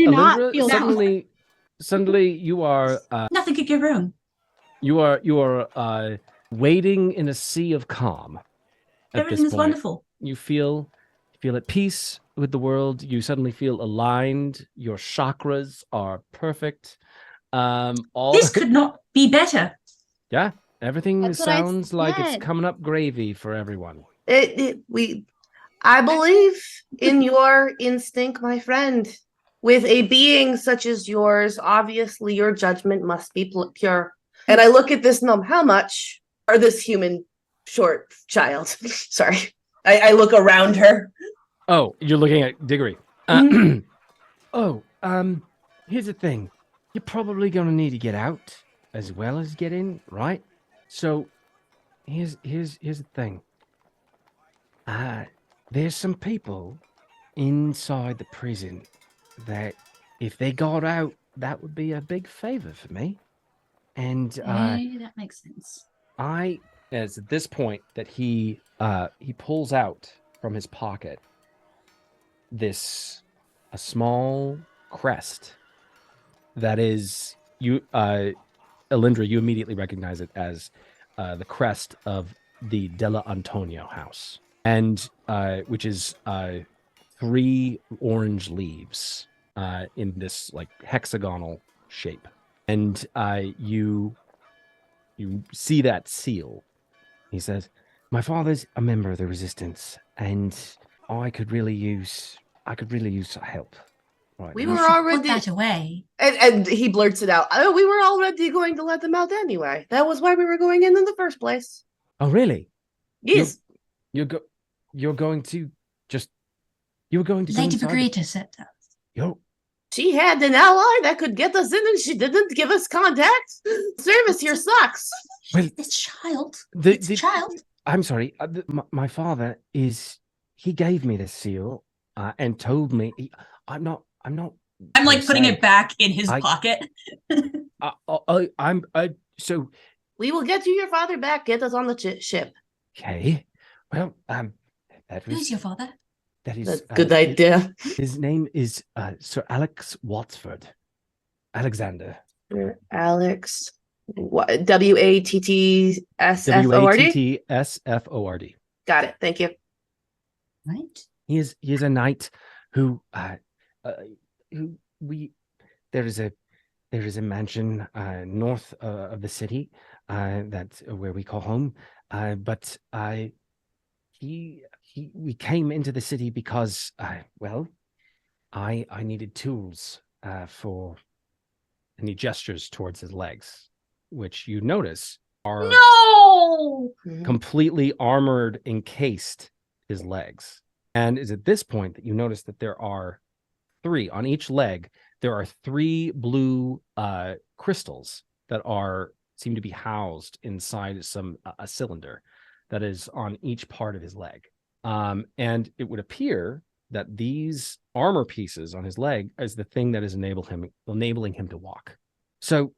suddenly you are nothing could go wrong. You are wading in a sea of calm. Everything is wonderful. You feel at peace with the world. You suddenly feel aligned. Your chakras are perfect. This could not be better. Yeah, everything sounds like it's coming up gravy for everyone. I believe in your instinct, my friend. With a being such as yours, obviously your judgment must be pure. And I look at this gnome. How much are this human short child? Sorry, I look around her. Oh, you're looking at Diggory. Here's the thing. You're probably going to need to get out as well as get in, right? So, here's the thing. There's some people inside the prison that, if they got out, that would be a big favor for me. And that makes sense. As at this point that he pulls out from his pocket a small crest that is Elindra, you immediately recognize it as the crest of the Della Antonio house, and which is 3 orange leaves in this like hexagonal shape, and you see that seal. He says, "My father's a member of the resistance, and I could really use help." Right. We were already put that away, and he blurts it out. Oh, we were already going to let them out anyway. That was why we were going in the first place. Oh, really? Yes. You're going to Lady Brigitte said that. Yo. She had an ally that could get us in, and she didn't give us contact. Service here sucks. Well, this child. Child. I'm sorry. My father he gave me this seal and told me I'm like putting it back in his pocket. So we will get you your father back. Get us on the ship. Okay. Well, who's your father? That is a good idea. His name is Sir Alex Watsford. Alexander. Alex. Wattsford. Wattsford. Got it. Thank you. Right. He is a knight who there is a mansion north of the city that's where we call home, but we came into the city because I needed tools for, and he gestures towards his legs, which you notice are completely armored, encased his legs. And it's at this point that you notice that there are three on each leg. There are three blue crystals that seem to be housed inside a cylinder that is on each part of his leg. And it would appear that these armor pieces on his leg is the thing that is enabling him to walk. So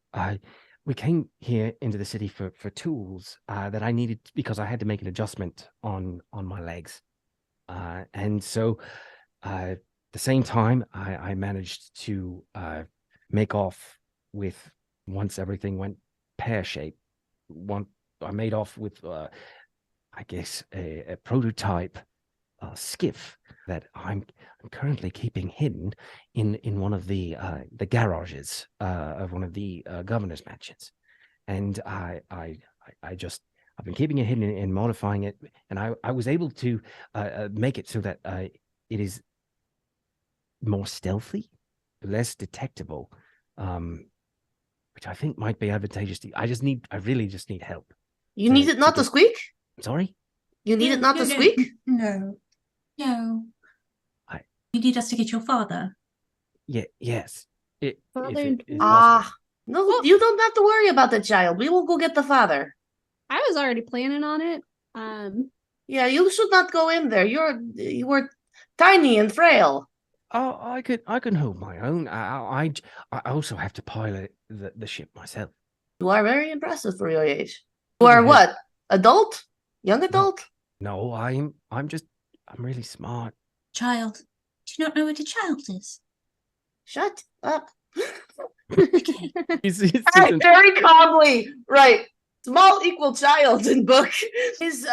we came here into the city for tools that I needed because I had to make an adjustment on my legs. And so at the same time, I managed to make off with, once everything went pear-shaped, I made off with, I guess, a prototype skiff that I'm currently keeping hidden in one of the garages of one of the governor's mansions. And I've been keeping it hidden and modifying it, and I was able to make it so that it is more stealthy, less detectable, which I think might be advantageous to you. I really just need help. You need it not to squeak? Sorry? You need it not to squeak? No. You need us to get your father. Yes. Father? No, you don't have to worry about the child. We will go get the father. I was already planning on it. Yeah, you should not go in there. You were tiny and frail. Oh, I can hold my own. I also have to pilot the ship myself. You are very impressive for your age. You are what? Adult? Young adult? No, I'm really smart. Child. Do you not know what a child is? Shut up. Okay. He's Very calmly. Right. Small equal child in book. His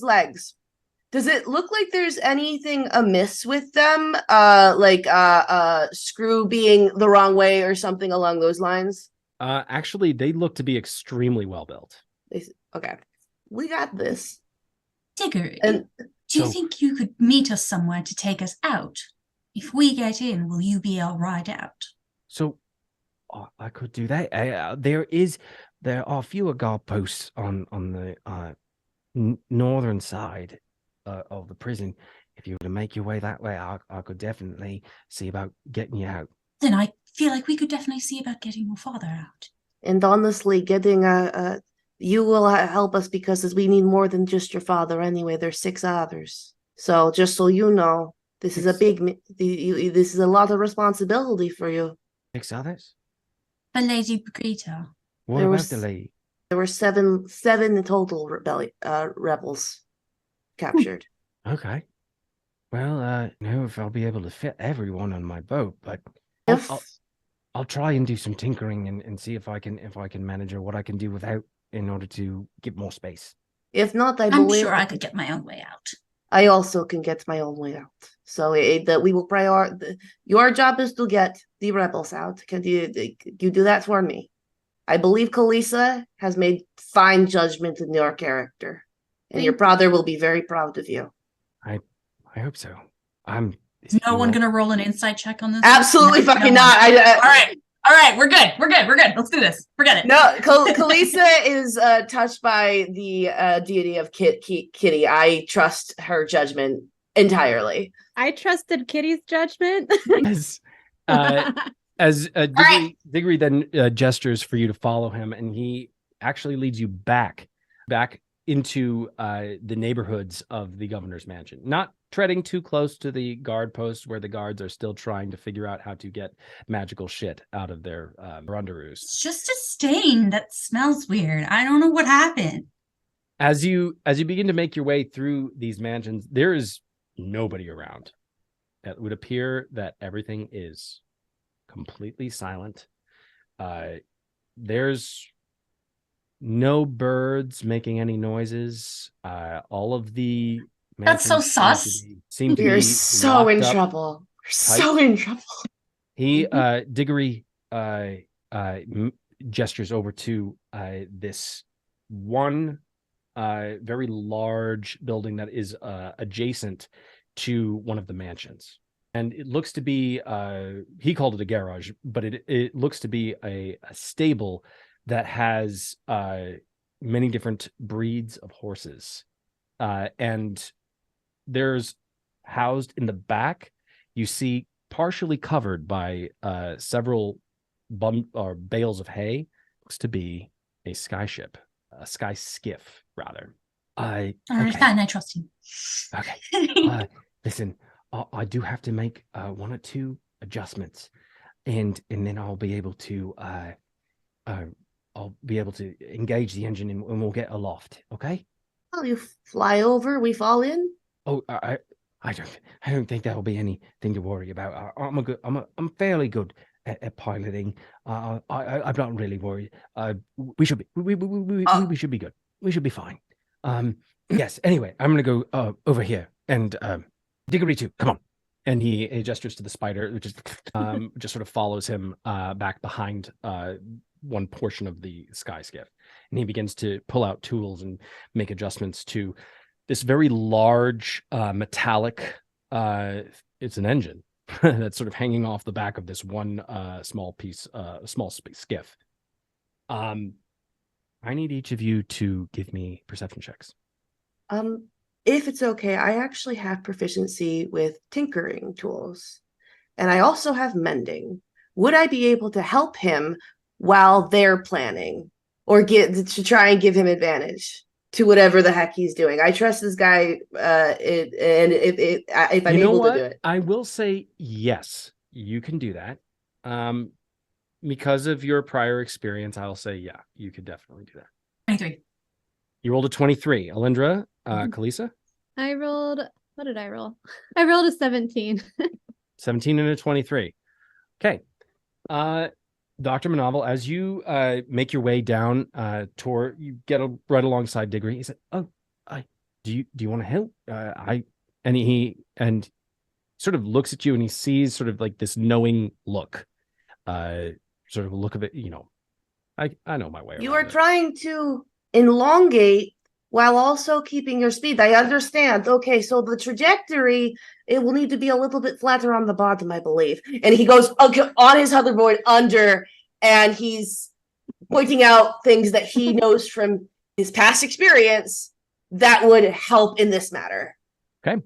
legs. Does it look like there's anything amiss with them? Like screw being the wrong way or something along those lines? Actually, they look to be extremely well built. Okay. We got this. Digger, And do you think you could meet us somewhere to take us out? If we get in, will you be our ride out? So I could do that. There are fewer guard posts on the northern side of the prison. If you were to make your way that way, I could definitely see about getting you out. Then I feel like we could definitely see about getting your father out. And honestly, getting you will help us because we need more than just your father anyway. There's 6 others. So just so you know, this is this is a lot of responsibility for you. 6 others? But Lady Brigitte. What about the lady? There were seven in total rebels captured. Okay. Well, I don't know if I'll be able to fit everyone on my boat, but I'll try and do some tinkering and see if I can manage or what I can do without in order to get more space. If not, I'm sure I could get my own way out. I also can get my own way out. So that we will your job is to get the rebels out. Can you do that for me? I believe Kalisa has made fine judgment in your character, and your brother will be very proud of you. I hope so. Is no one going to roll an insight check on this? Absolutely fucking not. All right. We're good. Let's do this. Forget it. No, Kalisa is touched by the deity of Kitty. I trust her judgment entirely. I trusted Kitty's judgment. As Diggory then gestures for you to follow him, and he actually leads you back into the neighborhoods of the governor's mansion, not treading too close to the guard posts where the guards are still trying to figure out how to get magical shit out of their underoos. It's just a stain that smells weird. I don't know what happened. As you begin to make your way through these mansions, there is nobody around. It would appear that everything is completely silent. There's no birds making any noises. All of the That's so sus. We're so in trouble. We're so in trouble. He Diggory gestures over to this one very large building that is adjacent to one of the mansions. And it looks to be, he called it a garage, but it looks to be a stable that has many different breeds of horses. And there's housed in the back, you see partially covered by several bales of hay. Looks to be a sky ship, a sky skiff, rather. All right, Okay. fine. I trust you. Okay. Listen, I do have to make 1 or 2 adjustments, and then I'll be able to engage the engine, and we'll get aloft. Okay. Well, you fly over, we fall in. Oh, I don't think that'll be anything to worry about. I'm fairly good at piloting. I'm not really worried. We should be we should be good. We should be fine. Yes. Anyway, I'm gonna go over here and Diggory 2, come on. And he gestures to the spider, which is just sort of follows him back behind one portion of the sky skiff, and he begins to pull out tools and make adjustments to this very large metallic. It's an engine that's sort of hanging off the back of this one small skiff. I need each of you to give me perception checks. If it's okay, I actually have proficiency with tinkering tools, and I also have mending. Would I be able to help him while they're planning, or to try and give him advantage to whatever the heck he's doing? I trust this guy, and if I'm able to do it. I will say yes, you can do that. Because of your prior experience, I'll say yeah, you could definitely do that. 23. You rolled a 23. Elindra, Kalisa? I rolled, what did I roll? I rolled a 17. 17 and a 23. Okay. Dr. Monoval, as you make your way down toward, you get right alongside Diggory. He said, "Oh, do you want to help?" And he sort of looks at you, and he sees sort of like this knowing look, sort of a look of it. I know my way. You are trying to elongate while also keeping your speed. I understand. Okay, so the trajectory, it will need to be a little bit flatter on the bottom, I believe. And he goes on his hoverboard under, and he's pointing out things that he knows from his past experience that would help in this matter. Okay.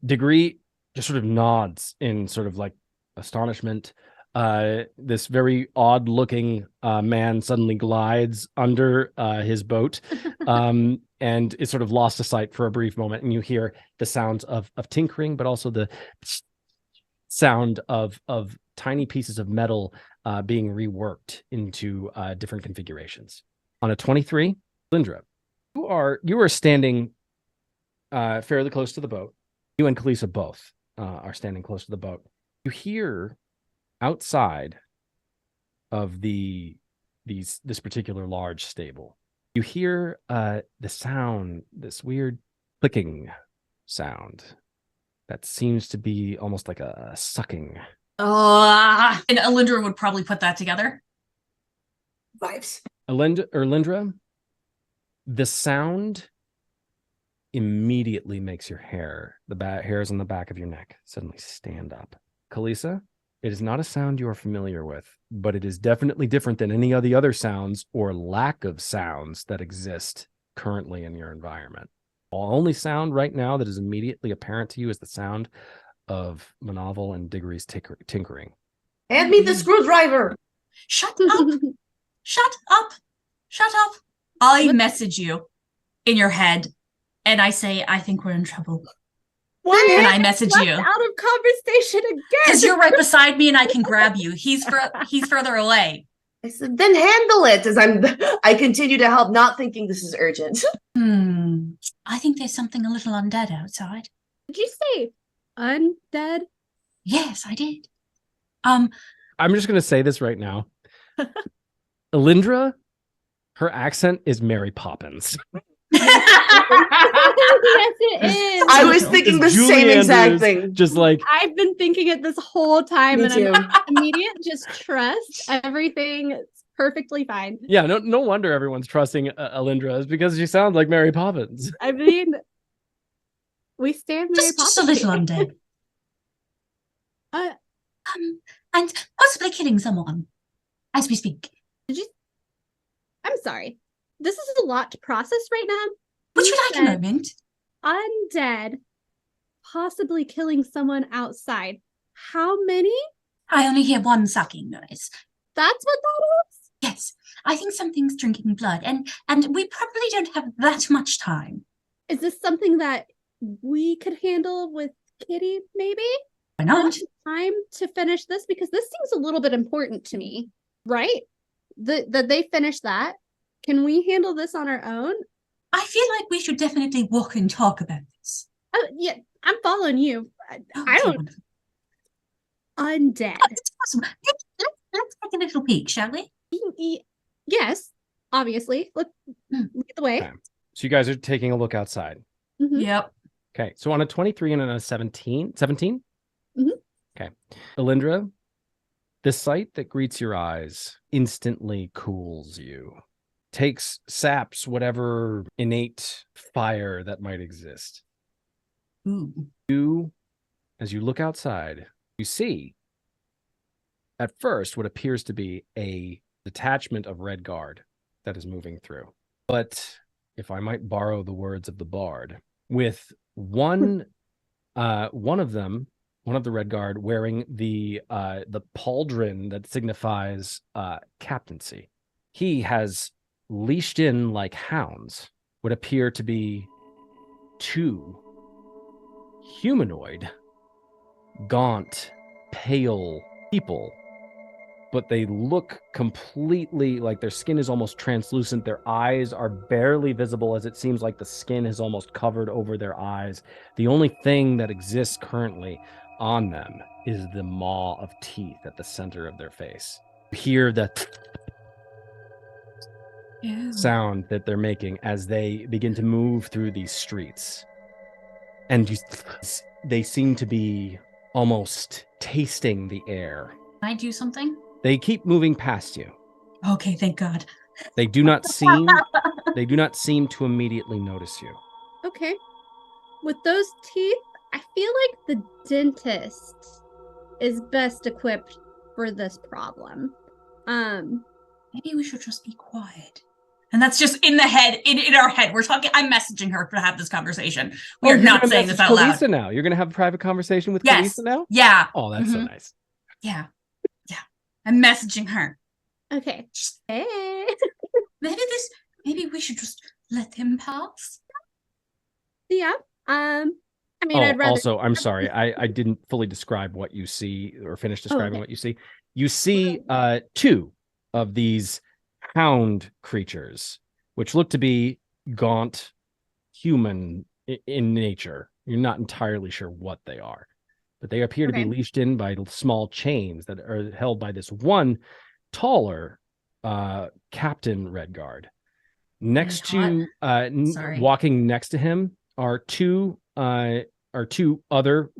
Degree just sort of nods in sort of like astonishment. This very odd looking man suddenly glides under his boat and is sort of lost to sight for a brief moment, and you hear the sounds of tinkering, but also the sound of tiny pieces of metal being reworked into different configurations. On a 23, Elindra, you are standing fairly close to the boat. You and Kalisa both are standing close to the boat. You hear outside of this particular large stable, you hear the sound, this weird clicking sound that seems to be almost like a sucking. And Elindra would probably put that together. Vibes. Elindra, the sound immediately makes your hairs on the back of your neck suddenly stand up. Kalisa, it is not a sound you are familiar with, but it is definitely different than any of the other sounds or lack of sounds that exist currently in your environment. The only sound right now that is immediately apparent to you is the sound of Monoval and Diggory's tinkering. Hand me the screwdriver. Shut up. Shut up. Shut up. I message you in your head, and I say, I think we're in trouble. What? And I message you. Out of conversation again. Because you're right beside me and I can grab you. He's further away. I said, then handle it, as I continue to help, not thinking this is urgent. I think there's something a little undead outside. Did you say undead? Yes, I did. I'm just going to say this right now. Elindra, her accent is Mary Poppins. Yes, it is. I was thinking the same exact thing. Just like I've been thinking it this whole time, Me and too. I'm immediate. Just trust everything. It's perfectly fine. yeah, no wonder everyone's trusting Elindra is because she sounds like Mary Poppins. I mean, we stand Mary Just a Poppins. little undead. And possibly killing someone as we speak. I'm sorry. This is a lot to process right now. Would you like a moment? Undead possibly killing someone outside. How many? I only hear one sucking noise. That's what that is? Yes, I think something's drinking blood, and we probably don't have that much time. Is this something that we could handle with Kitty, maybe? Why not? Time to finish this, because this seems a little bit important to me, right? That they finish that. Can we handle this on our own? I feel like we should definitely walk and talk about this. Oh, yeah, I'm following you. I don't. Wonderful. Undead. Oh, it's awesome. Let's take a little peek, shall we? Yes, obviously. Look at the way. Okay. So you guys are taking a look outside. Mhm. Yep. Okay. So on a 23 and on a 17? Mhm. Okay. Elindra, the sight that greets your eyes instantly cools you. Saps whatever innate fire that might exist. Ooh. As you look outside, you see at first what appears to be a detachment of Red Guard that is moving through. But if I might borrow the words of the bard, with one of the Red Guard wearing the pauldron that signifies captaincy. He has leashed in like hounds what appear to be two humanoid, gaunt, pale people, but they look completely like their skin is almost translucent. Their eyes are barely visible, as it seems like the skin is almost covered over their eyes. The only thing that exists currently on them is the maw of teeth at the center of their face. You hear the sound that they're making as they begin to move through these streets. And they seem to be almost tasting the air. Can I do something? They keep moving past you. Okay, thank God. They do not seem to immediately notice you. Okay. With those teeth, I feel like the dentist is best equipped for this problem. Maybe we should just be quiet. And that's just in the head, in our head. We're talking, I'm messaging her to have this conversation. We are not saying this out loud. Kalisa now. You're going to have a private conversation with Yes. Kalisa now? Yeah. Oh, that's so nice. Yeah. I'm messaging her. Okay. Hey. Maybe we should just let him pass. Yeah. I mean, I'd rather. Also, I'm sorry. I didn't fully describe what you see or finish describing what you see. You see two of these hound creatures, which look to be gaunt, human in nature. You're not entirely sure what they are, but they appear to be leashed in by small chains that are held by this one taller Captain Redguard. Next to walking next to him are two other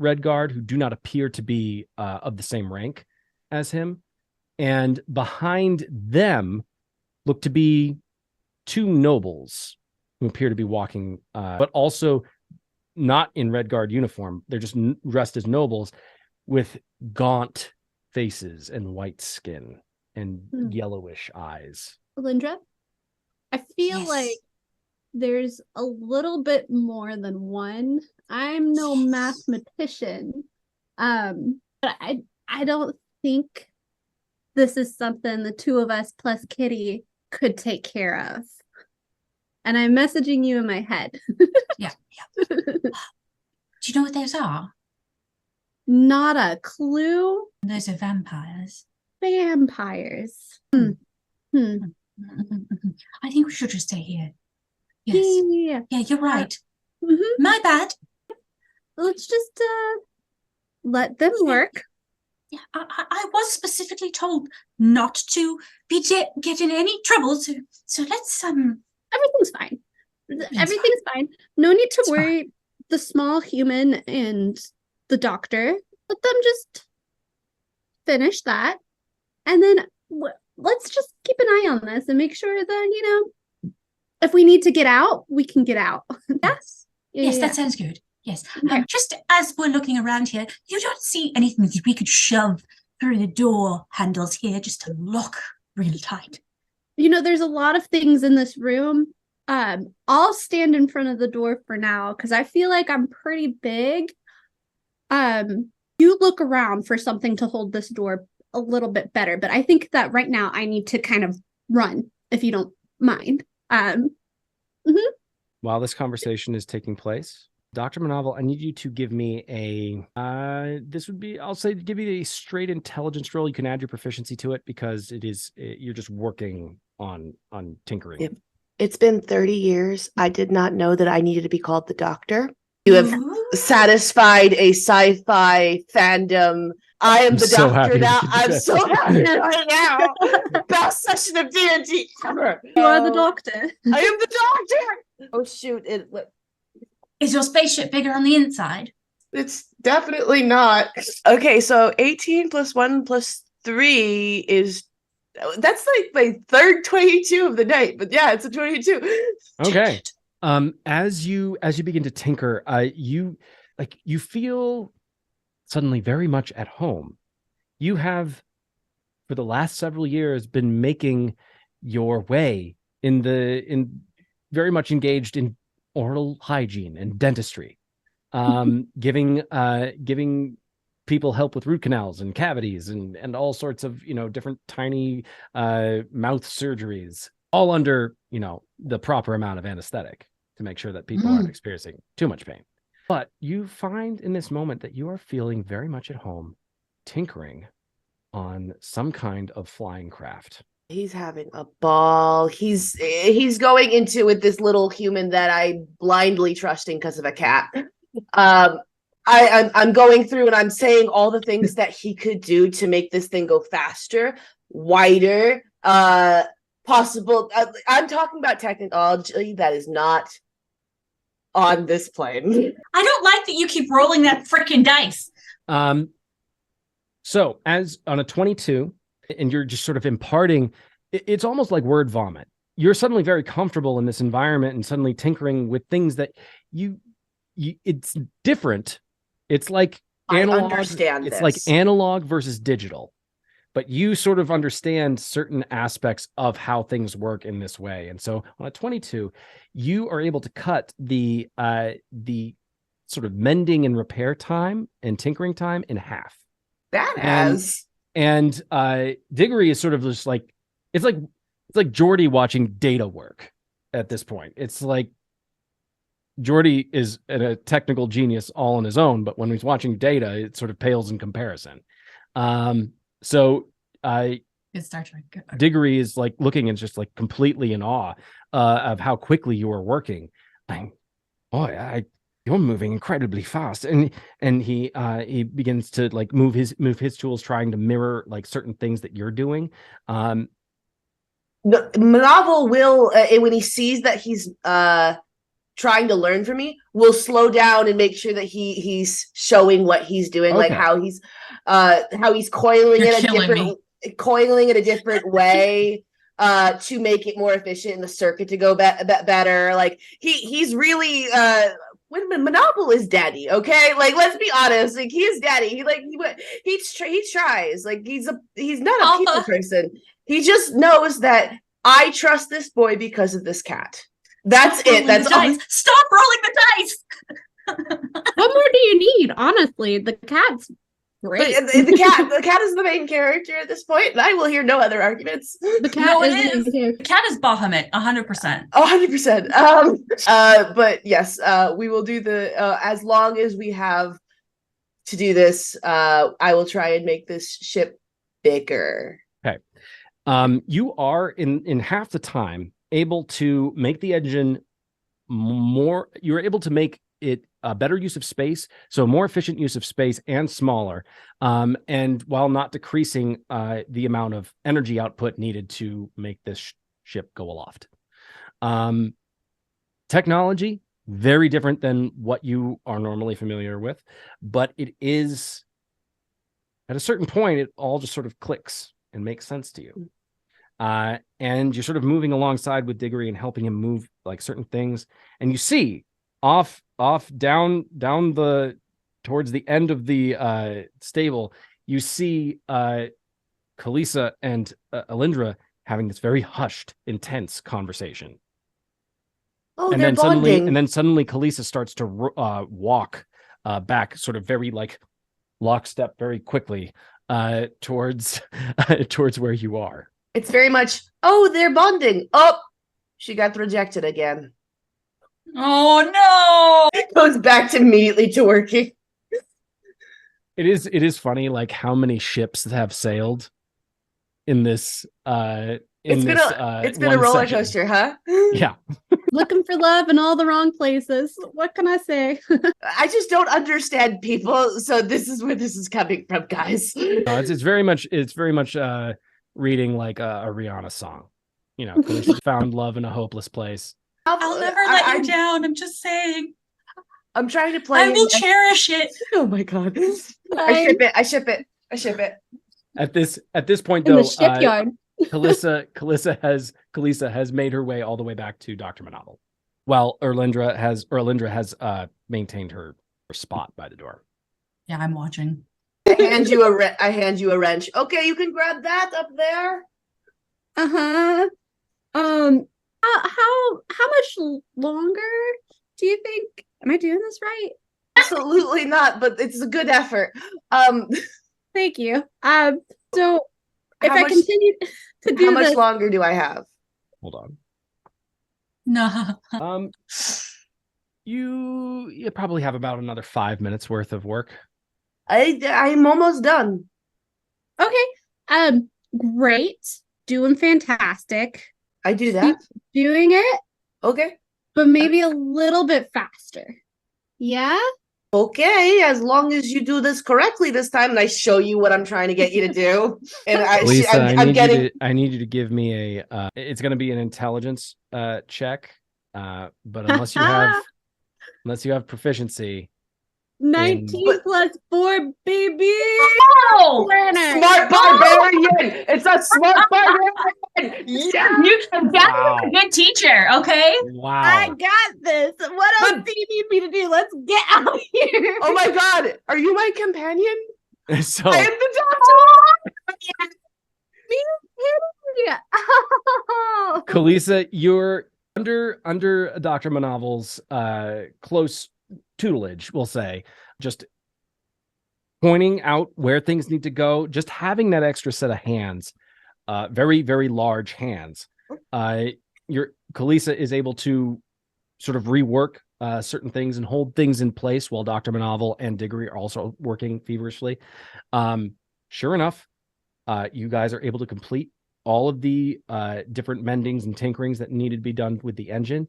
Redguard who do not appear to be of the same rank as him, and behind them look to be two nobles who appear to be walking, but also not in Redguard uniform. They're just dressed as nobles with gaunt faces and white skin and yellowish eyes. Elindra, I feel like there's a little bit more than one. I'm no mathematician, but I don't think this is something the two of us plus Kitty could take care of. And I'm messaging you in my head. Yeah. Do you know what those are? Not a clue. Those are vampires. Vampires. I think we should just stay here. Yes. Yeah, you're right. My bad. Let's just let them work. Yeah, I was specifically told not to get in any trouble, so let's Everything's fine. Everything's fine. No need to worry. The small human and the doctor. Let them just finish that, and then let's just keep an eye on this and make sure that if we need to get out, we can get out. Yes, that sounds good. Yes. Just as we're looking around here, you don't see anything that we could shove through the door handles here just to lock real tight. There's a lot of things in this room. I'll stand in front of the door for now because I feel like I'm pretty big. You look around for something to hold this door a little bit better, but I think that right now I need to kind of run, if you don't mind. While this conversation is taking place, Dr. Monoval, I need you to give me give me a straight intelligence roll. You can add your proficiency to it because you're just working on tinkering. Yep. It's been 30 years. I did not know that I needed to be called the doctor. You have satisfied a sci-fi fandom. I am the doctor now. I'm so happy right now. Best session of D&D ever. You are the doctor. I am the doctor. Oh shoot! Is your spaceship bigger on the inside? It's definitely not. Okay, so 18 plus 1 plus 3 is. That's like my third 22 of the night, but yeah, it's a 22. Okay. As you begin to tinker, you feel suddenly very much at home. You have, for the last several years, been making your way in very much engaged in oral hygiene and dentistry, giving people help with root canals and cavities and all sorts of different tiny mouth surgeries, all under the proper amount of anesthetic to make sure that people aren't experiencing too much pain. But you find in this moment that you are feeling very much at home, tinkering on some kind of flying craft. He's having a ball. He's going into with this little human that I'm blindly trusting because of a cat. I'm going through and I'm saying all the things that he could do to make this thing go faster, wider, possible. I'm talking about technology that is not on this plane. I don't like that you keep rolling that freaking dice. So as on a 22, and you're just sort of imparting, it's almost like word vomit. You're suddenly very comfortable in this environment and suddenly tinkering with things that you it's different. It's like analog. I understand it's this. like analog versus digital, but you sort of understand certain aspects of how things work in this way. And so on a 22, you are able to cut the sort of mending and repair time and tinkering time in half. And Diggory is sort of just like it's like Jordy watching Data work at this point. It's like Jordy is a technical genius all on his own, but when he's watching Data, it sort of pales in comparison. So It's Star Trek. Diggory is like looking and just like completely in awe of how quickly you are working. You're moving incredibly fast, and he begins to like move his tools, trying to mirror like certain things that you're doing. Monoval will, when he sees that he's trying to learn from me, will slow down and make sure that he's showing what he's doing, like how he's coiling it a different way. To make it more efficient in the circuit to go better. Like he's really when Monoval is daddy, okay? Like let's be honest, like he is daddy. He tries. Like he's not a people person. He just knows that I trust this boy because of this cat. That's it. That's all. Stop rolling the dice. What more do you need? Honestly, the cat's great. The cat is the main character at this point, and I will hear no other arguments. The cat The cat is Bahamut, 100%. 100%. But yes, we will do as long as we have to do this, I will try and make this ship bigger. Okay. You are in half the time able to make the engine more. You're able to make it a better use of space, so more efficient use of space and smaller, and while not decreasing the amount of energy output needed to make this ship go aloft. Technology, very different than what you are normally familiar with, but it is, at a certain point, it all just sort of clicks and makes sense to you. And you're sort of moving alongside with Diggory and helping him move like certain things, and you see off down towards the end of the stable, you see Kalisa and Elindra having this very hushed, intense conversation. Oh, and they're then bonding. suddenly Kalisa starts to walk back, sort of very like lockstep, very quickly towards towards where you are. It's very much, oh, they're bonding. Oh, she got rejected again. Oh no! It goes back immediately to working. It is funny, like how many ships have sailed in this. It's been a roller coaster, huh? Yeah. Looking for love in all the wrong places. What can I say? I just don't understand people, so this is where this is coming from, guys. It's very much reading like a Rihanna song. You know, Kalisa found love in a hopeless place. I'll never let you down. I'm just saying. I'm trying to play. I will cherish it. Oh my god! I ship it. At this point, In though, the shipyard. Kalisa has made her way all the way back to Dr. Monoval, while Elindra has maintained her spot by the door. Yeah, I'm watching. I hand you a wrench. Okay, you can grab that up there. Uh-huh. How much longer do you think? Am I doing this right? Absolutely not, but it's a good effort. Thank you. So if I continue to do how much this, longer do I have? Hold on. No. You probably have about another 5 minutes worth of work. I'm almost done. okay. Great. Doing fantastic. I do that. Keep doing it, Okay. but maybe a little bit faster. Yeah? Okay, as long as you do this correctly this time, and I show you what I'm trying to get you to do. And Lisa, I'm I need you to give me a. It's going to be an intelligence check, but unless you have proficiency. 19 plus 4, baby. Oh! Smart barbarian! It's a smart barbarian! Yeah! That's a good teacher, okay? Wow! I got this. What else do you need me to do? Let's get out of here. Oh my god! Are you my companion? So I am the doctor! Yeah. Kalisa, you're under Dr. Monoval's close tutelage, we'll say, just pointing out where things need to go, just having that extra set of hands, very, very large hands. Your Kalisa is able to sort of rework certain things and hold things in place while Dr. Monoval and Diggory are also working feverishly. Sure enough, you guys are able to complete all of the different mendings and tinkerings that needed to be done with the engine.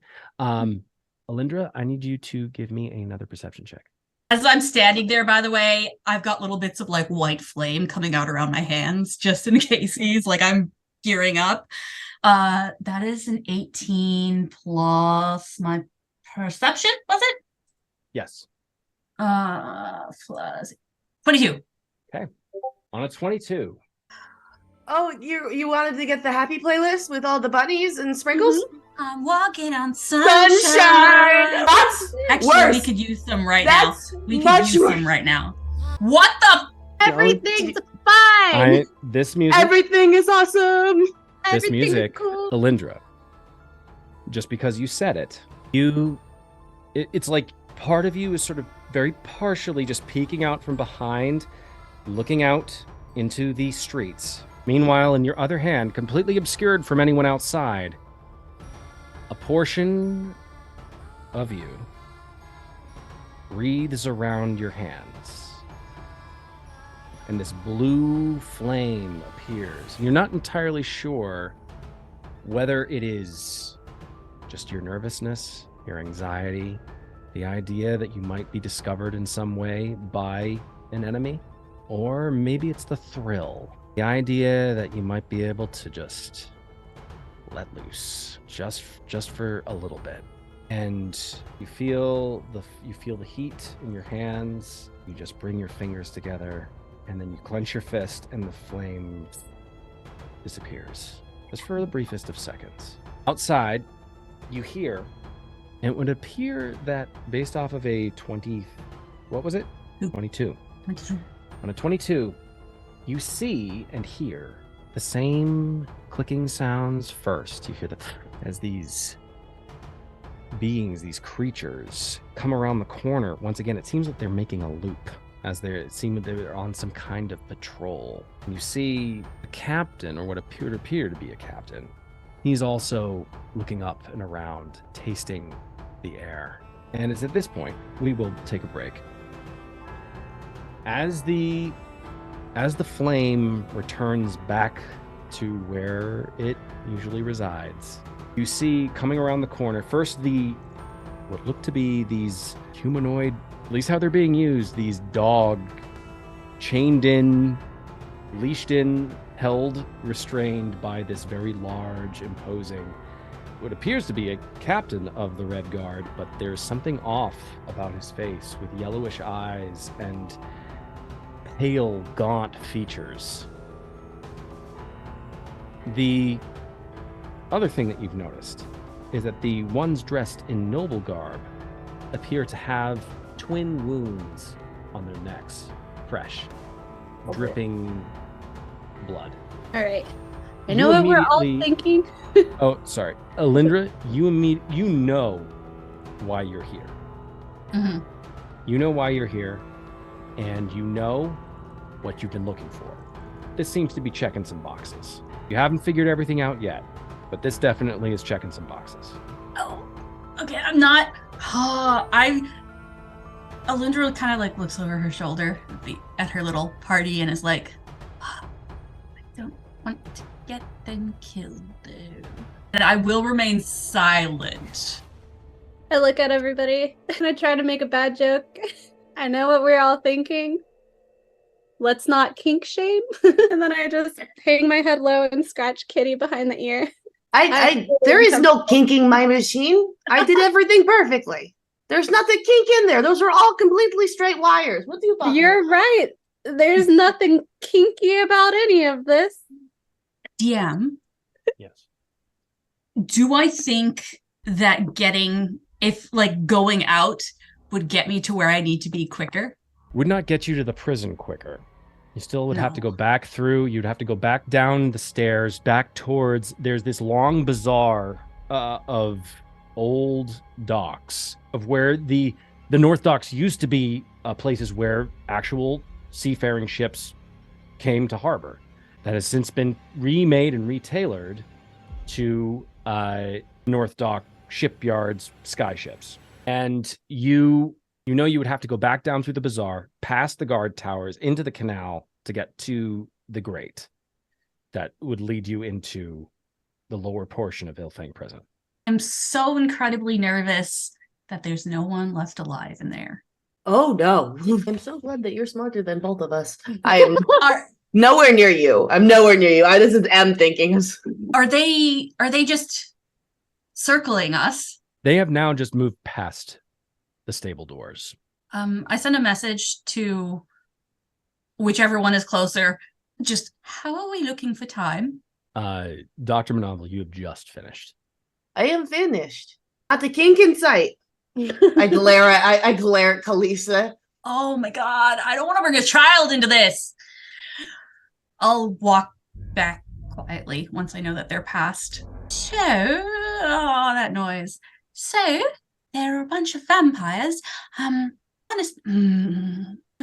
Elindra, I need you to give me another perception check. As I'm standing there, by the way, I've got little bits of like white flame coming out around my hands, just in case he's like I'm gearing up. That is an 18 plus my perception, was it? Yes. Plus 22. Okay. On a 22. Oh, you wanted to get the happy playlist with all the bunnies and sprinkles? Mm-hmm. I'm walking on sunshine. That's Actually, worse. we could use some right That's now. We could much use worse. some right now. What the? Everything's fine. This music, Everything is awesome. this Everything's music, cool. Elindra, just because you said it, it's like part of you is sort of very partially just peeking out from behind, looking out into the streets. Meanwhile, in your other hand, completely obscured from anyone outside, a portion of you wreathes around your hands, and this blue flame appears. You're not entirely sure whether it is just your nervousness, your anxiety, the idea that you might be discovered in some way by an enemy, or maybe it's the thrill, the idea that you might be able to just let loose just for a little bit. And you feel the heat in your hands. You just bring your fingers together, and then you clench your fist, and the flame disappears just for the briefest of seconds. Outside, you hear, and it would appear that based off of a 20, what was it? 22. On a 22, you see and hear the same clicking sounds first. You hear as these beings, these creatures, come around the corner. Once again, it seems like they're making a loop as it seems they're on some kind of patrol. And you see a captain, or what appear to be a captain. He's also looking up and around, tasting the air. And it's at this point we will take a break. As the flame returns back to where it usually resides, you see coming around the corner first what look to be these humanoid, at least how they're being used, these dog, chained in, leashed in, held, restrained by this very large, imposing, what appears to be a captain of the Red Guard, but there's something off about his face with yellowish eyes and pale, gaunt features. The other thing that you've noticed is that the ones dressed in noble garb appear to have twin wounds on their necks, fresh, dripping blood. All right. I know what we're all thinking. Oh, sorry. Elindra, you know why you're here. Mm-hmm. You know why you're here, and you know what you've been looking for. This seems to be checking some boxes. You haven't figured everything out yet, but this definitely is checking some boxes. Oh, okay. I'm not. Elindra kind of like looks over her shoulder at her little party and is like, I don't want to get them killed, though. And I will remain silent. I look at everybody and I try to make a bad joke. I know what we're all thinking. Let's not kink shame. And then I just hang my head low and scratch Kitty behind the ear. There is no kinking my machine. I did everything perfectly. There's nothing kink in there. Those are all completely straight wires. What do you think? You're right. There's nothing kinky about any of this. DM. Yes. Do I think that going out would get me to where I need to be quicker? Would not get you to the prison quicker. You still would have to go back through. You'd have to go back down the stairs, back towards. There's this long bazaar of old docks, of where the North Docks used to be places where actual seafaring ships came to harbor. That has since been remade and retailored to North Dock shipyards, sky ships. And you would have to go back down through the bazaar, past the guard towers, into the canal to get to the grate that would lead you into the lower portion of Ilfang Prison. I'm so incredibly nervous that there's no one left alive in there. Oh, no. I'm so glad that you're smarter than both of us. I am nowhere near you. I'm nowhere near you. This is M thinking. Are they just circling us? They have now just moved past the stable doors. I send a message to whichever one is closer. Just, how are we looking for time? Dr. Monoval, you have just finished. I am finished. Not the kink in sight. I glare at Kalisa. Oh my god, I don't want to bring a child into this. I'll walk back quietly once I know that they're past. So, that noise. So, there are a bunch of vampires. The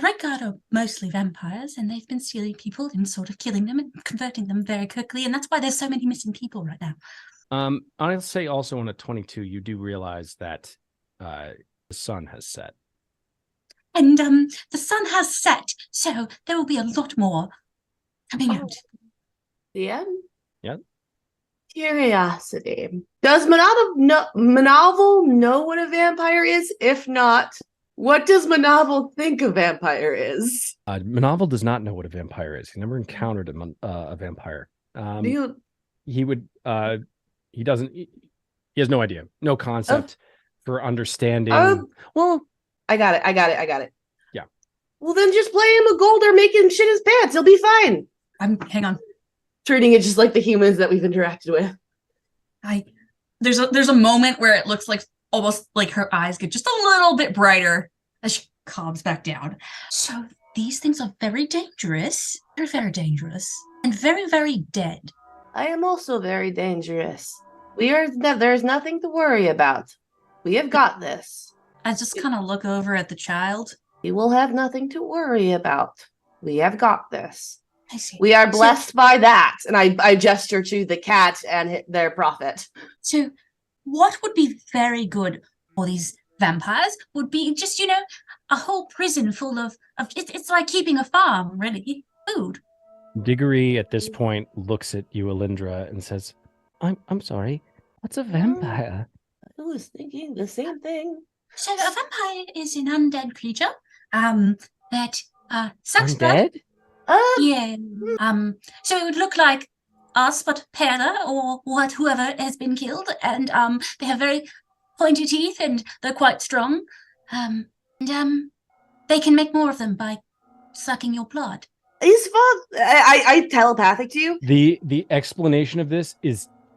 Red Guard are mostly vampires, and they've been stealing people and sort of killing them and converting them very quickly, and that's why there's so many missing people right now. I'll say also on a 22, you do realize that the sun has set. And the sun has set, so there will be a lot more coming out. The end? Yeah. Curiosity. Does Monoval know what a vampire is? If not, what does Monoval think a vampire is? Monoval does not know what a vampire is. He never encountered a vampire. He would. He doesn't. He has no idea, no concept for understanding. Well, I got it. Yeah. Well, then just play him a gold or make him shit his pants. He'll be fine. Hang on. Treating it just like the humans that we've interacted with. There's a moment where it looks like almost like her eyes get just a little bit brighter as she calms back down. So these things are very dangerous. They're very dangerous and very, very dead. I am also very dangerous. There's nothing to worry about. We have got this. I just kind of look over at the child. You will have nothing to worry about. We have got this. I see. We are blessed by that. And I gesture to the cat and their prophet. So what would be very good for these vampires would be just, a whole prison full of it's like keeping a farm, really. Food. Diggory at this point looks at you, Elindra, and says, I'm sorry, what's a vampire? I was thinking the same thing. So a vampire is an undead creature that sucks blood. Undead? Yeah. So it would look like us, but paler, or whoever has been killed, and they have very pointy teeth, and they're quite strong. And they can make more of them by sucking your blood. His father, I telepathic to you. The explanation of this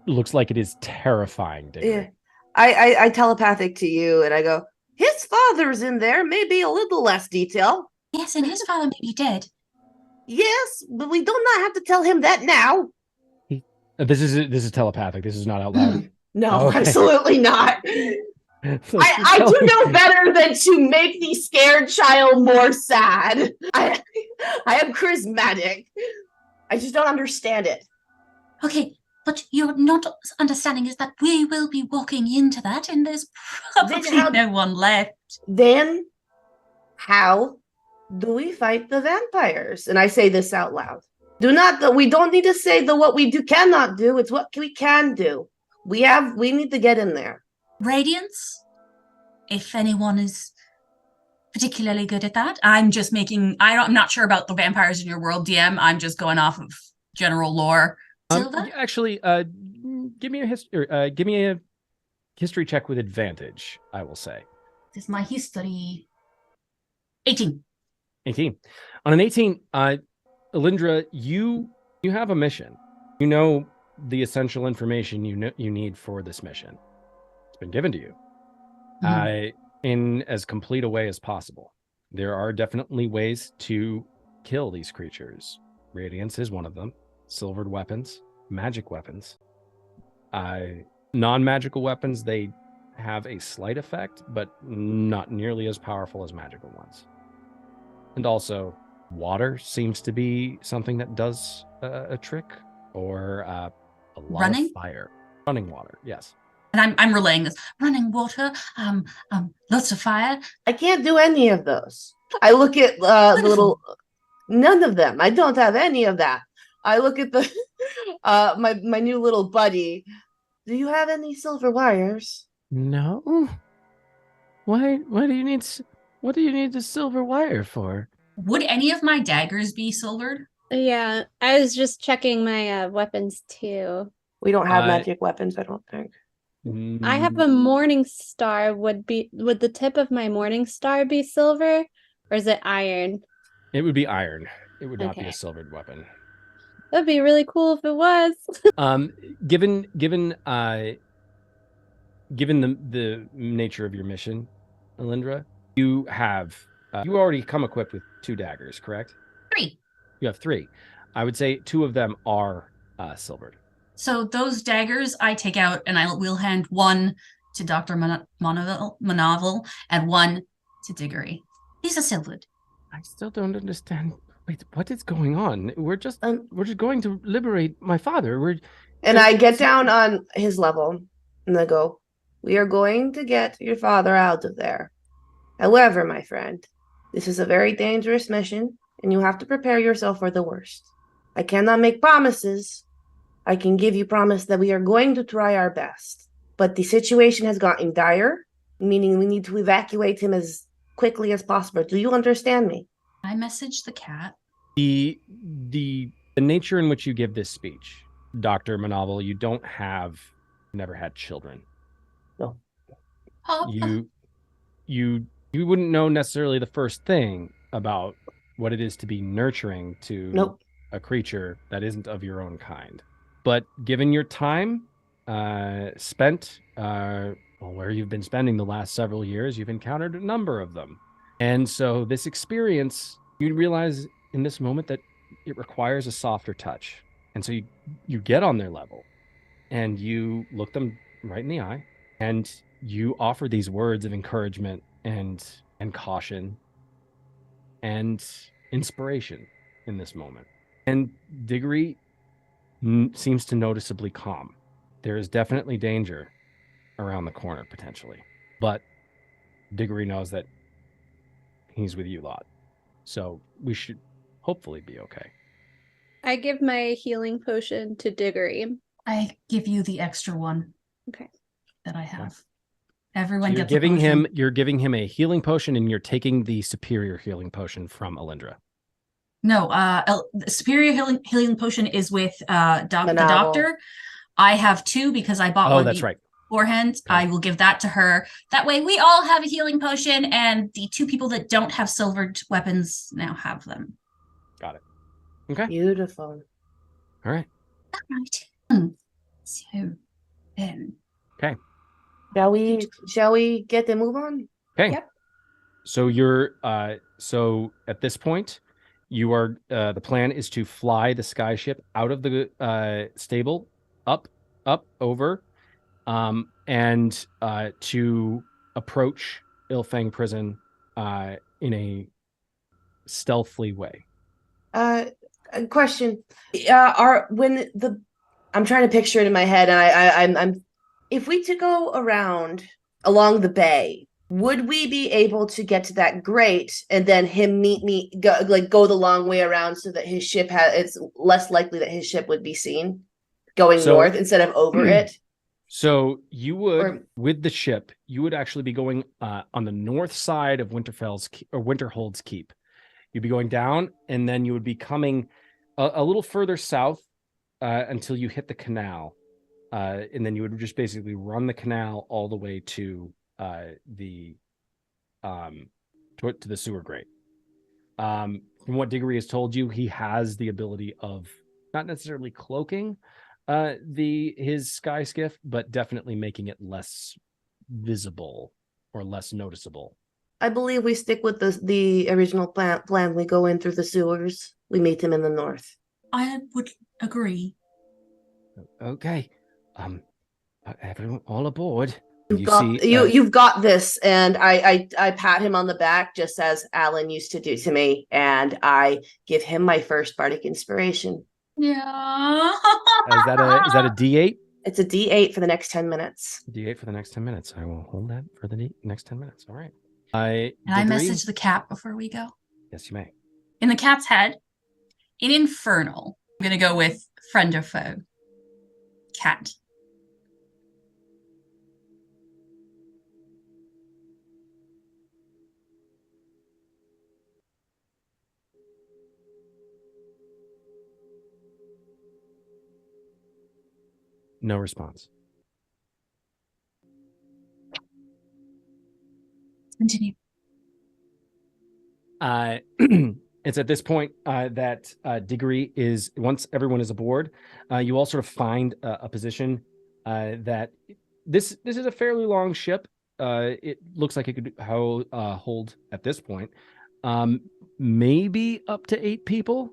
looks like it is terrifying, Diggory. Yeah. I telepathic to you, and I go, his father's in there, maybe a little less detail. Yes, and his father may be dead. Yes, but we do not have to tell him that now. This is telepathic. This is not out loud. No, Okay. absolutely not. I do know better than to make the scared child more sad. I am charismatic. I just don't understand it. Okay, but you're not understanding is that we will be walking into that, and there's probably no one left. Then, how do we fight the vampires? And I say this out loud. We don't need to say what we cannot do. It's what we can do. We need to get in there. Radiance, if anyone is particularly good at that. I'm not sure about the vampires in your world, DM. I'm just going off of general lore. Silva? Actually, give me a history check with advantage, I will say. This is my history. 18. 18. On an 18, Elindra, you have a mission. You know the essential information you need for this mission. It's been given to you. In as complete a way as possible. There are definitely ways to kill these creatures. Radiance is one of them. Silvered weapons, magic weapons. Non-magical weapons, they have a slight effect, but not nearly as powerful as magical ones. And also, water seems to be something that does a trick, or a lot of fire. Running water, yes. And I'm relaying this. Running water, lots of fire. I can't do any of those. I look at the little... None of them. I don't have any of that. I look at the my new little buddy. Do you have any silver wires? No. Why do you need... What do you need the silver wire for? Would any of my daggers be silvered? Yeah, I was just checking my weapons too. We don't have magic weapons, I don't think. I have a morning star. Would the tip of my morning star be silver, or is it iron? It would be iron. It would not be a silvered weapon. That'd be really cool if it was. Given the nature of your mission, Elindra, you have you already come equipped with 2 daggers, correct? 3. You have 3. I would say 2 of them are silvered. So those daggers I take out, and I will hand one to Dr. Monoval and one to Diggory. These are silvered. I still don't understand. Wait, what is going on? We're just going to liberate my father. I get down on his level, and I go, we are going to get your father out of there. However, my friend, this is a very dangerous mission, and you have to prepare yourself for the worst. I cannot make promises. I can give you promise that we are going to try our best. But the situation has gotten dire, meaning we need to evacuate him as quickly as possible. Do you understand me? I messaged the cat. The nature in which you give this speech, Dr. Monoval, you never had children. No. You wouldn't know necessarily the first thing about what it is to be nurturing to a creature that isn't of your own kind. But given your time spent, where you've been spending the last several years, you've encountered a number of them. And so this experience, you realize in this moment that it requires a softer touch. And so you get on their level and you look them right in the eye and you offer these words of encouragement and caution and inspiration in this moment. And Diggory seems to noticeably calm. There is definitely danger around the corner, potentially. But Diggory knows that he's with you lot. So we should hopefully be okay. I give my healing potion to Diggory. I give you the extra one. Okay. That I have. So Everyone you're gets giving a potion. you're giving him a healing potion, and you're taking the superior healing potion from Elindra. No, the superior healing potion is with the Monoval. doctor. I have 2 because I bought one that's right. beforehand. Okay. I will give that to her. That way we all have a healing potion, and the 2 people that don't have silvered weapons now have them. Got it. Okay. Beautiful. All right. All right. So then. Okay. Shall we get the move on? Okay. Yep. So you're so at this point, you are the plan is to fly the sky ship out of the stable, up, over, and to approach Ilfang Prison in a stealthily way. A question. I'm trying to picture it in my head, and I'm if we to go around along the bay, would we be able to get to that grate and then him go the long way around so that his ship it's less likely that his ship would be seen going north instead of over it? So you would, with the ship, you would actually be going on the north side of Winterhold's Keep. You'd be going down, and then you would be coming a little further south until you hit the canal. And then you would just basically run the canal all the way to the sewer grate. From what Diggory has told you, he has the ability of not necessarily cloaking his sky skiff, but definitely making it less visible or less noticeable. I believe we stick with the original plan. We go in through the sewers. We meet him in the north. I would agree. Okay. Everyone, all aboard. You've got this, and I pat him on the back just as Alan used to do to me, and I give him my first bardic inspiration. Yeah. Is that a D8? It's a D8 for the next 10 minutes. D8 for the next 10 minutes. I will hold that for the next 10 minutes. All right. And I message the cat before we go. Yes, you may. In the cat's head, in Infernal, I'm going to go with friend or foe. Cat. No response. Continue. It's at this point that Diggory is, once everyone is aboard, you all sort of find a position that this is a fairly long ship. It looks like it could hold at this point maybe up to 8 people,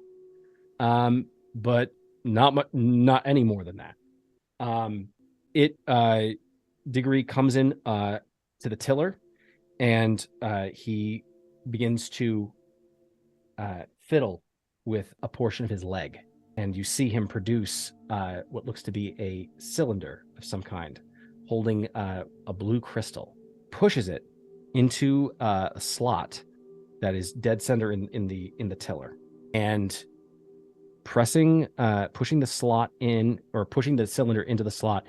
but not any more than that. Diggory comes in to the tiller, and he begins to fiddle with a portion of his leg, and you see him produce what looks to be a cylinder of some kind, holding a blue crystal, pushes it into a slot that is dead center in the tiller, and pushing the slot in, or pushing the cylinder into the slot,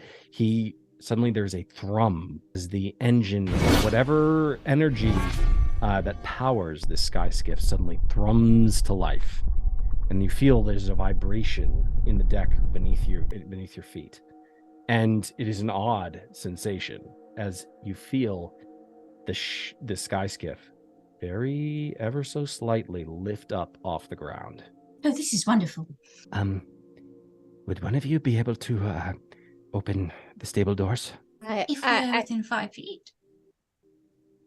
suddenly there's a thrum as the engine, whatever energy that powers this sky skiff, suddenly thrums to life, and you feel there's a vibration in the deck beneath your feet, and it is an odd sensation as you feel the sky skiff very ever so slightly lift up off the ground. Oh, this is wonderful. Would one of you be able to open the stable doors? If we're within 5 feet,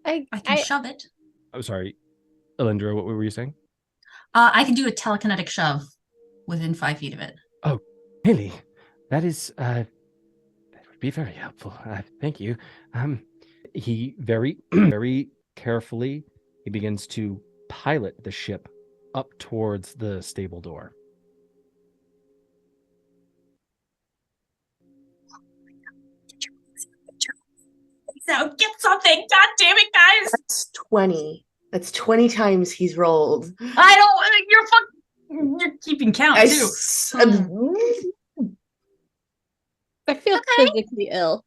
I can shove it. I'm sorry, Elindra, what were you saying? I can do a telekinetic shove within 5 feet of it. Oh, really? That would be very helpful. Thank you. he very, very carefully, he begins to pilot the ship up towards the stable door. So get something. God damn it, guys. That's 20. That's 20 times he's rolled. You're keeping count too. I feel physically ill.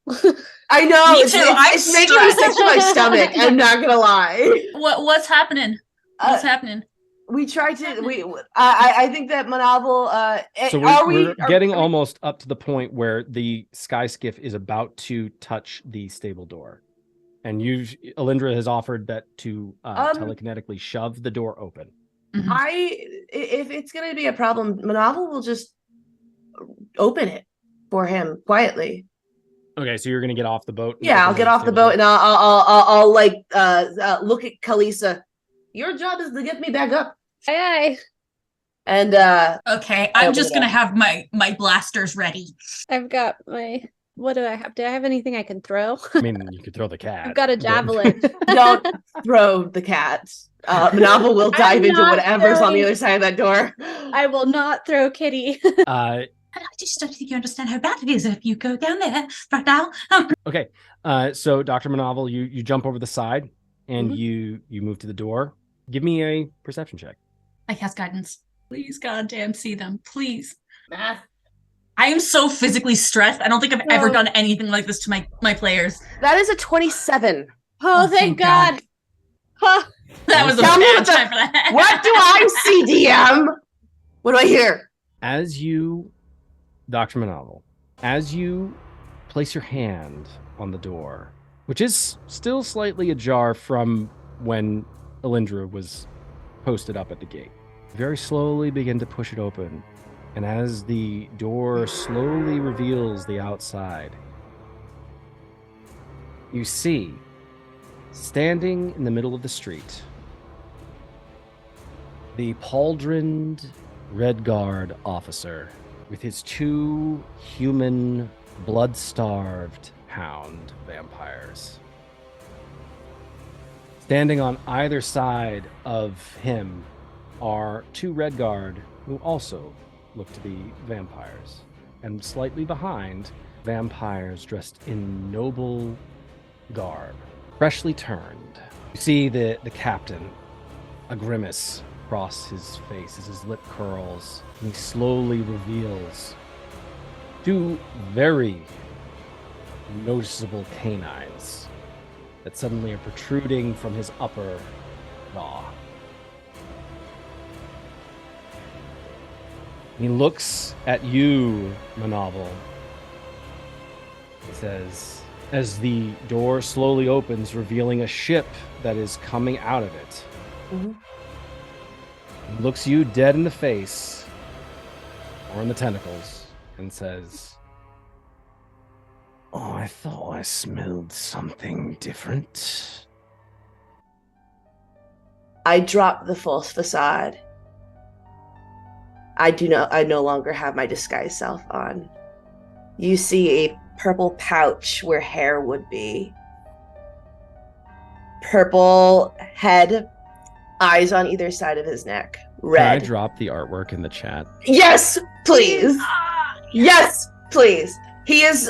I know. Me It's, too. it's making me sick to my stomach. I'm not gonna lie. What's happening? What's happening? We tried to. I think that Monoval. So we're getting almost up to the point where the sky skiff is about to touch the stable door, and Elindra has offered that to telekinetically shove the door open. Mm-hmm. If it's gonna be a problem, Monoval will just open it for him quietly. Okay, so you're gonna get off the boat. Yeah, I'll get off the boat and I'll like look at Kalisa. Your job is to get me back up. Aye. And okay, I'm just gonna have my blasters ready. I've got my. What do I have? Do I have anything I can throw? I mean, you could throw the cat. I've got a javelin. Don't throw the cat. Monoval will dive into whatever's on the other side of that door. I will not throw Kitty. I just don't think you understand how bad it is if you go down there right now. Okay, so Dr. Monoval, you jump over the side and you move to the door. Give me a perception check. I cast guidance. Please, goddamn, see them, please. Math. I am so physically stressed. I don't think I've ever done anything like this to my players. That is a 27. Oh, thank God. Huh. That was a bad time for that. What do I see, DM? What do I hear? As you, Dr. Monoval, as you place your hand on the door, which is still slightly ajar from when Elindra was posted up at the gate, very slowly begin to push it open. And as the door slowly reveals the outside, you see, standing in the middle of the street, the pauldroned Red Guard officer with his 2 human, blood-starved hound vampires. Standing on either side of him are 2 Red Guard who also look to be vampires. And slightly behind, vampires dressed in noble garb, freshly turned. You see the captain, a grimace across his face as his lip curls, and he slowly reveals 2 very noticeable canines that suddenly are protruding from his upper jaw. He looks at you, Monoval. He says, as the door slowly opens, revealing a ship that is coming out of it. Mm-hmm. He looks you dead in the face, or in the tentacles, and says, "Oh, I thought I smelled something different." I drop the false facade. I no longer have my disguised self on. You see a purple pouch where hair would be. Purple head, eyes on either side of his neck. Red. Can I drop the artwork in the chat? Yes, please. Yes, please. He is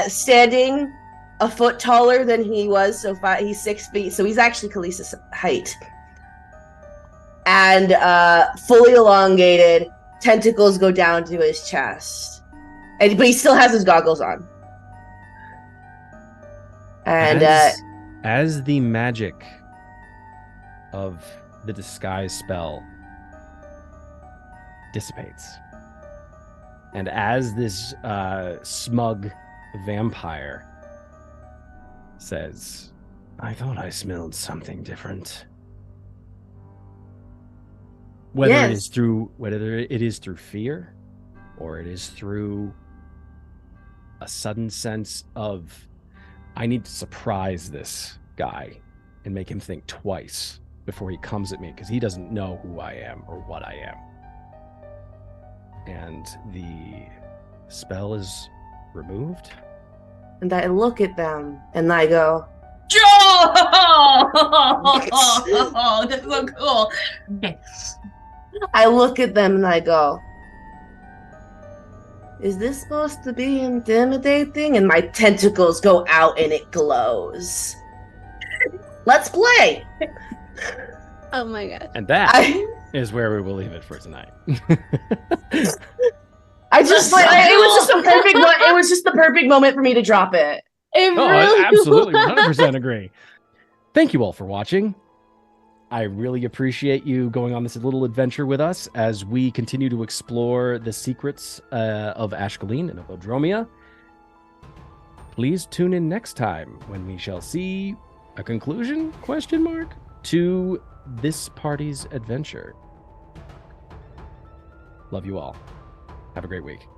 standing a foot taller than he was, so he's 6 feet, so he's actually Kalisa's height. And fully elongated, tentacles go down to his chest. But he still has his goggles on. And as the magic of the disguise spell dissipates, and as this smug vampire says, "I thought I smelled something different," whether it is through fear, or it is through a sudden sense of, I need to surprise this guy and make him think twice before he comes at me, because he doesn't know who I am or what I am. And the spell is removed. I look at them and I go, Oh, that's so cool. Okay. I look at them and I go, is this supposed to be intimidating? And my tentacles go out and it glows. Let's play. Oh my god. And that is where we will leave it for tonight. I just like it was just a perfect it was just the perfect moment for me to drop it. I absolutely 100% agree. Thank you all for watching. I really appreciate you going on this little adventure with us as we continue to explore the secrets of Ashcaleen and of Odromia. Please tune in next time when we shall see a conclusion, ? To this party's adventure. Love you all. Have a great week.